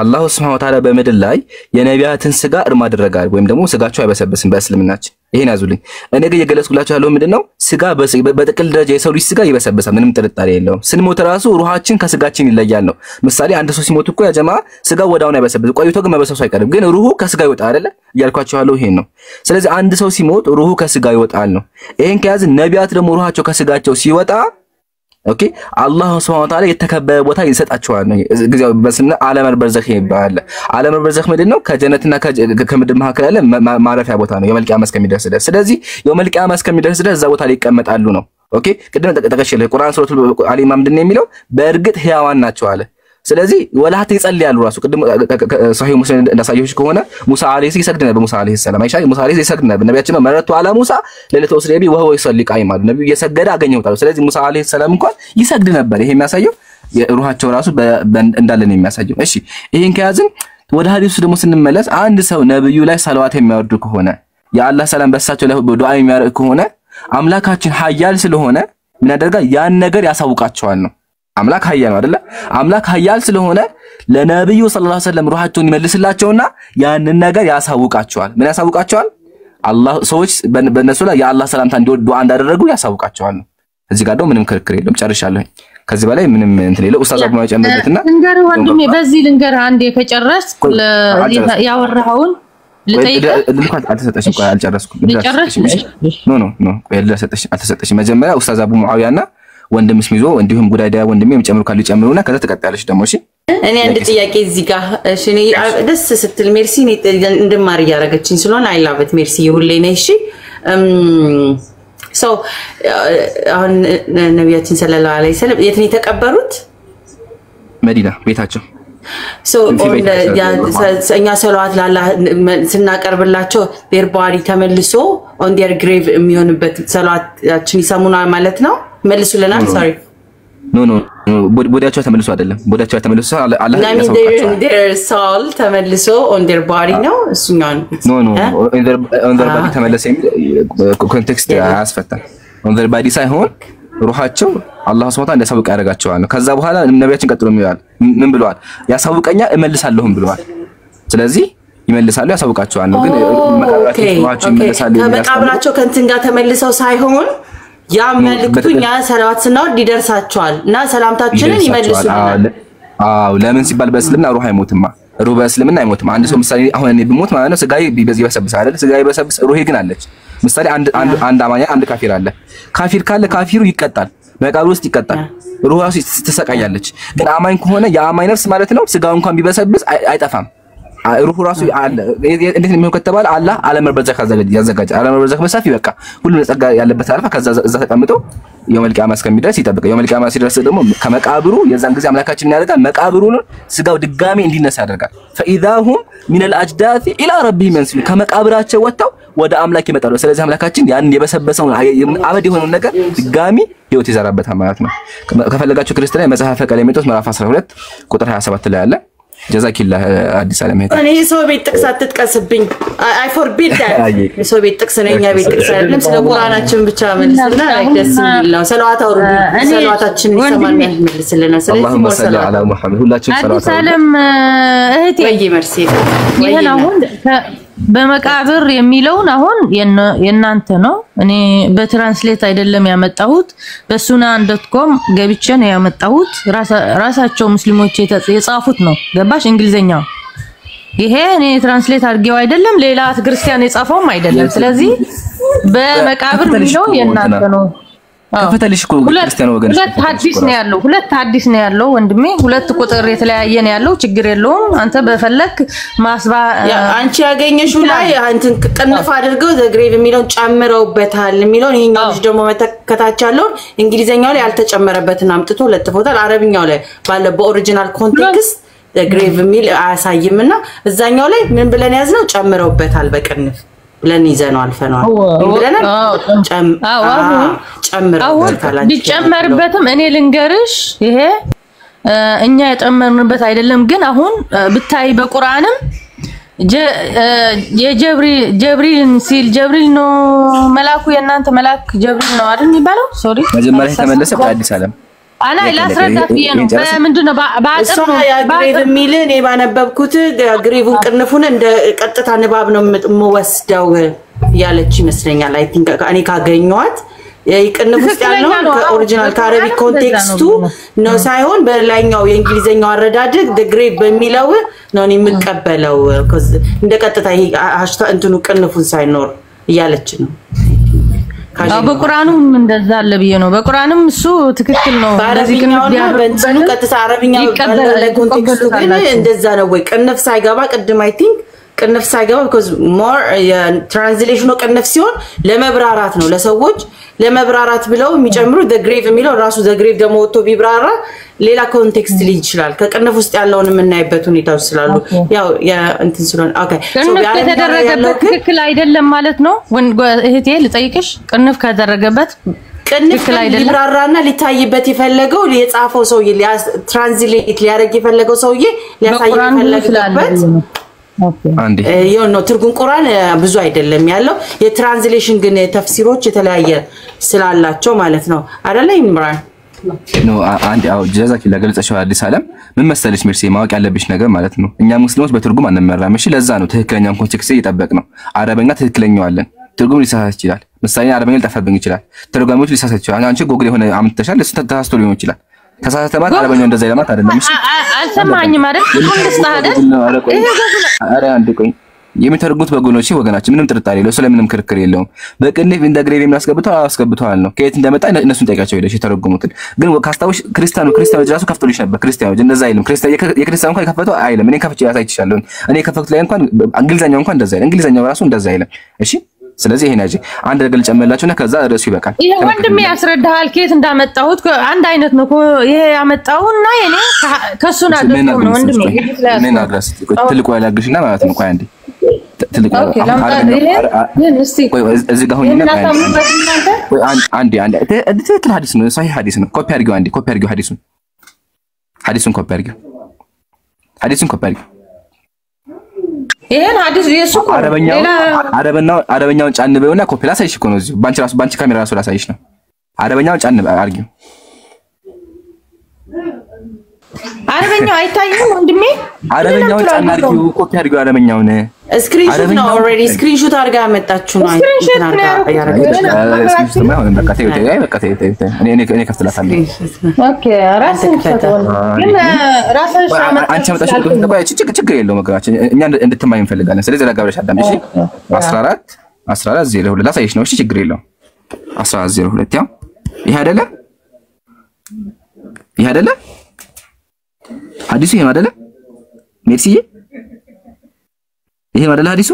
አላህ Subhanahu Wa Ta'ala በመድር ላይ የነቢያትን ስጋ እርም አደረጋል ወይም ደግሞ ስጋቸው አይበሰብስም በእስልምናችን ይሄን ያዙልኝ እኔ ግን የገለጽኩላችሁ ያለው ምንድነው ስጋ በጥቅል ደረጃ የሰው ልጅ ስጋ ይበሰብሳል ምንም ጥርጣሬ የለውም ስንሞት ራሱ ሩሃችን ከስጋችን ይለያል ነው ምሳሌ አንድ ሰው ሲሞት እኮ ያ ጀማ ስጋው ወዳውን አይበሰብስ ቆይቶ ግን መበሰብሱ አይቀርም ግን ሩሁ ከስጋ ይወጣል አይደለ ያልኳችሁ ያለው ይሄን ነው ስለዚህ አንድ ሰው ሲሞት ሩሁ ከስጋ ይወጣል ነው ይሄን ከያዝ ነቢያት ደግሞ ሩሃቸው ከስጋቸው ሲወጣ ኦኬ አላህ Subhanahu Wa Ta'ala የተከበረ ቦታ ይሰጣቸዋል ነው ግዜው በስነ ዓለም በርዘኽ ይባላል ዓለም በርዘኽ ምንድነው ከጀነትና ከምድር መካከል ያለ ማረፊያ ቦታ ነው የመልቂያ መስከሚደርስ ድረስ ስለዚህ የመልቂያ መስከሚደርስ ድረስ እዛ ቦታ ላይ ይቀመጣሉ ነው ኦኬ ቅድም ተጠቀሽልህ ቁርአን ሱረቱል አሊ ኢማም ምንድነው የሚለው በእርግጥ ህያዋን ናቸው አለ ስለዚህ ወላህት ይጸልያሉ ራሱ ቅድም ሰሂህ ሙስሊም እንዳሳየሁሽ ከሆነ ሙሳ አለይሂ ይሰግድ ነበር ሙሳ አለይሂ ሰላም አይሻ ሙሳ አለይሂ ይሰግድ ነበር ነብያችን ነው መረቱ አላ ሙሳ ለለተ ወስሪቢ ወሆ ይሰሊ ቃይማ ነብዩ እየሰገደ አገኘውታል ስለዚህ ሙሳ አለይሂ ሰላም እንኳን ይሰግድ ነበር ይሄ የሚያሳየው የሩሃቸው ራሱ እንዳለ ነው የሚያሳየው እሺ ይሄን ከያዝን ወደ ሐዲሱ ደግሞ ስንመለስ አንድ ሰው ነብዩ ላይ ሰላዋት የሚያወርድ ከሆነ የአላህ ሰላም በሳቸው ላይ ዱዓ የሚያደርግ ከሆነ አምላካችን ኃያል ስለሆነ ምን ያደርጋል ያን ነገር ያሳውቃቸዋል ነው አምላክ ኃያል ነው አይደለ አምላክ ኃያል ስለሆነ ለነብዩ ሰለላሁ ዐለይሂ ወሰለም ሩሃቸውን ይመልስላቸውና ያንን ነገር ያሳውቃቸዋል ምን ያሳውቃቸዋል አላህ ሰዎች በእነሱ ላይ የአላህ ሰላምታ እንዲወድ ዱዓ እንዳደረጉ ያሳውቃቸዋል ነው እዚህ ጋር ደግሞ ምንም ክርክር የለም ጨርሻለሁ ከዚህ በላይ ምንም እንትን የለው ኡስታዝ አብዱ ማይጨምርበትና ልንገር ወንድሜ በዚህ ልንገር አንዴ ከጨረስ ያወራውን ልጠይቅ አልተሰጠሽም ቆይ አልጨረስኩም ኖ ቆይ አልተሰጠሽም መጀመሪያ ኡስታዝ አቡ ሙአዊያና ወንድምሽ ሚዞ እንዲሁም ጉዳይዳ ወንድሜ የሚጨምሩ ካሉ ይጨምሩና ከዛ ተቀጣለሽ ደግሞ እሺ እኔ አንድ ጥያቄ እዚህ ጋር እሺ እኔ ደስ ስትል ሜርሲ እንደማር ያረጋችኝ ስለሆነ አይ ላቭ ኢት ሜርሲ ሁሌ ነኝ እሺ ሶ አሁን ነብያችን ሰለላሁ ዐለይሂ ወሰለም የት ነው የተቀበሩት መዲና ቤታቸው ሶ እኛ ሰላዋት ላላ ስናቀርብላቸው their body ተመልሶ on their grave የሚሆንበት ሰላዋታችን ይሰሙና ማለት ነው መልሱልናል ሶሪ ኖ ቦዲያቸው ተመልሶ አይደለም ቦዲያቸው ተመልሶ አላህ ያሳውቃቸው their soul ተመልሶ on their body ነው እሱኛን ኖ on their body ተመለሰ ኮንቴክስት አያስፈታም on their body ሳይሆን ሩሃቸው አላህ Subhanahu Wa Ta'ala ያሳውቃ ያረጋቸዋል ከዛ በኋላ ነብያችን ቀጥሎ ምን ብለዋል ያሳውቀኛ እመልሳለሁም ብለዋል ስለዚህ ይመልሳሉ ያሳውቃቸዋል ነው ግን መቃብራቸው ይመልሳሉ ከመቃብራቸው ከእንትን ጋር ተመልሰው ሳይሆን ያ መልክቱኛ ሰላዋት ስናወድ ይደርሳቸዋል እና ሰላምታችንን ይመልሱልናል አዎ ለምን ሲባል በእስልምና ሩህ አይሞትማ ሩህ በእስልምና አይሞትም አንድ ሰው ምሳሌ አሁን እኔ ብሞት ማለት ነው ስጋዬ በዚህ ይበሰብሳል አይደል ስጋዬ በሰብስ ሩሄ ግን አለች ምሳሌ አንድ አማኛ አንድ ካፊር አለ ካፊር ካለ ካፊሩ ይቀጣል መቃብር ውስጥ ይቀጣል ሩሃው ትሰቃያለች ግን አማኝ ከሆነ የአማኝ ነፍስ ማለት ነው ስጋው እንኳን ቢበሰብስ አይጠፋም ሩሁ ራሱ እንዴት ነው ከተባለ አላህ ዓለም በርዘኽ ያዘጋጃል። ዓለም በርዘኽ በሰፊ በቃ ሁሉም ጸጋ ያለበት አልፋ ከዛ እዛ ተቀምጦ የውመል ቂያማ እስከሚደርስ ይጠብቃል። የውመል ቂያማ ሲደርስ ደግሞ ከመቃብሩ የዛን ጊዜ አምላካችን ያደርጋል መቃብሩን ስጋው ድጋሜ እንዲነሳ ያደርጋል። ፈኢዛሁም ሚነል አጅዳቲ ኢላ ረቢሂም የንሲሉን ከመቃብራቸው ወጣው ወደ አምላክ ይመጣሉ። ስለዚህ አምላካችን ያን የበሰበሰውን አመድ የሆነውን ነገር ድጋሜ ህይወት ይዘራበታል ማለት ነው። ከፈለጋችሁ ክርስቲያን መጽሐፈ ቀሌምንጦስ ምዕራፍ 12 ቁጥር 27 ላይ አለ። ጀዛኪላህ አዲስ ዓለም ሄታ እኔ ሰው ቤት ጥቅስ አትጥቀስብኝ። አይ ፎርቢድ ዳት ሰው ቤት ጥቅስ ነኝ። ቤት ጥቅስ አይደለም። ስለ ቁርአናችን ብቻ መልስልና ደስ ይላል። ሰላዋት አውርዱ። ሰላዋታችን ይሰማል መልስልና። ስለዚህ ሞር ሰላዋት አላ ሙሐመድ ሁላችሁም ሰላዋት አዲስ ዓለም እህቴ ወይ መርሲ ይሄን አሁን በመቃብር የሚለውን አሁን የናንተ ነው። እኔ በትራንስሌት አይደለም ያመጣሁት በሱናን.com ገብቼ ነው ያመጣሁት። ራሳቸው ሙስሊሞች የጻፉት ነው። ገባሽ? እንግሊዘኛው ይሄ እኔ ትራንስሌት አድርጌው አይደለም ሌላ ክርስቲያን የጻፈውም አይደለም። ስለዚህ በመቃብር የሚለው የናንተ ነው። ከፈተልሽ እኮ ክርስቲያን ወገንሽ ሁለት ሐዲስ ነው ያለው ወንድሜ። ሁለት ቁጥር የተለያየ ነው ያለው። ችግር የለውም። አንተ በፈለክ ማስባ አንቺ ያገኘሽው ላይ አንተን ቅንፍ አድርገው ዘግሬቭ የሚለውን ጨምረውበታል የሚለውን ይሄኛው ልጅ ደግሞ መተከታች ያለው እንግሊዘኛው ላይ ያልተጨመረበትን አምጥቶ ለጥፎታል። አረብኛው ላይ ባለ በኦሪጂናል ኮንቴክስት ዘግሬቭ የሚል አያሳይምና እዛኛው ላይ ምን ብለን ያዝነው ጨምረውበታል በቅንፍ ብለን ይዘነው አልፈናል። ብለናል ጨምረውበታል። ቢጨመርበትም እኔ ልንገርሽ ይሄ እኛ የጨመርንበት አይደለም። ግን አሁን ብታይ በቁርአንም ጀብሪልን ሲል ጀብሪል ነው መላኩ የናንተ መላክ ጀብሪል ነው አይደል የሚባለው? ሶሪ መጀመሪያ ተመለሰ በአዲስ ዓለም አና ላስረዳት ብዬ ነው። በምንድነው ባጥሩ ግሬቭ የሚል እኔ ባነበብኩት ግሬቭን ቅንፉን እንደ ቀጥታ ንባብ ነው የምወስደው ያለች ይመስለኛል። አይ ቲንክ እኔ ካገኘኋት ይቅንፍ ውስጥ ያለው ከኦሪጂናል ከአረቢክ ኮንቴክስቱ ነው ሳይሆን በላይኛው የእንግሊዘኛው አረዳድ ግሬቭ በሚለው ነው የሚቀበለው እንደ ቀጥታ ይሄ ሃሽታግ እንትኑ ቅንፉን ሳይኖር ያለች ነው። በቁርአኑም እንደዛ አለ ብዬ ነው። በቁርአኑም እሱ ትክክል ነው። በዚህ ቅንፍ በእንትኑ ቀጥታ አረብኛው ላይ ኮንቴክስቱ ግን እንደዛ ነው ወይ ቅንፍ ሳይገባ ቅድም አይ ቲንክ ቅንፍ ሳይገባ because more ትራንስሌሽኑ ቅንፍ ሲሆን ለመብራራት ነው ለሰዎች ለመብራራት ብለው የሚጨምሩ the grave የሚለው ራሱ the grave ደግሞ ወጥቶ ቢብራራ ሌላ ኮንቴክስት ሊይ ይችላል። ከቅንፍ ውስጥ ያለውን የምናይበት ሁኔታዎች ስላሉ ያው እንትን ስለሆነ ኦኬ ቅንፍ ከተደረገበት ትክክል አይደለም ማለት ነው። እህቴ ልጠይቅሽ ቅንፍ ከተደረገበት ቅንፍ ሊብራራና ሊታይበት የፈለገው የጻፈው ሰውዬ ትራንስሌት ሊያደርግ የፈለገው ሰውዬ ሊያሳይ የፈለገበት አንዴ ነው ትርጉም ቁርአን ብዙ አይደለም ያለው የትራንስሌሽን ግን ተፍሲሮች የተለያየ ስላላቸው ማለት ነው አይደለ ይምራን ነው አንዴ አው ጀዛኪላ ገልጸሽው አዲስ ዓለም ምን መሰለሽ ሚርሲ ማወቅ ያለብሽ ነገር ማለት ነው እኛ ሙስሊሞች በትርጉም አንመራም። እሺ ለዛ ነው ትክክለኛውን ኮንቴክስት እየጠበቅ ነው። አረበኛ ትክክለኛው አለን ትርጉም ሊሳሳት ይችላል። ምሳሌ አረበኛ ሊጠፋብኝ ይችላል። ተርጓሚዎች ሊሳሳት ይችላል። አንቺ ጎግል የሆነ አምጥተሻል እሱ ተሳስቶ ሊሆን ይችላል። ተሳሳተ ማለት አረበኛው እንደዛ ይለማት አይደለም። እሺ አልሰማኝም አይደል? አረ አንድ ቆይ የሚተርጉት በጎኖች ወገናችን ምንም ጥርጣሬ የለው ስለምንም ክርክር የለውም። በቅንፍ እንደ ግሬቭ አስገብተዋል ነው ከየት እንደመጣ እነሱን ጠይቃቸው ሄደሽ የተረጉሙትን ግን ካስታውሽ ክርስቲያኑ ራሱ ከፍቶልሽ ነበር። ክርስቲያኖች እንደዛ አይልም። የክርስቲያኑ እንኳን የከፈተው አይልም። እኔ ከፍቼ ያሳይቻለሁ። እኔ ከፈቱት ላይ እንኳን እንግሊዘኛው እንኳን እንደዛ አይልም። እንግሊዘኛው ራሱ እንደዛ አይልም። እሺ ስለዚህ ይሄን አጂ አንድ ነገር ጨመላችሁና ከዛ ርዕሱ ይበቃል። ይሄ ወንድሜ ያስረዳሃል ከየት እንዳመጣሁት አንድ አይነት ነው የአመጣውና የኔ ከሱና ደግሞ ነው ወንድሜ ምን አድረስ ትልቁ ያላግሽና ማለት ነው። ቆይ አንዴ ትልቁ እዚህ ጋር ሆኜ አንዴ ትክክል ሐዲስ ነው صحيح ሐዲስ ነው። ኮፒ አድርጊው አንዴ ኮፒ አድርጊው ሐዲሱን ኮፒ አድርጊው ይሄን ሐዲስ የሱቁ አረበኛውን ጫን በይውና ኮፒ ላሳይሽ እኮ ነው። እዚሁ ባንቺ ካሜራ ራሱ ላሳይሽ ነው። አረበኛውን ጫን አድርጊው። አረበኛው አይታየም ወንድሜ። አረበኛውን ጫን አድርጊው ኮፒ አድርጊው። አረበኛውን ስክሪንሾት ነው ኦሬዲ ስክሪንሾት አድርጋ ያመጣችሁ ነው። ስክሪንሾት ነው ስክሪንሾት ነው አሁን በቃ ተይ እኔ ከፍትላታለሁ። ኦኬ ራስን ፈተው ግን ራስሽ አንቺ አመጣሽው ተቆይ ችግር የለውም መገራችን እኛ እንድትማይ እንፈልጋለን። ስለዚህ ለጋብረሽ አዳም እሺ 14 02 ላሳይሽ ነው። እሺ ችግር የለውም 14 02 ያው ይሄ አይደለ ሐዲሱ ይሄ አይደለ ሜክሲዬ ይሄ ማለት ሐዲሱ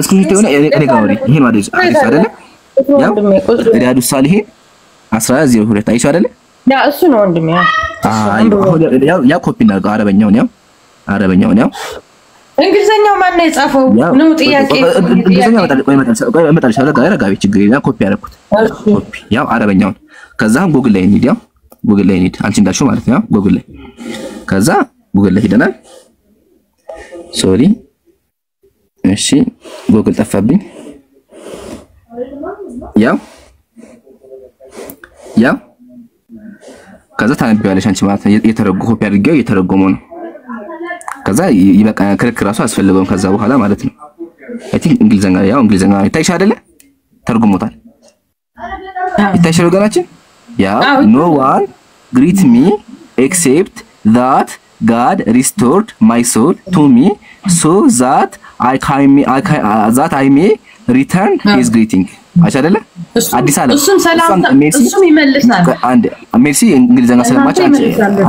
እስኪ ይሄው ነው እኔ ጋር ይሄ ነው ሐዲሱ አይደለ ያው ሪያዱ ሳሊሂን 10:02 አይሽ አይደለ ያ እሱ ነው ወንድሜ ያው ኮፒ ነው አረበኛው ነው እንግሊዘኛው ማን ነው የጻፈው ነው ጥያቄ እንግሊዘኛው መጣል ረጋቢ ችግር የለም ኮፒ ያደረኩት ኮፒ ያው አረበኛው ከዛ ጉግል ላይ እንሂድ ጉግል ላይ እንሂድ አንቺ እንዳልሽው ማለት ነው ጉግል ላይ ከዛ ጉግል ላይ ሄደናል ሶሪ እሺ ጉግል ጠፋብኝ ያው ከዛ ታነቢዋለሽ አንቺ ማለት ነው የተረጎመ ኮፒ አድርጌው የተረጎመው ነው ከዛ ይበቃ ክርክር ራሱ አስፈልገውም ከዛ በኋላ ማለት ነው አይ ቲንክ እንግሊዘኛ ይታይሽ አይደለ ተርጉሞታል ይታይሽ ወገናችን no one greet me except that God restored my soul to me so that I may return his greeting አይደለ አዲስ ዓለም እሱም ሰላም እሱም ይመልሳል አንድ ሜርሲ እንግሊዘኛ ስለማች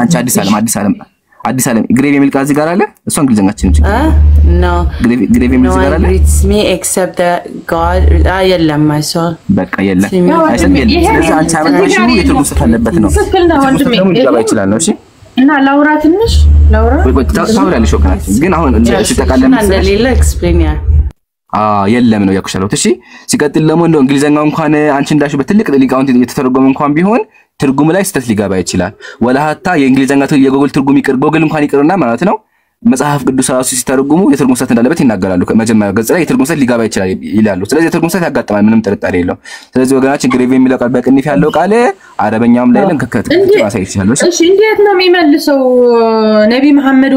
አንቺ አዲስ ዓለም ግሬቭ የሚል ቃል እዚህ ጋር አለ እሱ እንግሊዘኛችን ነው no ግሬቭ የሚል እዚህ ጋር አለ it's me except that God የለም my soul በቃ የለም ስለዚህ አንቺ አመጣሽው የትርጉም ስህተት አለበት ነው ትክክል ነው ወንድሜ ይገባ ይችላል ነው እሺ እና ላውራ ትንሽ ላውራ ወይ ታውራለሽ ወከናችን ግን አሁን ሲጠቃለል እንደሌለ ኤክስፕሌን የለም ነው ያኩሻለው እሺ ሲቀጥል ደግሞ እንደው እንግሊዘኛው እንኳን አንቺ እንዳልሽው በትልቅ ሊቃውንት የተተረጎመ እንኳን ቢሆን ትርጉም ላይ ስህተት ሊገባ ይችላል ወላሃታ የእንግሊዘኛ የጎግል ትርጉም ጎግል እንኳን ይቅርና ማለት ነው መጽሐፍ ቅዱስ ራሱ ሲተረጉሙ የትርጉም ስህተት እንዳለበት ይናገራሉ መጀመሪያ ገጽ ላይ የትርጉም ስህተት ሊገባ ይችላል ይላሉ ስለዚህ የትርጉም ስህተት ያጋጥማል ምንም ጥርጣሬ የለውም ስለዚህ ወገናችን ግሬቭ የሚለው ቃል በቅንፍ ያለው ቃል አረበኛውም ላይ ለንከከት ማሳይ ይችላል እሺ እንዴት ነው የሚመልሰው ነቢ መሐመድ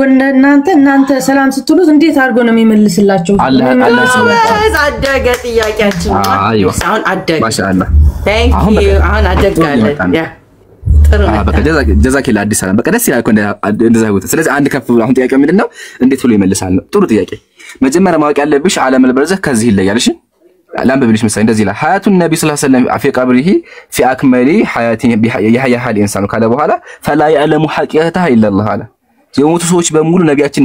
እናንተ ሰላም ስትሉት እንዴት አድርጎ ነው የሚመልስላችሁ አላህ አደገ ጥያቄያችን አሁን አደገ ማሻአላህ ታንክ ዩ አሁን አደጋለ ያ በቃ ጀዛኪላ አዲስ ዓለም በቃ ደስ ይላል እኮ እንደዛ ይወጣ ስለዚህ አንድ ከፍ ብሎ አሁን ጥያቄው ምንድነው እንዴት ብሎ ይመልሳል ነው ጥሩ ጥያቄ መጀመሪያ ማወቅ ያለብሽ ዓለም البرزخ ከዚህ ይለያል እሺ ላንብብልሽ መሰለኝ እንደዚህ ይላል ሐያቱ ነብዩ ሰለላሁ ዐለይሂ ወሰለም في قبره في اكمل حياته يحيى حال الانسان ካለ በኋላ فلا يعلم حقيقتها الا الله አለ የሞቱ ሰዎች በሙሉ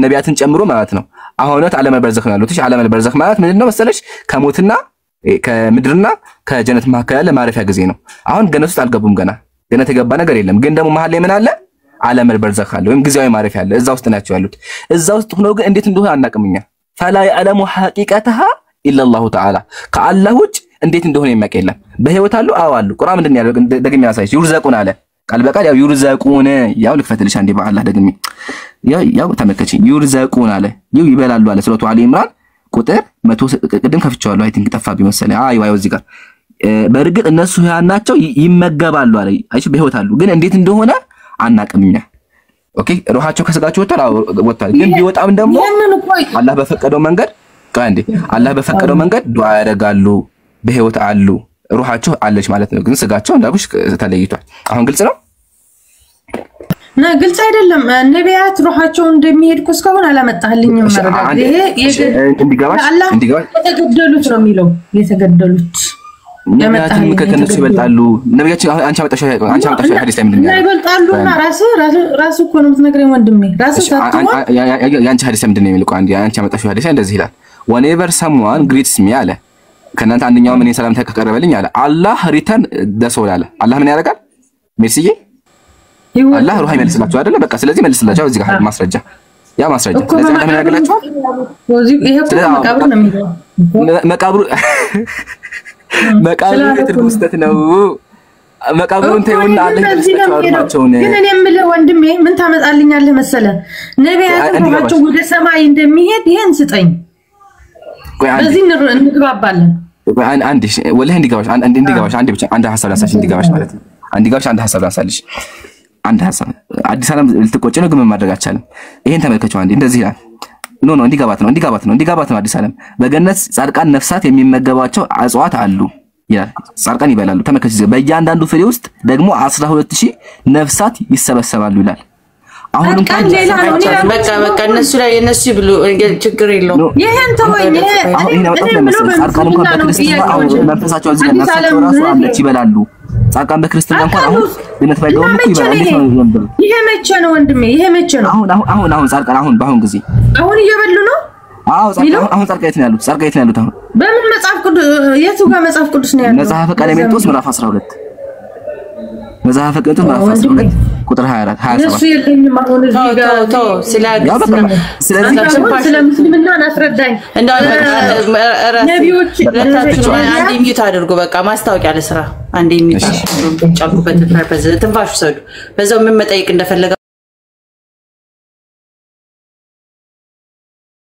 ነቢያትን ጨምሮ ማለት ነው አሁንት ዓለም البرزخ ነው ያሉት ዓለም البرزخ ማለት ምንድነው መሰለሽ ከሞትና ከምድርና ከጀነት መካከል ያለ ማረፊያ ጊዜ ነው አሁን ገነት ውስጥ አልገቡም ገነት የገባ ነገር የለም ግን ደግሞ መሐል ላይ ምን አለ ዓለም البرزخ አለ ወይም ጊዜያዊ ማረፊያ አለ እዛ ውስጥ ናቸው ያሉት እዛ ውስጥ ሆኖ ግን እንዴት እንደሆነ አናቀምኛ فلا يعلم حقيقتها الا الله تعالى ከአላህ ውጭ እንዴት እንደሆነ የሚያውቅ የለም በህይወት አሉ አሉ ቁርአን ምንድን ያለው ደግሜ ያሳይሽ ይርዘቁን አለ ቃል በቃል ያው ይርዘቁን ያው ልክፈትልሽ አንዴ በአላህ ደግሜ ያው ተመከቺ ይርዘቁን አለ ይበላሉ አለ ሱረቱ አሊ ኢምራን ቁጥር 100 ቅድም ከፍቻለሁ አይ ቲንክ ጠፋብኝ መሰለኝ አይው እዚህ ጋር በርግጥ እነሱ ያናቸው ይመገባሉ አለ አይሽ በህይወት አሉ ግን እንዴት እንደሆነ አናቀምኛ ኦኬ ሩሃቸው ከስጋቸው ወጣል ግን ቢወጣም ደግሞ አላህ በፈቀደው መንገድ አንዴ አላህ በፈቀደው መንገድ ዱዓ ያደርጋሉ በህይወት አሉ ሩሃቸው አለች ማለት ነው ግን ስጋቸው እንዳልኩሽ ተለይቷል አሁን ግልጽ ነው ግልጽ አይደለም ነቢያት ሩሃቸው እንደሚሄድ እስካሁን አላመጣልኝም ማለት ይሄ እንዲጋባሽ የተገደሉት ነው የሚለው የተገደሉት ነቢያትን ከነሱ ይበልጣሉ ነቢያችን አንቺ አመጣሽ ሐዲስ ላይ ምንድነው ይበልጣሉና ራሱ እኮ ነው የምትነግረኝ ወንድሜ ራሱ ታጥቶ ያንቺ ሐዲስ ምንድነው የሚልቀው አንዴ አንቺ አመጣሽ ሐዲስ እንደዚህ ይላል whenever someone greets me አለ ከናንተ አንደኛው ምን ሰላምታ ከቀረበልኝ አለ አላህ ሪተርን ደሶል አለ አላህ ምን ያደርጋል ሜርሲዬ አላህ ሩህ ይመልስላችሁ አይደለ በቃ ስለዚህ መልስላችሁ እዚህ ጋር ማስረጃ ያ ማስረጃ ስለዚህ ምን ያደርጋላችሁ ይሄ እኮ መቃብሩ ነው የሚለው መቃብሩ የትርጉም ስህተት ነው መቃብሩን ተይውና አለ ይመስላችኋል ግን እኔ የምልህ ወንድሜ ምን ታመጣልኛለህ መሰለ ነቢያት ሩሃቸው ወደ ሰማይ እንደሚሄድ ይሄን ስጠኝ በዚህ እንግባባለን አንድ ወላሂ እንዲገባሽ አንድ ብቻ አንድ ሐሳብ ላንሳሽ እንዲገባሽ ማለት ነው እንዲገባሽ አንድ ሐሳብ ላንሳልሽ አንድ ሐሳብ አዲስ ዓለም ልትቆጭ ነው ግን ማድረግ አልቻለም ይሄን ተመልከቹ አንዴ እንደዚህ ይላል ኖ እንዲጋባት ነው አዲስ ዓለም በገነት ጻድቃን ነፍሳት የሚመገባቸው አጽዋት አሉ ይላል ጻድቃን ይበላሉ ተመከች በእያንዳንዱ ፍሬ ውስጥ ደግሞ 12000 ነፍሳት ይሰበሰባሉ ይላል አሁን እንኳን ሌላ ነው በቃ እነሱ ላይ እነሱ ብሉ ችግር የለውም ይሄን ተወኝ እኔ ጻድቃን እንኳን በክርስትና መንፈሳቸው እዚህ ነፍሳቸው ራሱ አለች ይበላሉ ጻድቃን በክርስትና እንኳን አሁን ገነት ባይገቡ ይበላሉ ይሄ መቼ ነው ወንድሜ ይሄ መቼ ነው አሁን ጻድቃን አሁን በአሁን ጊዜ አሁን እየበሉ ነው? አዎ አሁን ጸርቀይት ነው ያሉት። ጸርቀይት ነው ያሉት አሁን። በምን መጽሐፍ ቅዱስ የቱ ጋር መጽሐፍ ቅዱስ ነው ያለው? መጽሐፈ ቀሌምንጦስ ምዕራፍ 12 መጽሐፈ ቀሌምንጦስ ምዕራፍ 12 ቁጥር 24 27 እሱ የለኝም አሁን እዚህ ጋር ስለምስልምና አስረዳኝ። ነቢዮች አንዴ ሚዩት አድርጎ በቃ ማስታወቂያ ለስራ አንዴ ሚዩት አድርጎ ጫልኩበት ፐርፐዝ ትንፋሹ ሰዱ በዛው ምን መጠየቅ እንደፈለገ